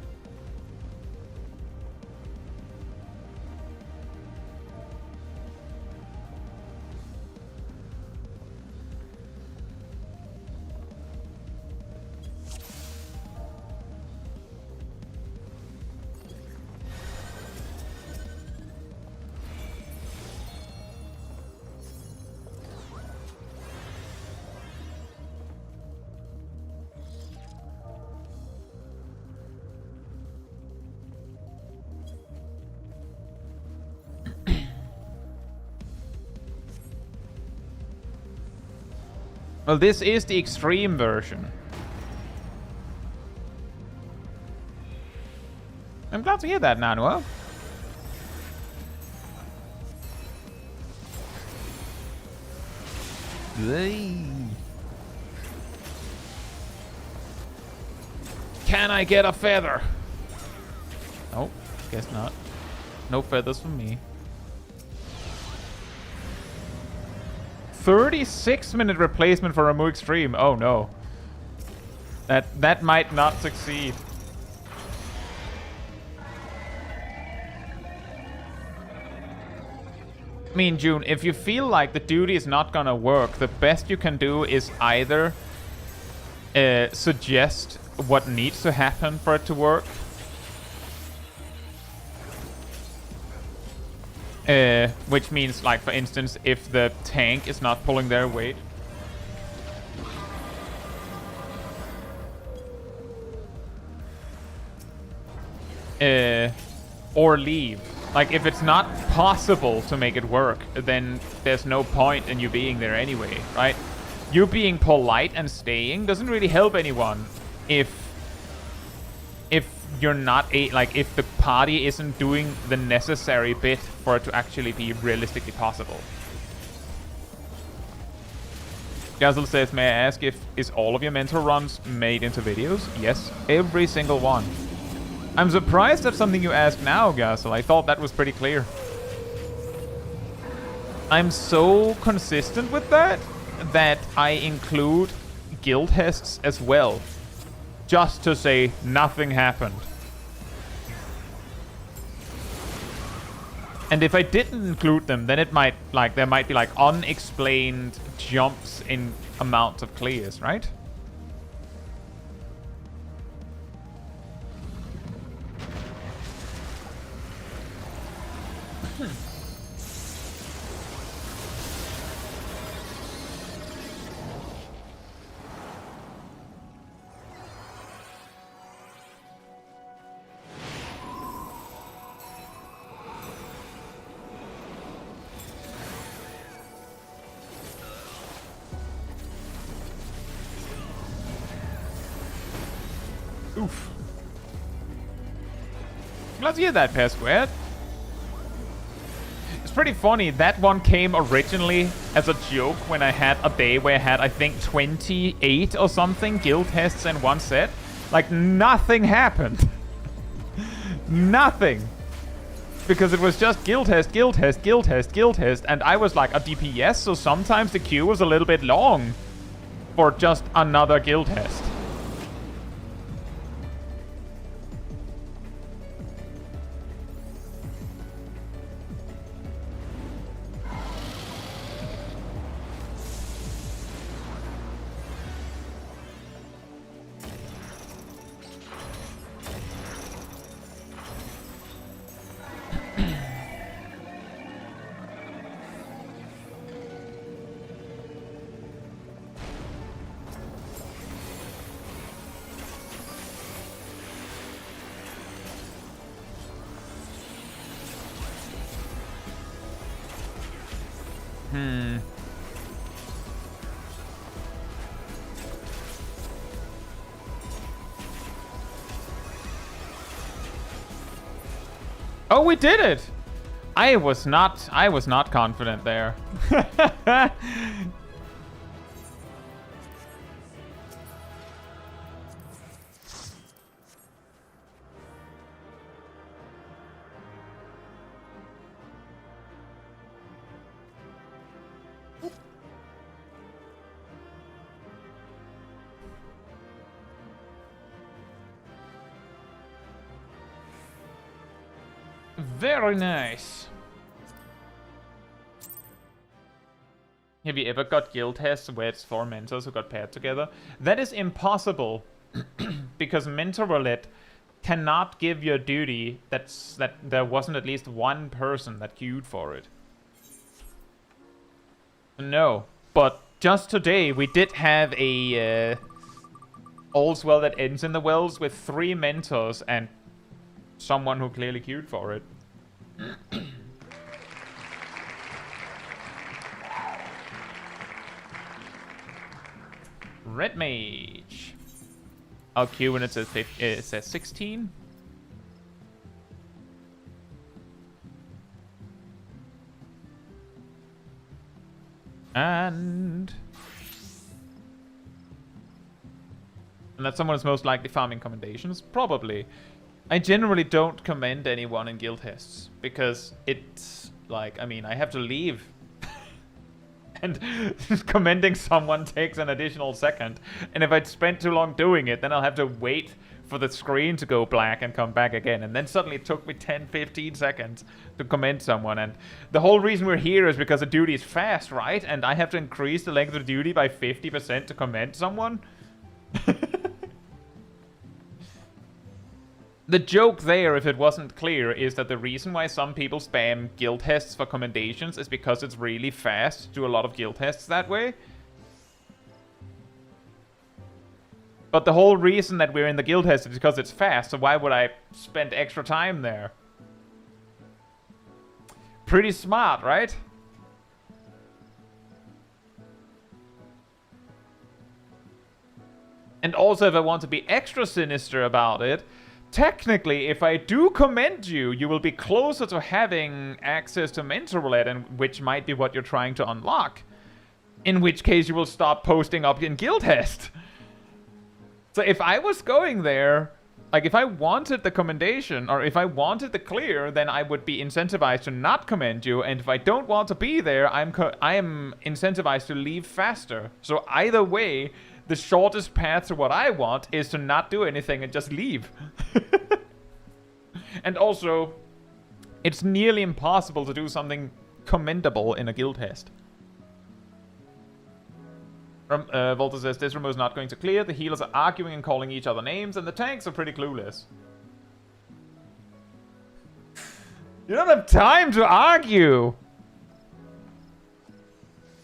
Well, this is the extreme version. I'm glad to hear that, Nanua. Can I get a feather? Nope, guess not. No feathers for me. 36-minute replacement for Ramu Extreme. Oh no. That might not succeed. I mean, June, if you feel like the duty is not gonna work, the best you can do is either suggest what needs to happen for it to work. Which means, like, for instance, if the tank is not pulling their weight. Or leave. Like, if it's not possible to make it work, then there's no point in you being there anyway, right? You being polite and staying doesn't really help anyone if you're not if the party isn't doing the necessary bit for it to actually be realistically possible. Gazel says, may I ask is all of your mentor runs made into videos? Yes, every single one. I'm surprised that's something you ask now, Gazel. I thought that was pretty clear. I'm so consistent with that I include guild tests as well. Just to say nothing happened. And if I didn't include them, then it might, there might be, unexplained jumps in amounts of clears, right? Oof. Glad to hear that, Pair Squared. It's pretty funny. That one came originally as a joke when I had a day where I had, I think, 28 or something guild tests in one set. Like, nothing happened. Nothing. Because it was just guild test, guild test, guild test, guild test. And I was like a DPS, so sometimes the queue was a little bit long for just another guild test. Oh, we did it! I was not confident there. Very nice. Have you ever got guild tests where it's 4 mentors who got paired together? That is impossible because Mentor Roulette cannot give you a duty that there wasn't at least one person that queued for it. No, but just today we did have a All's Well That Ends in the Wells with 3 mentors and someone who clearly queued for it. Red Mage. I'll queue when it says 16. And that someone is most likely farming commendations? Probably. I generally don't commend anyone in guild tests because it's like, I mean, I have to leave. And commending someone takes an additional second. And if I'd spent too long doing it, then I'll have to wait for the screen to go black and come back again. And then suddenly it took me 10-15 seconds to commend someone. And the whole reason we're here is because the duty is fast, right? And I have to increase the length of the duty by 50% to commend someone? The joke there, if it wasn't clear, is that the reason why some people spam guild tests for commendations is because it's really fast to do a lot of guild tests that way. But the whole reason that we're in the guild test is because it's fast, so why would I spend extra time there? Pretty smart, right? And also, if I want to be extra sinister about it, technically, if I do commend you, you will be closer to having access to Mentor Roulette, and which might be what you're trying to unlock. In which case, you will stop posting up in guild test. So if I was going there, like if I wanted the commendation, or if I wanted the clear, then I would be incentivized to not commend you, and if I don't want to be there, I am incentivized to leave faster. So either way, the shortest path to what I want is to not do anything and just leave. And also, it's nearly impossible to do something commendable in a guild test. Volta says, this room is not going to clear. The healers are arguing and calling each other names, and the tanks are pretty clueless. You don't have time to argue!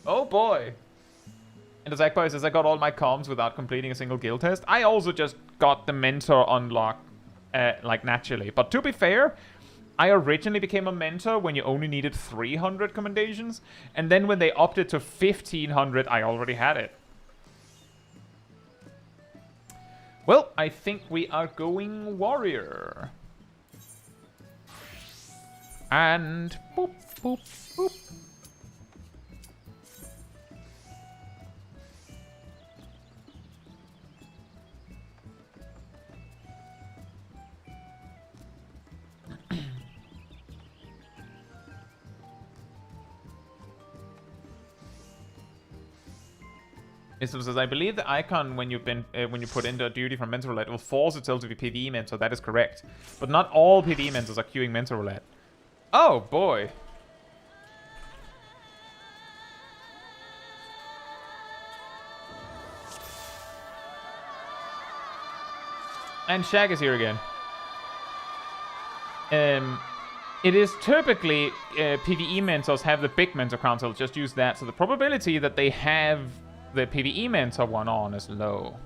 Oh boy. And the Zackboy says, I got all my comms without completing a single guild test. I also just got the mentor unlock, like, naturally. But to be fair, I originally became a mentor when you only needed 300 commendations. And then when they upped it to 1500, I already had it. Well, I think we are going warrior. And boop, boop, boop. Islam says, I believe the icon when you put in the duty from Mentor Roulette will force itself to be PvE mentor. That is correct. But not all PvE mentors are queuing Mentor Roulette. Oh, boy. And Shag is here again. It is typically PvE mentors have the big mentor count, so I'll just use that. So the probability that they have the PvE mentor one on is low.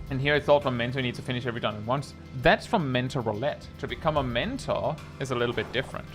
And here I thought from Mentor you need to finish every dungeon once. That's from Mentor Roulette. To become a mentor is a little bit different.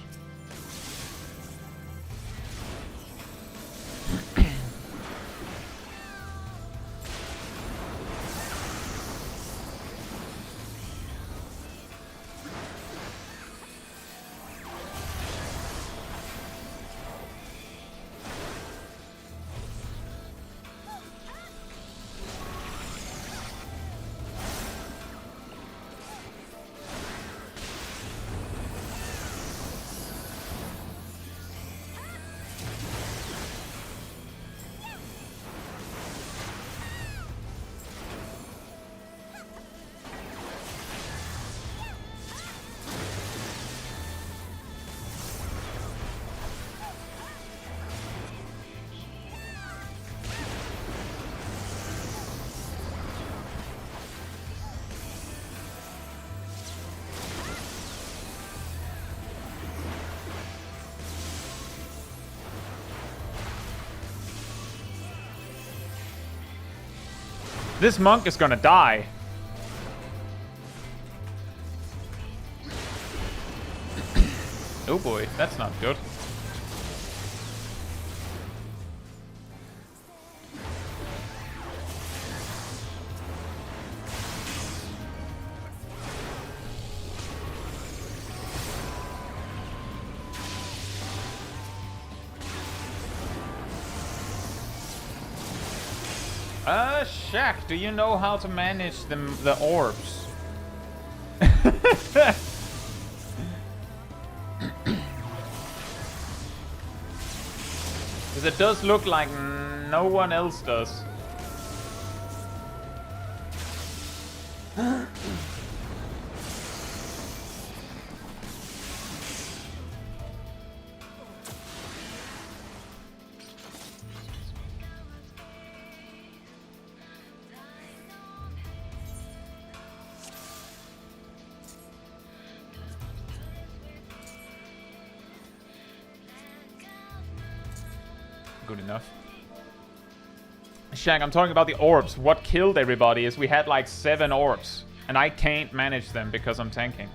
This monk is gonna die. Oh boy, that's not good. Shaq, do you know how to manage the orbs? Because it does look like no one else does. Good enough. Shaq, I'm talking about the orbs. What killed everybody is we had like 7 orbs. And I can't manage them because I'm tanking.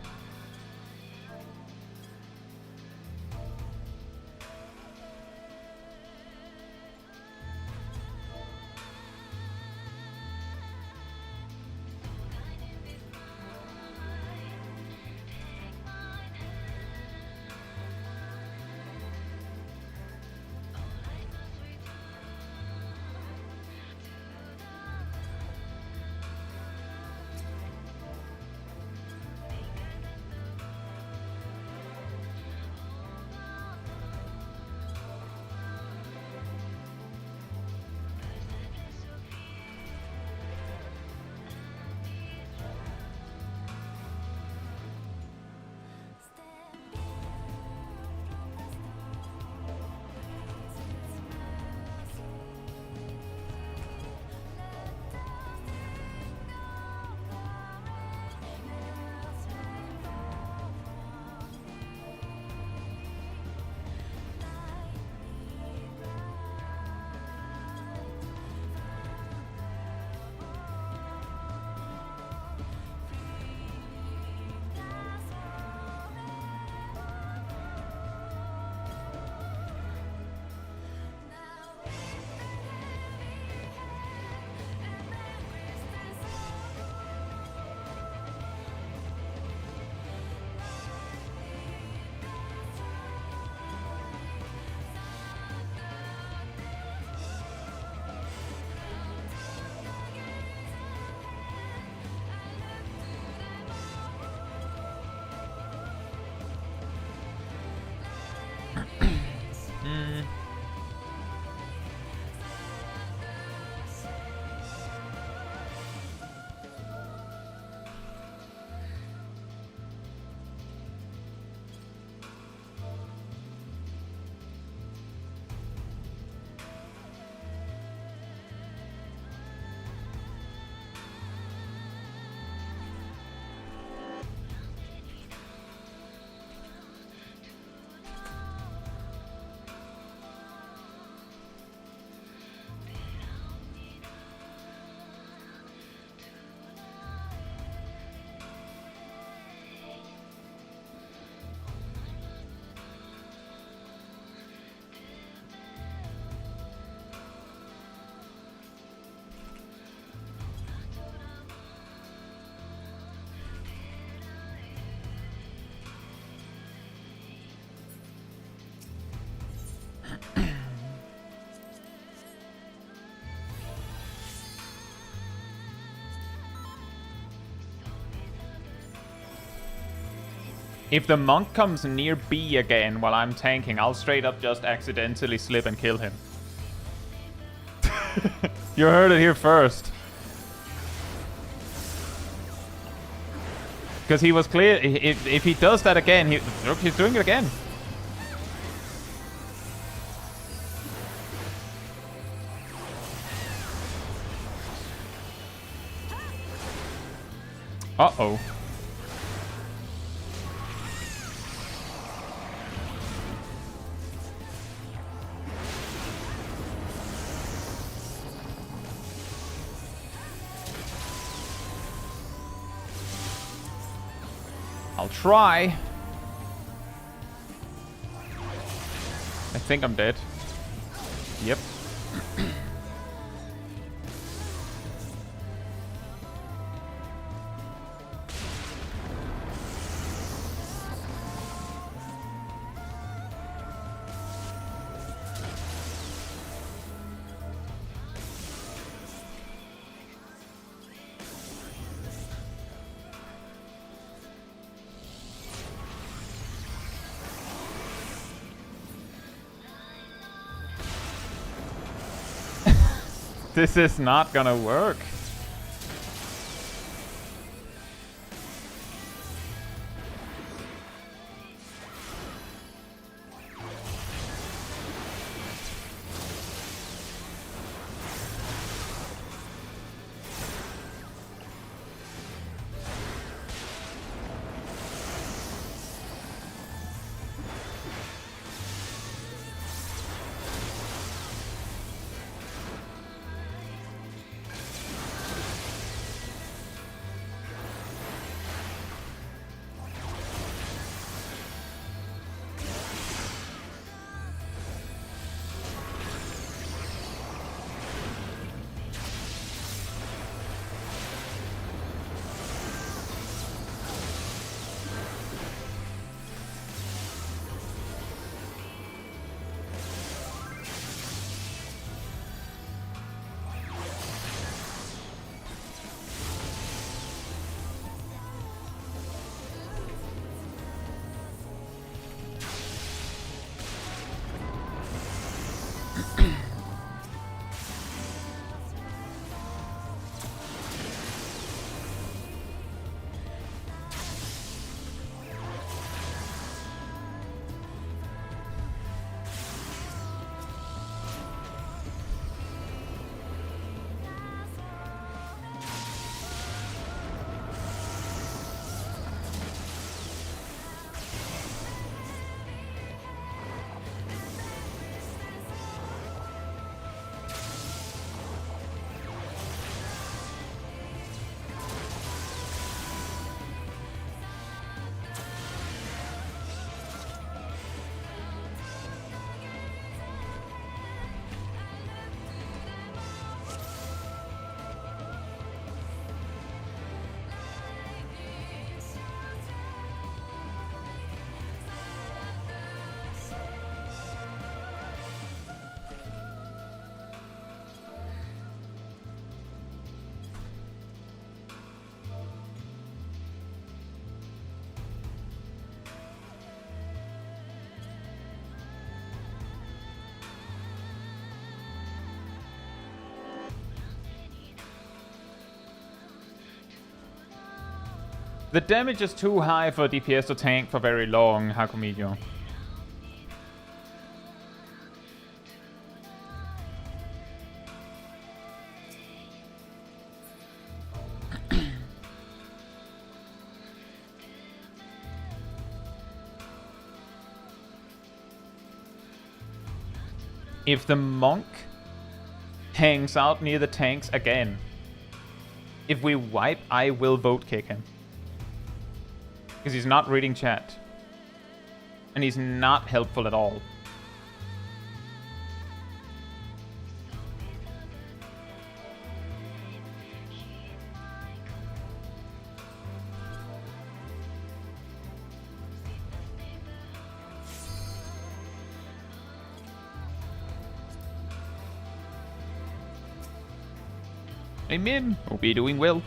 If the monk comes near B again while I'm tanking, I'll straight up just accidentally slip and kill him. You heard it here first. Because he was clear, if he does that again, look, he's doing it again. Uh-oh. I'll try. I think I'm dead. Yep. This is not gonna work. The damage is too high for DPS to tank for very long, Hakumiyo. If the monk hangs out near the tanks again, if we wipe, I will vote kick him. Because he's not reading chat. And he's not helpful at all. Amen. Hope you're doing well.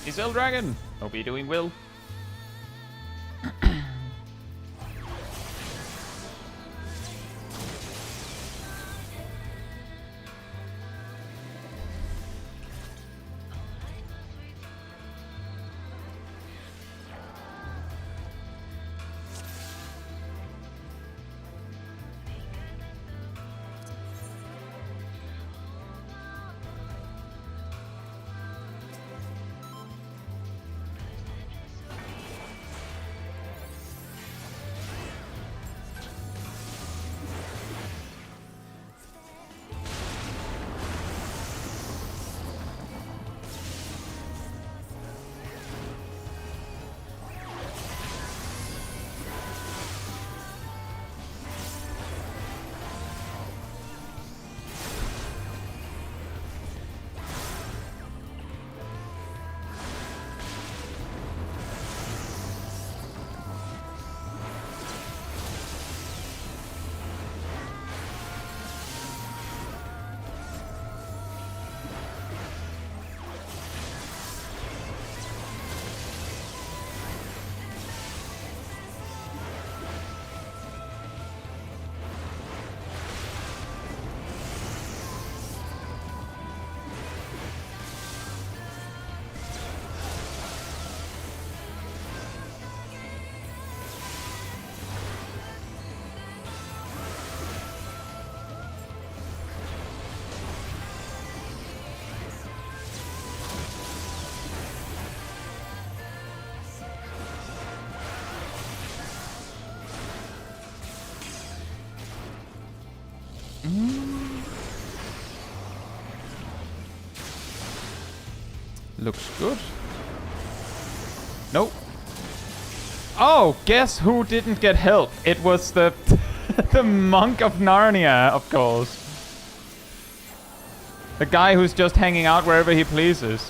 Happy Cell Dragon! Hope you're doing well. Looks good. Nope. Oh, guess who didn't get help? It was the the monk of Narnia, of course. The guy who's just hanging out wherever he pleases.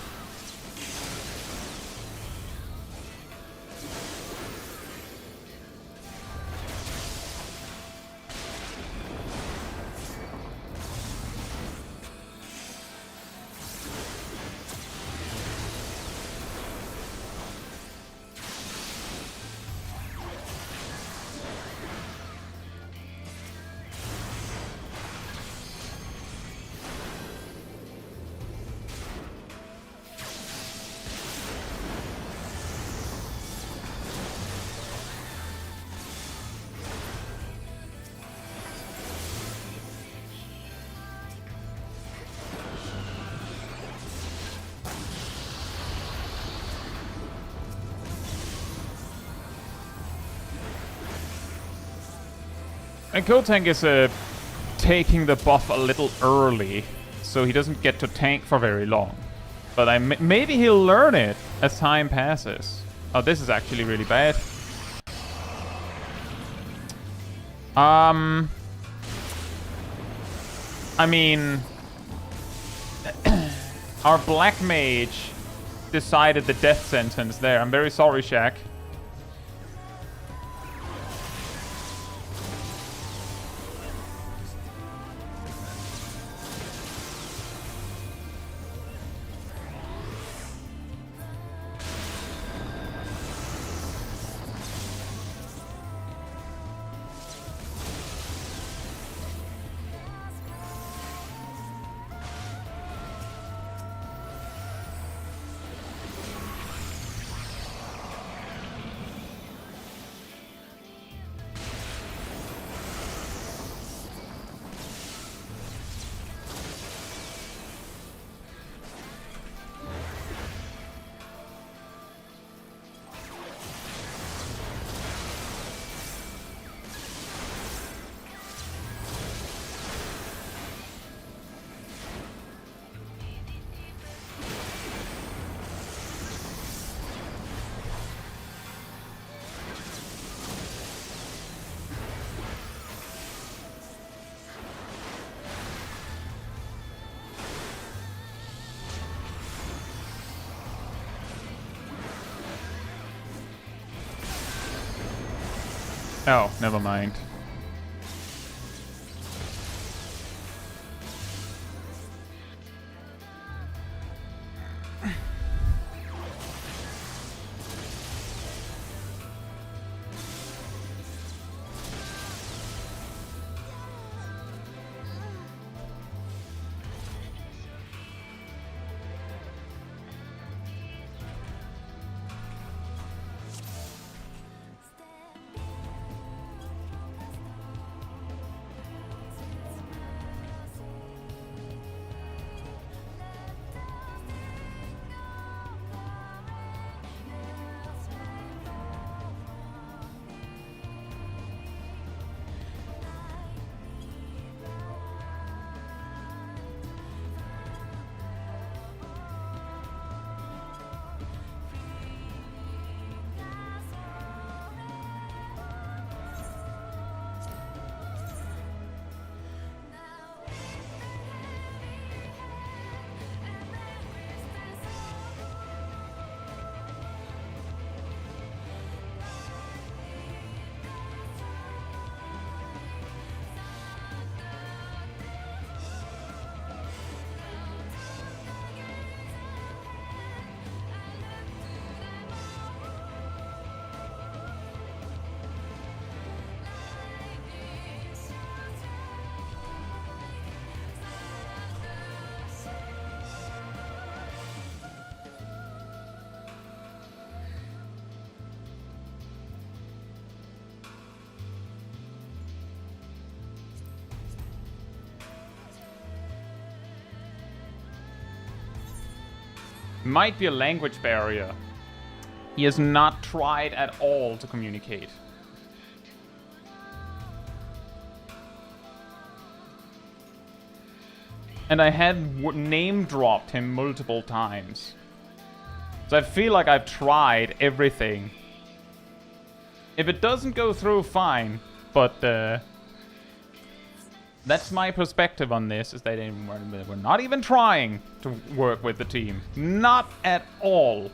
And Kotank is taking the buff a little early, so he doesn't get to tank for very long. But maybe he'll learn it as time passes. Oh, this is actually really bad. I mean, our black mage decided the death sentence there. I'm very sorry, Shaq. Oh, never mind. Might be a language barrier. He has not tried at all to communicate. And I had name-dropped him multiple times. So I feel like I've tried everything. If it doesn't go through, fine. But that's my perspective on this, is that we're not even trying to work with the team. Not at all.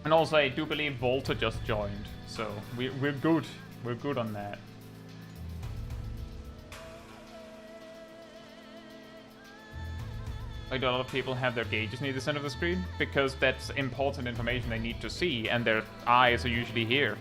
And also, I do believe Volta just joined, so we're good. We're good on that. Like, a lot of people have their gauges near the center of the screen, because that's important information they need to see, and their eyes are usually here.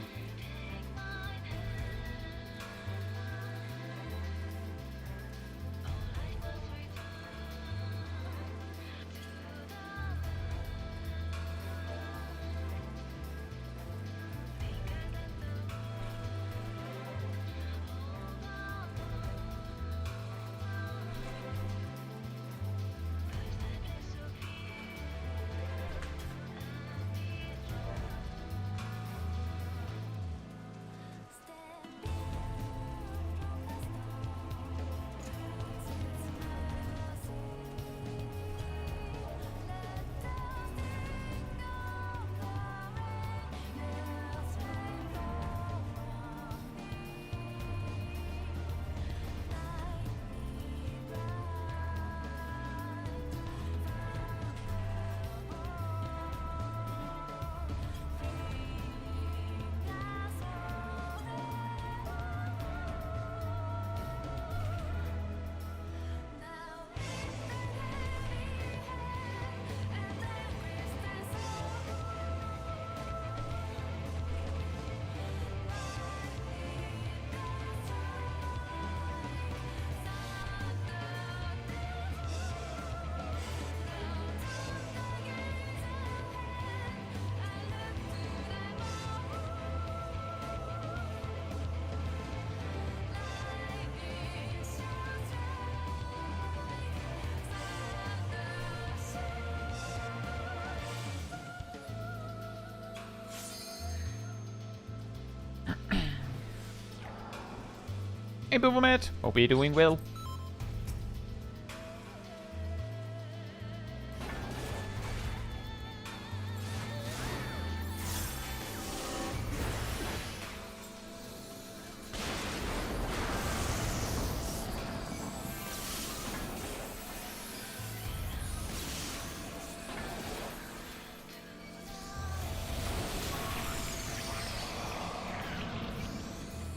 Hey, Boomermat. Hope you're doing well.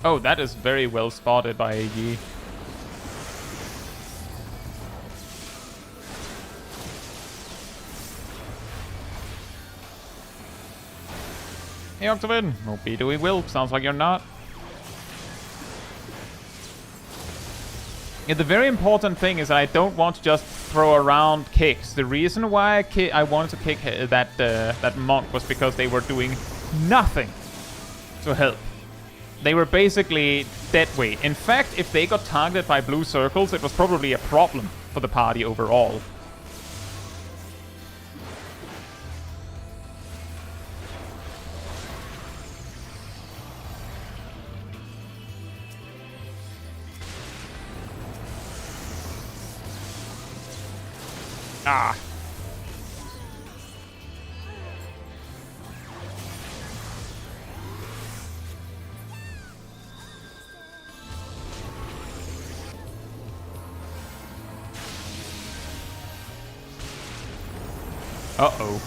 Oh, that is very well spotted by AG. Hey, Octavin. Hope we will. Sounds like you're not. Yeah, the very important thing is I don't want to just throw around kicks. The reason why I wanted to kick that monk was because they were doing nothing to help. They were basically dead weight. In fact, if they got targeted by blue circles, it was probably a problem for the party overall. Ah. Uh-oh.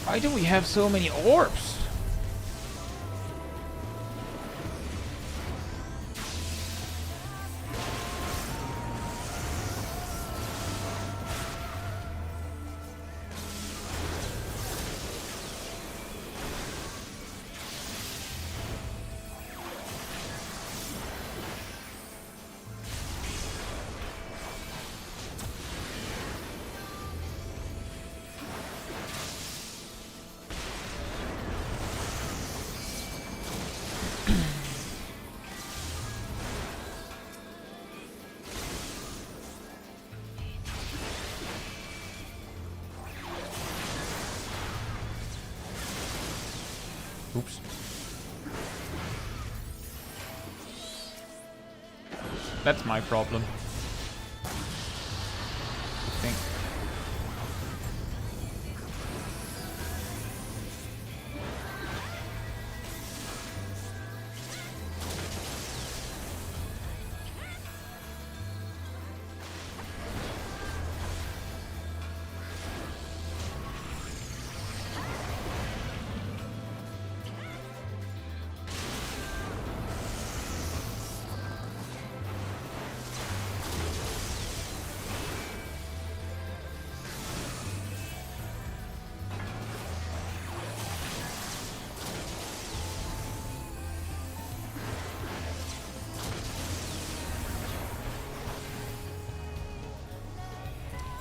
Why do we have so many orbs? Oops. That's my problem. I think.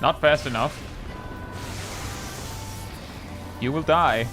Not fast enough. You will die.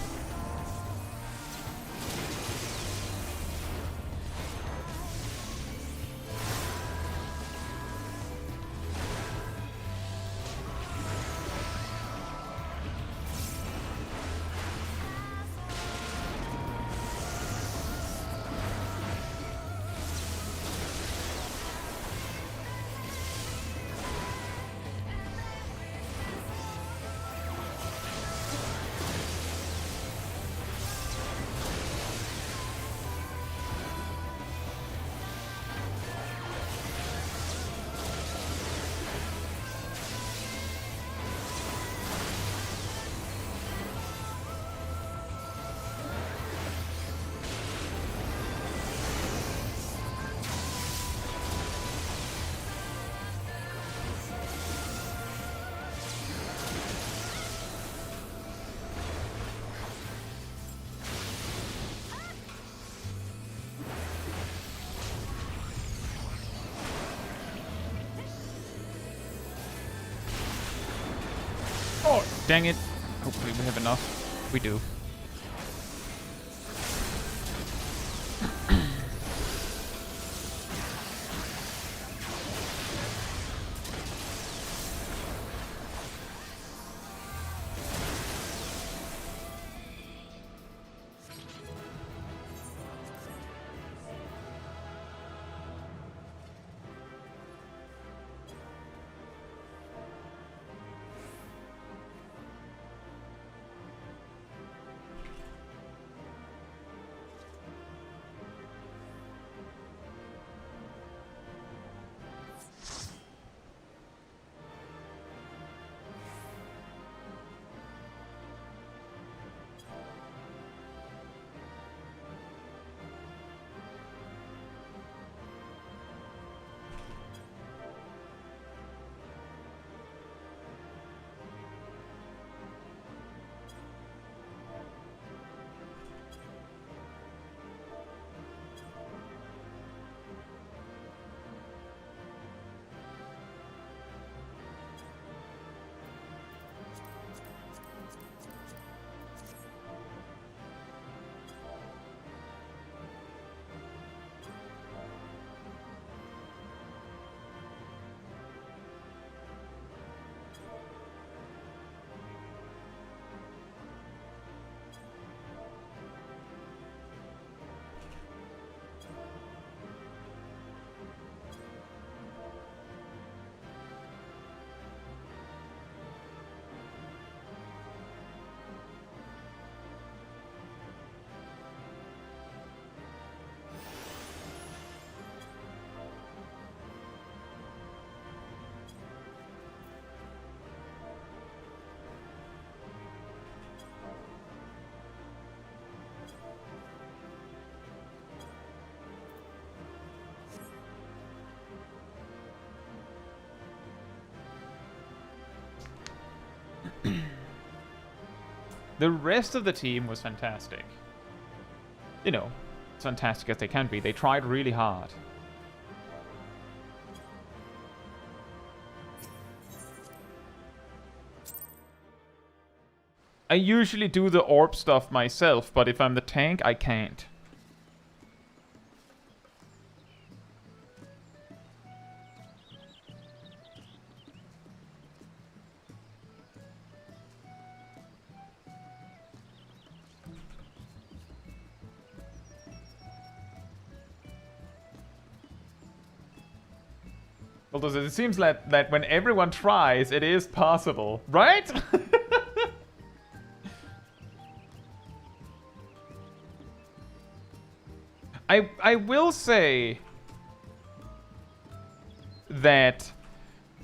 Oh, dang it. Hopefully we have enough. We do. The rest of the team was fantastic. You know, as fantastic as they can be. They tried really hard. I usually do the orb stuff myself, but if I'm the tank, I can't. Although it seems that when everyone tries, it is possible, right? I will say that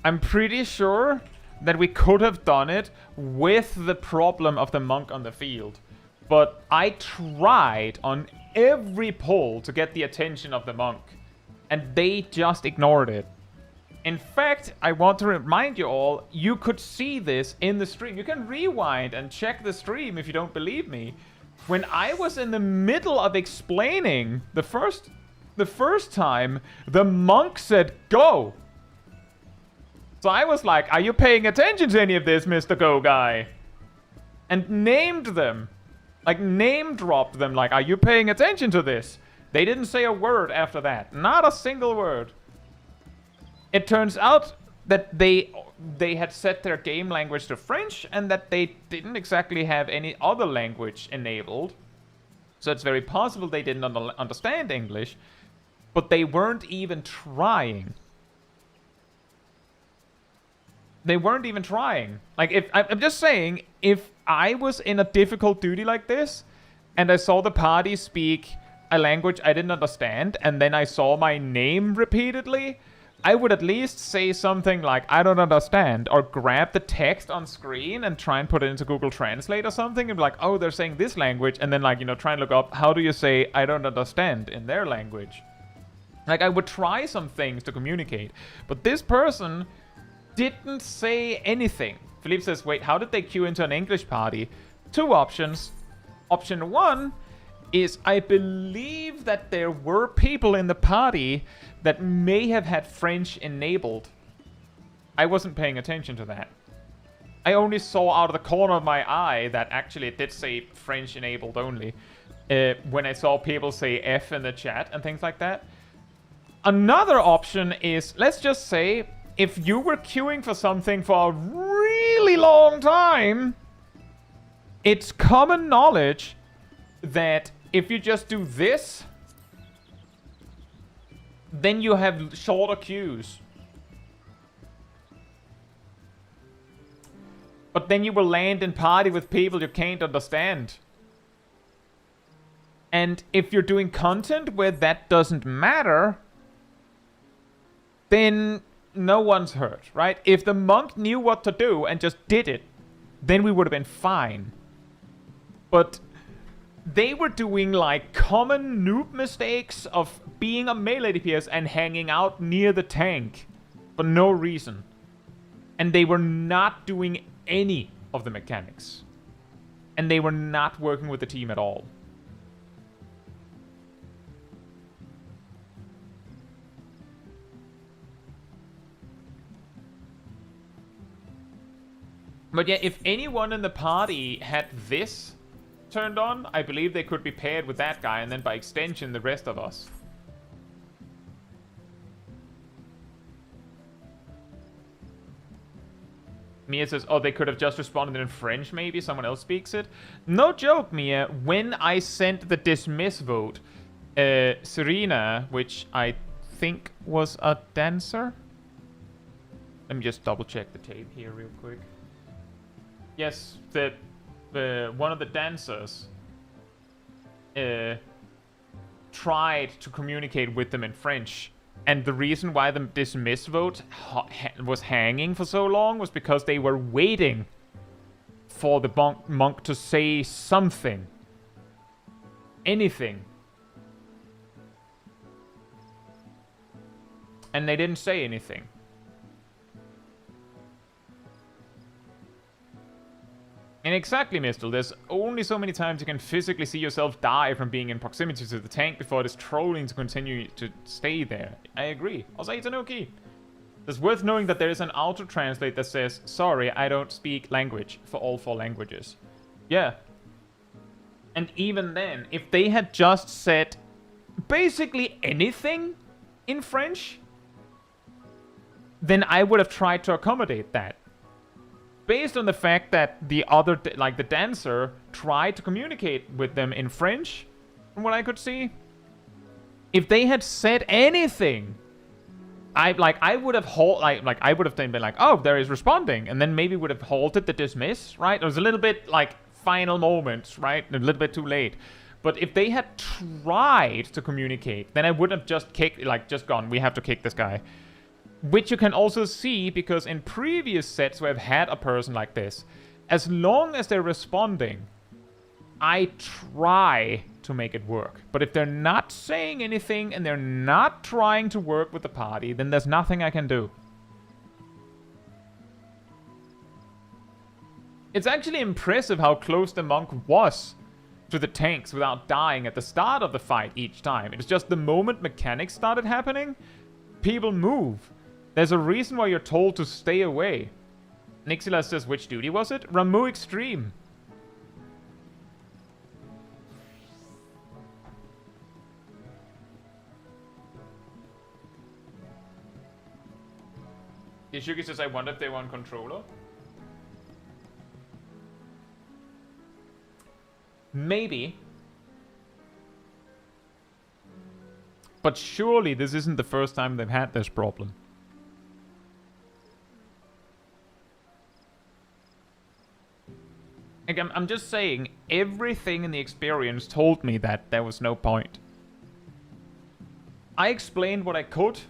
I'm pretty sure that we could have done it with the problem of the monk on the field. But I tried on every poll to get the attention of the monk, and they just ignored it. In fact, I want to remind you all, you could see this in the stream. You can rewind and check the stream if you don't believe me. When I was in the middle of explaining the first time, the monk said, "Go!" So I was like, "Are you paying attention to any of this, Mr. Go Guy?" And named them. Like, name dropped them. Like, "Are you paying attention to this?" They didn't say a word after that. Not a single word. It turns out that they had set their game language to French and that they didn't exactly have any other language enabled. So it's very possible they didn't understand English, but they weren't even trying. They weren't even trying. Like, I'm just saying, if I was in a difficult duty like this and I saw the party speak a language I didn't understand and then I saw my name repeatedly, I would at least say something like, "I don't understand," or grab the text on screen and try and put it into Google Translate or something and be like, "Oh, they're saying this language," and then, like, you know, try and look up, how do you say "I don't understand" in their language. Like, I would try some things to communicate, but this person didn't say anything. Philippe says, "Wait, how did they queue into an English party?" Two options. Option one is, I believe that there were people in the party that may have had French enabled. I wasn't paying attention to that. I only saw out of the corner of my eye that actually it did say French enabled only. When I saw people say F in the chat and things like that. Another option is, let's just say, if you were queuing for something for a really long time, it's common knowledge that if you just do this, then you have shorter queues. But then you will land in party with people you can't understand. And if you're doing content where that doesn't matter, then no one's hurt, right? If the monk knew what to do and just did it, then we would have been fine. But they were doing, like, common noob mistakes of being a melee DPS and hanging out near the tank for no reason. And they were not doing any of the mechanics. And they were not working with the team at all. But yeah, if anyone in the party had this turned on, I believe they could be paired with that guy, and then by extension, the rest of us. Mia says, "Oh, they could have just responded in French, maybe? Someone else speaks it." No joke, Mia. When I sent the dismiss vote, Serena, which I think was a dancer. Let me just double check the tape here real quick. Yes, one of the dancers tried to communicate with them in French. And the reason why the dismiss vote was hanging for so long was because they were waiting for the monk to say something. Anything. And they didn't say anything. And exactly, Mistel, there's only so many times you can physically see yourself die from being in proximity to the tank before it is trolling to continue to stay there. I agree. Also, it's an okay. It's worth knowing that there is an auto-translate that says, sorry, I don't speak language, for all 4 languages. Yeah. And even then, if they had just said basically anything in French, then I would have tried to accommodate that. Based on the fact that the other, like the dancer, tried to communicate with them in French, from what I could see. If they had said anything, I would have I would have then been like, oh, there is responding, and then maybe would have halted the dismiss, right? It was a little bit like final moments, right? A little bit too late. But if they had tried to communicate, then I would have just kicked, just gone, we have to kick this guy. Which you can also see because in previous sets where I've had a person like this, as long as they're responding, I try to make it work. But if they're not saying anything and they're not trying to work with the party, then there's nothing I can do. It's actually impressive how close the monk was to the tanks without dying at the start of the fight each time. It's just the moment mechanics started happening, people move. There's a reason why you're told to stay away. Nixila says, which duty was it? Ramu Extreme. Ishuki says, I wonder if they want controller. Maybe. But surely this isn't the first time they've had this problem. Like, I'm just saying, everything in the experience told me that there was no point. I explained what I could.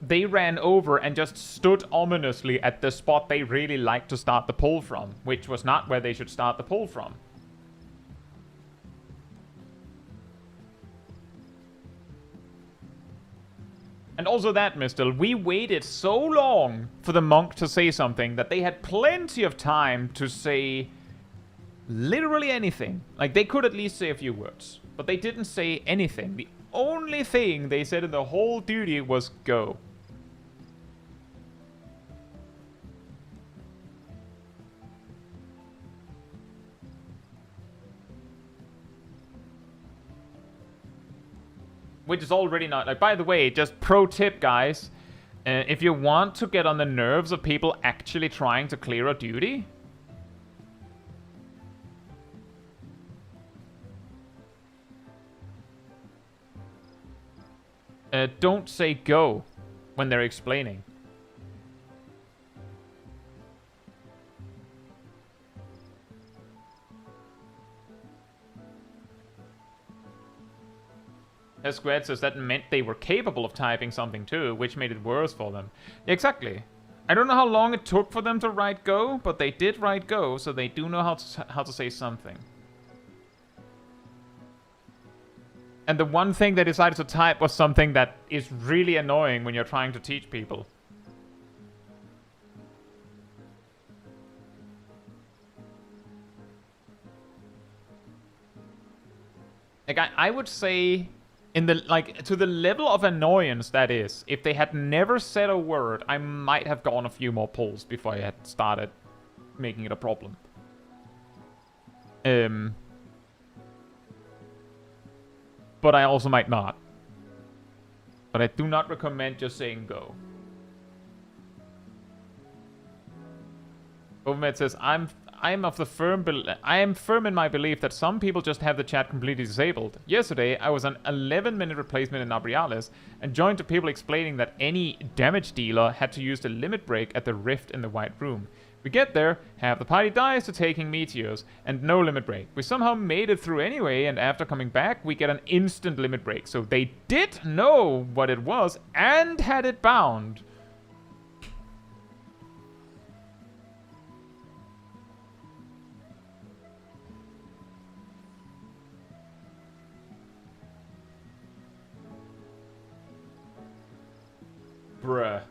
They ran over and just stood ominously at the spot they really liked to start the pull from, which was not where they should start the pull from. And also that, Mistel, we waited so long for the monk to say something that they had plenty of time to say literally anything. Like, they could at least say a few words, but they didn't say anything. The only thing they said in the whole duty was go. Which is already not... Like, by the way, just pro tip, guys. If you want to get on the nerves of people actually trying to clear a duty... don't say go when they're explaining. Squared says that meant they were capable of typing something too, which made it worse for them. Exactly. I don't know how long it took for them to write go, but they did write go, so they do know how to say something. And the one thing they decided to type was something that is really annoying when you're trying to teach people. Like, I would say... in the, like, to the level of annoyance that is, if they had never said a word, I might have gone a few more pulls before I had started making it a problem. But I also might not. But I do not recommend just saying go. Overmed says, I am firm in my belief that some people just have the chat completely disabled. Yesterday, I was an 11-minute replacement in Abriales and joined to people explaining that any damage dealer had to use the limit break at the rift in the White Room. We get there, half the party dies to taking meteors, and no limit break. We somehow made it through anyway, and after coming back, we get an instant limit break. So they did know what it was and had it bound. Bruh.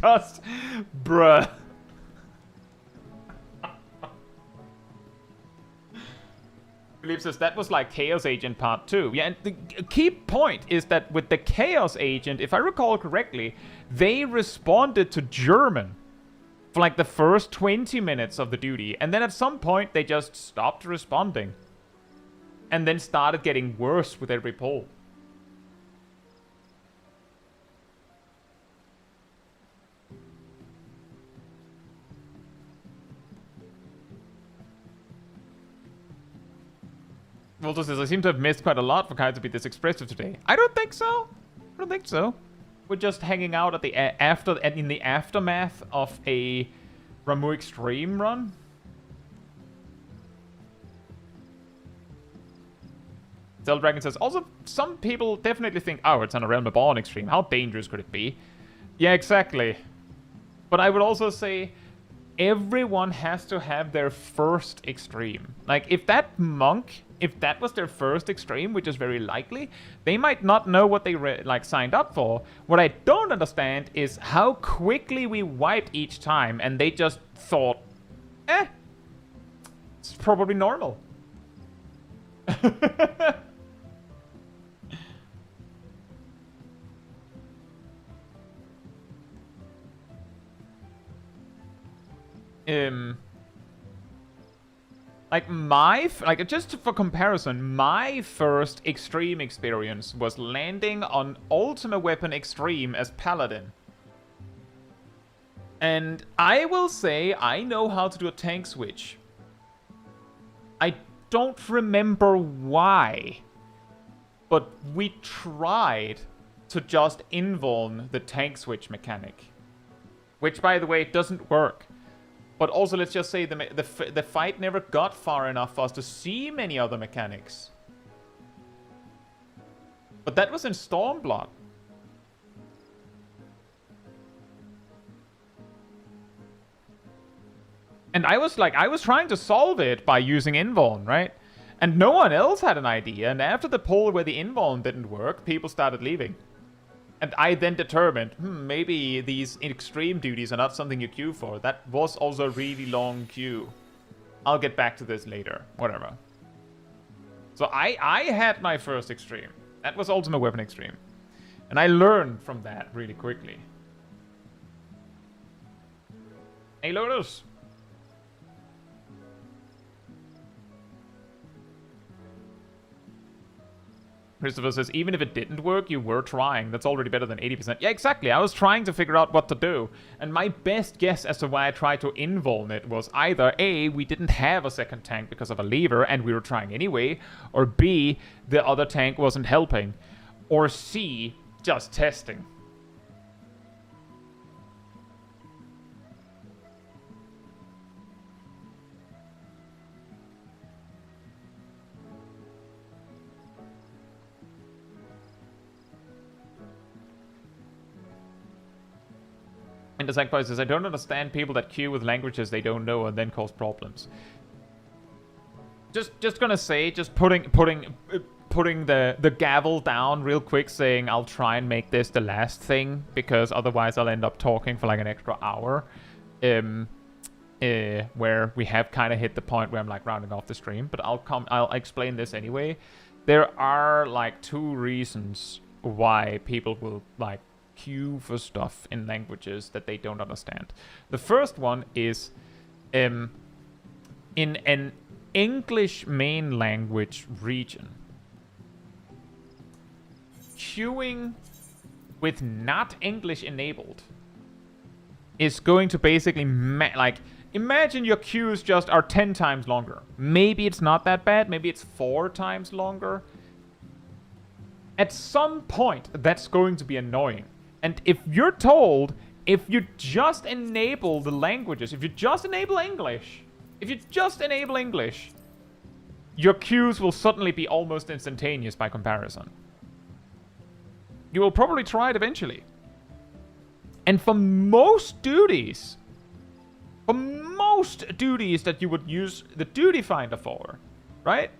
Just, bruh. Philippe says that was like Chaos Agent Part 2. Yeah, and the key point is that with the Chaos Agent, if I recall correctly, they responded to German for like the first 20 minutes of the duty. And then at some point, they just stopped responding. And then started getting worse with every poll. Walter says, I seem to have missed quite a lot for Kai to be this expressive today. I don't think so. I don't think so. We're just hanging out at the in the aftermath of a Ramu Extreme run. Dragon says, also, some people definitely think, oh, it's on a Realm Reborn Extreme. How dangerous could it be? Yeah, exactly. But I would also say, everyone has to have their first Extreme. Like, if that monk, if that was their first Extreme, which is very likely, they might not know what they signed up for. What I don't understand is how quickly we wiped each time, and they just thought, it's probably normal. Just for comparison, my first Extreme experience was landing on Ultimate Weapon Extreme as Paladin. And I will say I know how to do a tank switch. I don't remember why, but we tried to just invuln the tank switch mechanic. Which, by the way, doesn't work. But also, let's just say the fight never got far enough for us to see many other mechanics. But that was in Stormblood. And I was trying to solve it by using invuln, right? And no one else had an idea. And after the poll where the invuln didn't work, people started leaving. And I then determined, maybe these extreme duties are not something you queue for. That was also a really long queue. I'll get back to this later. Whatever. So I had my first extreme. That was Ultimate Weapon Extreme. And I learned from that really quickly. Hey, Lotus. Christopher says, even if it didn't work, you were trying. That's already better than 80%. Yeah, exactly. I was trying to figure out what to do. And my best guess as to why I tried to invuln it was either A, we didn't have a second tank because of a lever and we were trying anyway, or B, the other tank wasn't helping, or C, just testing. And the Sackboy says, I don't understand people that queue with languages they don't know and then cause problems. Just gonna say, just putting the gavel down real quick, saying I'll try and make this the last thing, because otherwise I'll end up talking for like an extra hour. Where we have kind of hit the point where I'm like rounding off the stream, but I'll explain this anyway. There are like 2 reasons why people will like queue for stuff in languages that they don't understand. The first one is in an English main language region, queuing with not English enabled is going to basically imagine your queues just are 10 times longer. Maybe it's not that bad, maybe it's 4 times longer. At some point that's going to be annoying. And if you're told, if you just enable the languages, if you just enable English, your queues will suddenly be almost instantaneous by comparison. You will probably try it eventually. And for most duties that you would use the duty finder for, right?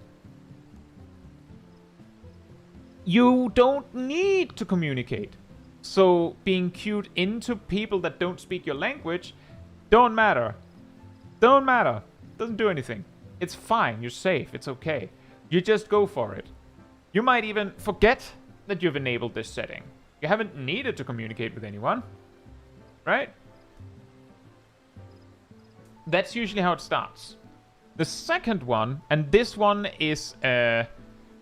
You don't need to communicate. So being queued into people that don't speak your language don't matter. Don't matter. Doesn't do anything. It's fine. You're safe. It's okay. You just go for it. You might even forget that you've enabled this setting. You haven't needed to communicate with anyone. Right? That's usually how it starts. The second one, and this one is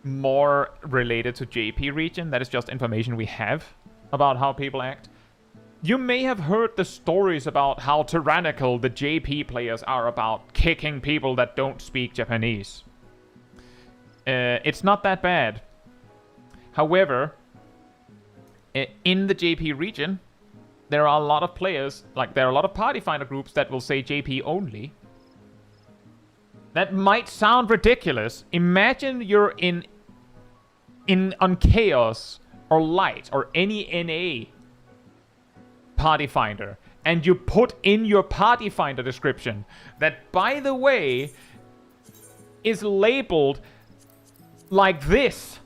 more related to JP region. That is just information we have about how people act. You may have heard the stories about how tyrannical the JP players are about kicking people that don't speak Japanese. It's not that bad. However, in the JP region, there are a lot of players, like there are a lot of party finder groups that will say JP only. That might sound ridiculous. Imagine you're on Chaos or Light or any NA party finder, and you put in your party finder description that, by the way, is labeled like this,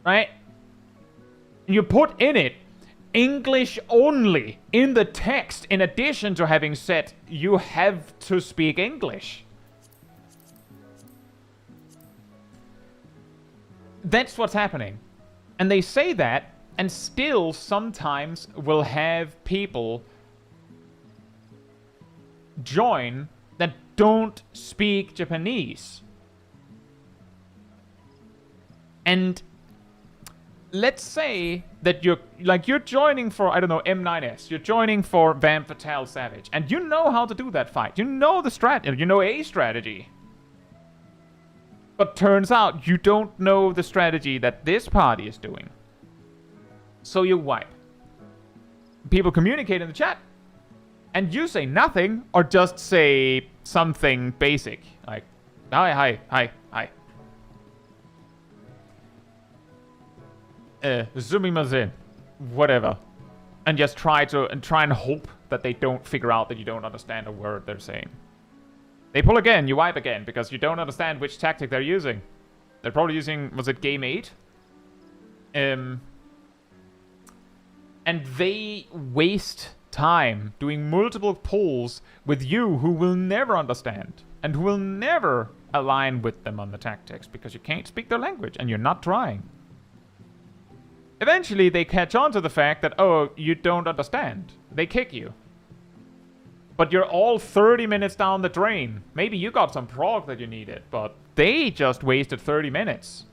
right? You put in it English only in the text, in addition to having said you have to speak English. That's what's happening. And they say that, and still sometimes will have people join that don't speak Japanese. And let's say that you're joining for, I don't know, M9S. You're joining for Vamp Fatale Savage. And you know how to do that fight. You know the strategy. You know a strategy. But turns out you don't know the strategy that this party is doing. So you wipe. People communicate in the chat. And you say nothing, or just say something basic. Like, hi. Sumimasen. Whatever. And just try and hope that they don't figure out that you don't understand a word they're saying. They pull again, you wipe again, because you don't understand which tactic they're using. They're probably using, was it game 8? And they waste time doing multiple pulls with you who will never understand. And who will never align with them on the tactics, because you can't speak their language, and you're not trying. Eventually, they catch on to the fact that, oh, you don't understand. They kick you. But you're all 30 minutes down the drain. Maybe you got some prog that you needed, but they just wasted 30 minutes.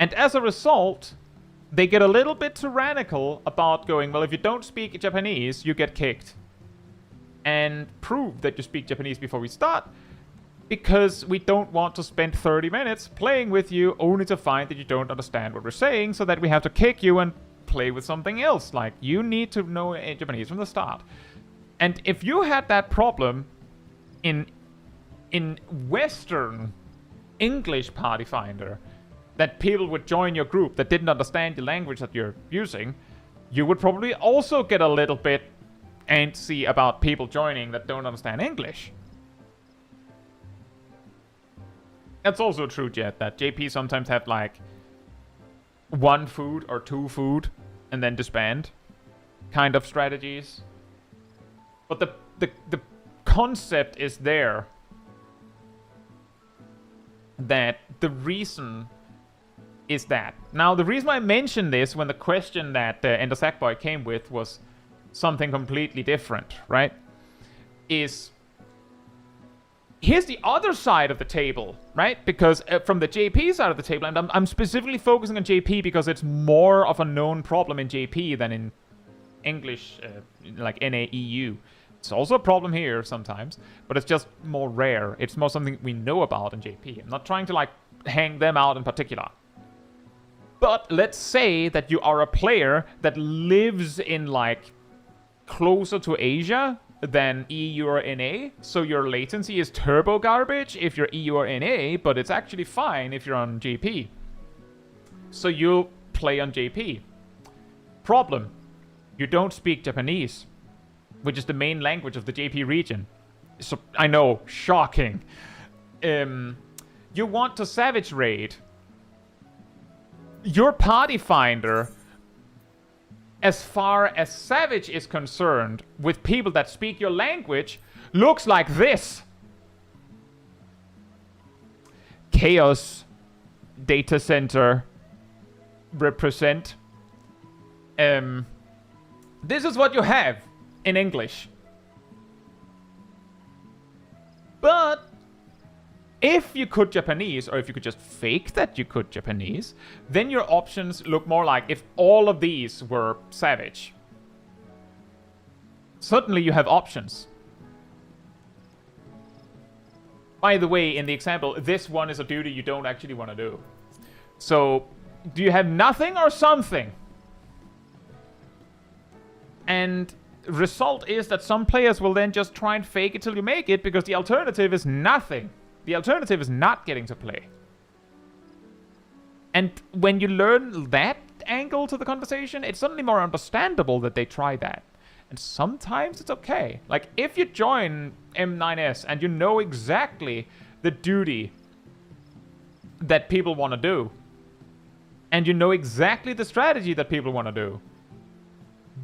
And as a result, they get a little bit tyrannical about going, well, if you don't speak Japanese, you get kicked. And prove that you speak Japanese before we start, because we don't want to spend 30 minutes playing with you only to find that you don't understand what we're saying, so that we have to kick you and play with something else. Like, you need to know Japanese from the start. And if you had that problem in Western English Party Finder, that people would join your group that didn't understand the language that you're using, you would probably also get a little bit antsy about people joining that don't understand English. That's also true, Jet, that JP sometimes have like 1 food or 2 food and then disband kind of strategies. But the concept is there, that the reason is that. Now, the reason I mentioned this when the question that Ender Sackboy came with was something completely different, right? Is here's the other side of the table, right? Because from the JP side of the table, and I'm specifically focusing on JP because it's more of a known problem in JP than in English, like NAEU. It's also a problem here sometimes, but it's just more rare. It's more something we know about in JP. I'm not trying to like hang them out in particular. But let's say that you are a player that lives in like closer to Asia than EU or NA, so your latency is turbo garbage if you're EU or NA, but it's actually fine if you're on JP. So you'll play on JP. Problem: you don't speak Japanese, which is the main language of the JP region. So I know, shocking. You want to Savage Raid. your party finder, as far as Savage is concerned, with people that speak your language, looks like this. Chaos data center represent. This is what you have in English. But if you could Japanese, or if you could just fake that you could Japanese, then your options look more like if all of these were Savage. Suddenly you have options. By the way, in the example, this one is a duty you don't actually want to do. So, do you have nothing or something? And result is that some players will then just try and fake it till you make it, because the alternative is nothing. The alternative is not getting to play. And when you learn that angle to the conversation, it's suddenly more understandable that they try that. And sometimes it's okay. Like, if you join M9S and you know exactly the duty that people want to do, and you know exactly the strategy that people want to do,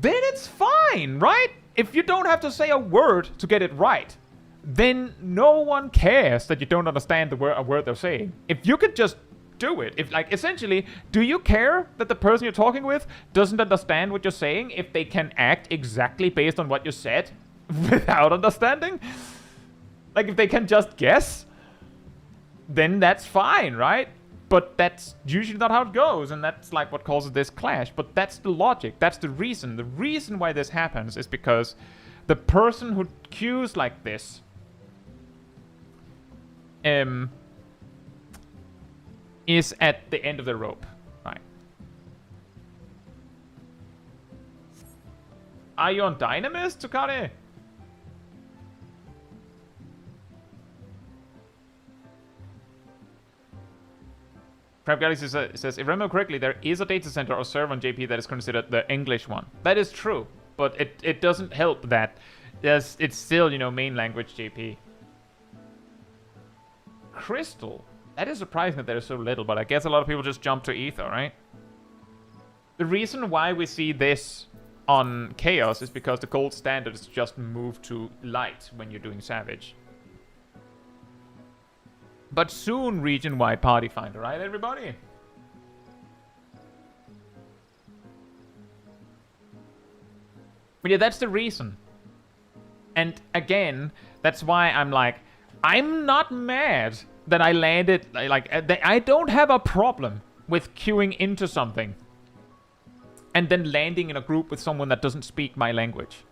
then it's fine, right? If you don't have to say a word to get it right, then no one cares that you don't understand a word they're saying. If you could just do it, if, like, essentially, do you care that the person you're talking with doesn't understand what you're saying if they can act exactly based on what you said without understanding? Like, if they can just guess, then that's fine, right? But that's usually not how it goes, and that's like what causes this clash. But that's the logic, that's the reason. The reason why this happens is because the person who queues like this is at the end of the rope, right? Are you on Dynamist, Tsukade? Crab Galaxy says, if I remember correctly, there is a data center or server on JP that is considered the English one. That is true, but it doesn't help that it's still, you know, main language JP. Crystal. That is surprising that there's so little, but I guess a lot of people just jump to Ether, right? The reason why we see this on Chaos is because the gold standard is just moved to light when you're doing Savage. But soon region-wide party finder, right, everybody? But yeah, that's the reason. And again, that's why I'm like, I'm not mad that I landed, like, I don't have a problem with queuing into something and then landing in a group with someone that doesn't speak my language.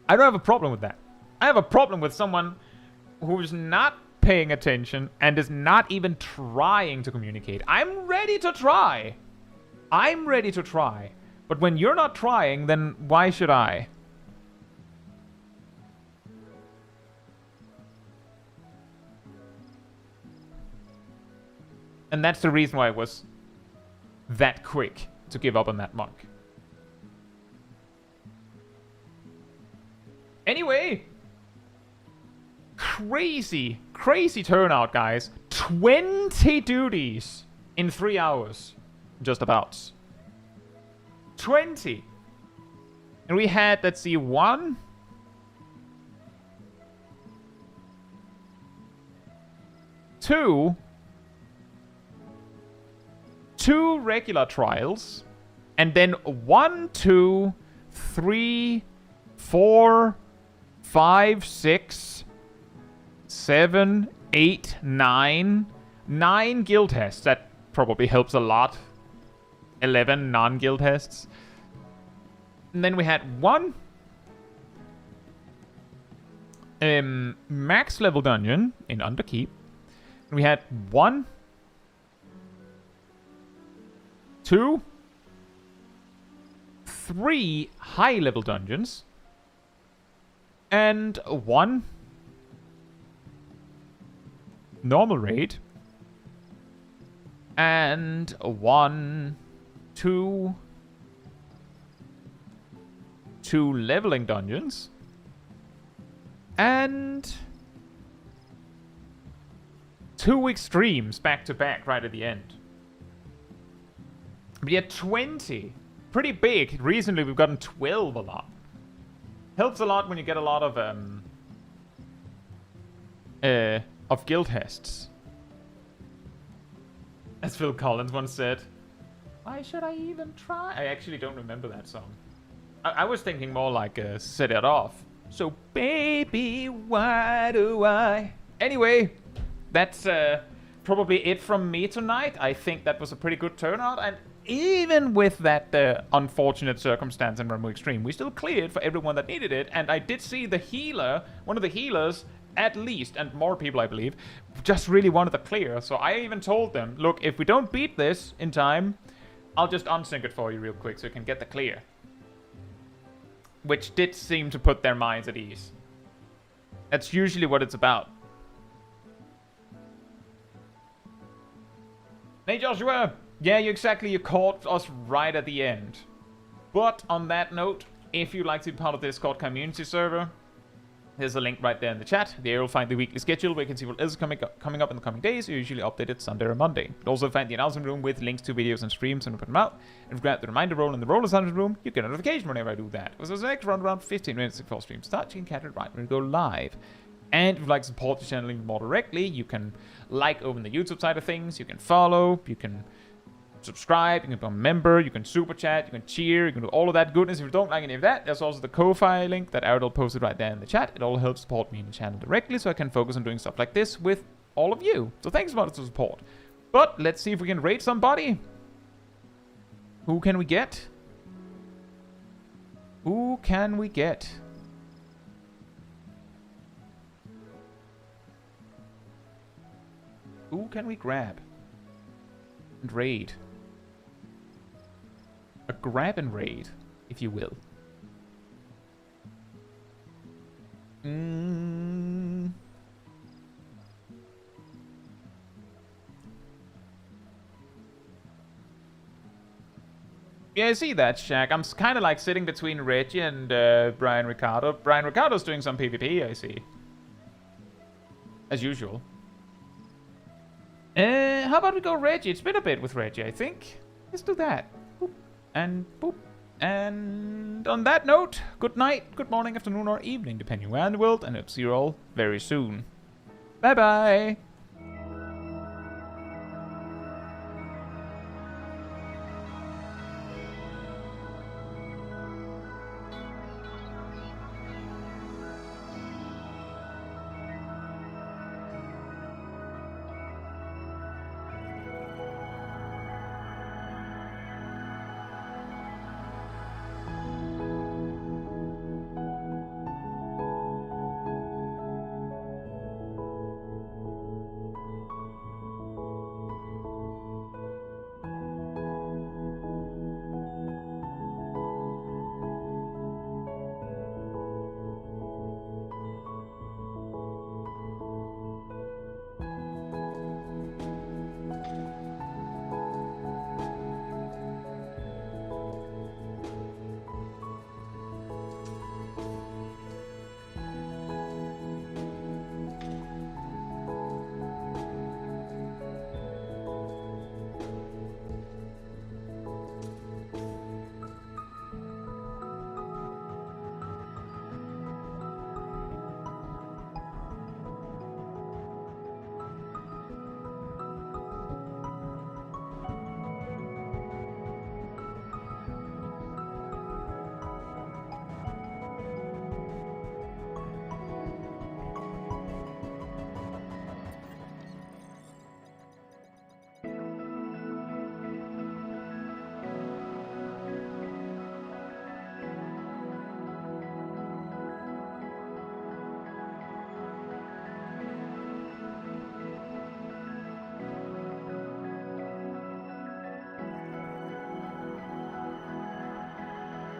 I don't have a problem with that. I have a problem with someone who's not paying attention and is not even trying to communicate. I'm ready to try. I'm ready to try. But when you're not trying, then why should I? And that's the reason why I was that quick to give up on that monk. Anyway, crazy turnout, guys. 20 duties in 3 hours. Just about. 20. And we had, let's see, 1, 2 regular trials, and then 1, 2, 3, 4, 5, 6, 7, 8, 9. 9 guild tests. That probably helps a lot. 11 non-guild tests. And then we had 1 max level dungeon in Underkeep. We had 1, 2, 3 high level dungeons, and 1 normal raid, and 1, 2 leveling dungeons, and 2 extremes back to back right at the end. But yeah, 20. Pretty big. Recently, we've gotten 12 a lot. Helps a lot when you get a lot of guild hests. As Phil Collins once said. Why should I even try? I actually don't remember that song. I was thinking more like Set It Off. So baby, why do I? Anyway, that's probably it from me tonight. I think that was a pretty good turnout. And even with that unfortunate circumstance in Rumble Extreme, we still cleared for everyone that needed it. And I did see the healer, one of the healers, at least, and more people I believe, just really wanted to clear. So I even told them, look, if we don't beat this in time, I'll just unsync it for you real quick so you can get the clear. Which did seem to put their minds at ease. That's usually what it's about. Hey Joshua! Yeah, you caught us right at the end. But on that note, if you'd like to be part of the Discord community server, there's a link right there in the chat. There you'll find the weekly schedule where you can see what is coming up in the coming days. Usually updated Sunday or Monday. You'll also find the announcement room with links to videos and streams when we put them out. And if you grab the reminder roll in the roll announcement room, you get a notification whenever I do that. So it's like around 15 minutes before stream starts. You can catch it right when we go live. And if you'd like to support the channel more directly, you can like over on the YouTube side of things. You can follow. You can subscribe, you can become a member, you can super chat, you can cheer, you can do all of that goodness. If you don't like any of that, there's also the Ko-Fi link that Ariel posted right there in the chat. It all helps support me in the channel directly so I can focus on doing stuff like this with all of you. So thanks so much for the support. But let's see if we can raid somebody. Who can we get? Who can we get? Who can we grab? And raid? A grab and raid, if you will. Yeah, I see that, Shaq. I'm kind of like sitting between Reggie and Brian Ricardo. Brian Ricardo's doing some PvP, I see. As usual. How about we go Reggie? It's been a bit with Reggie, I think. Let's do that. Boop. And boop. And on that note, good night, good morning, afternoon, or evening, depending where in the world, and I'll see you all very soon. Bye-bye!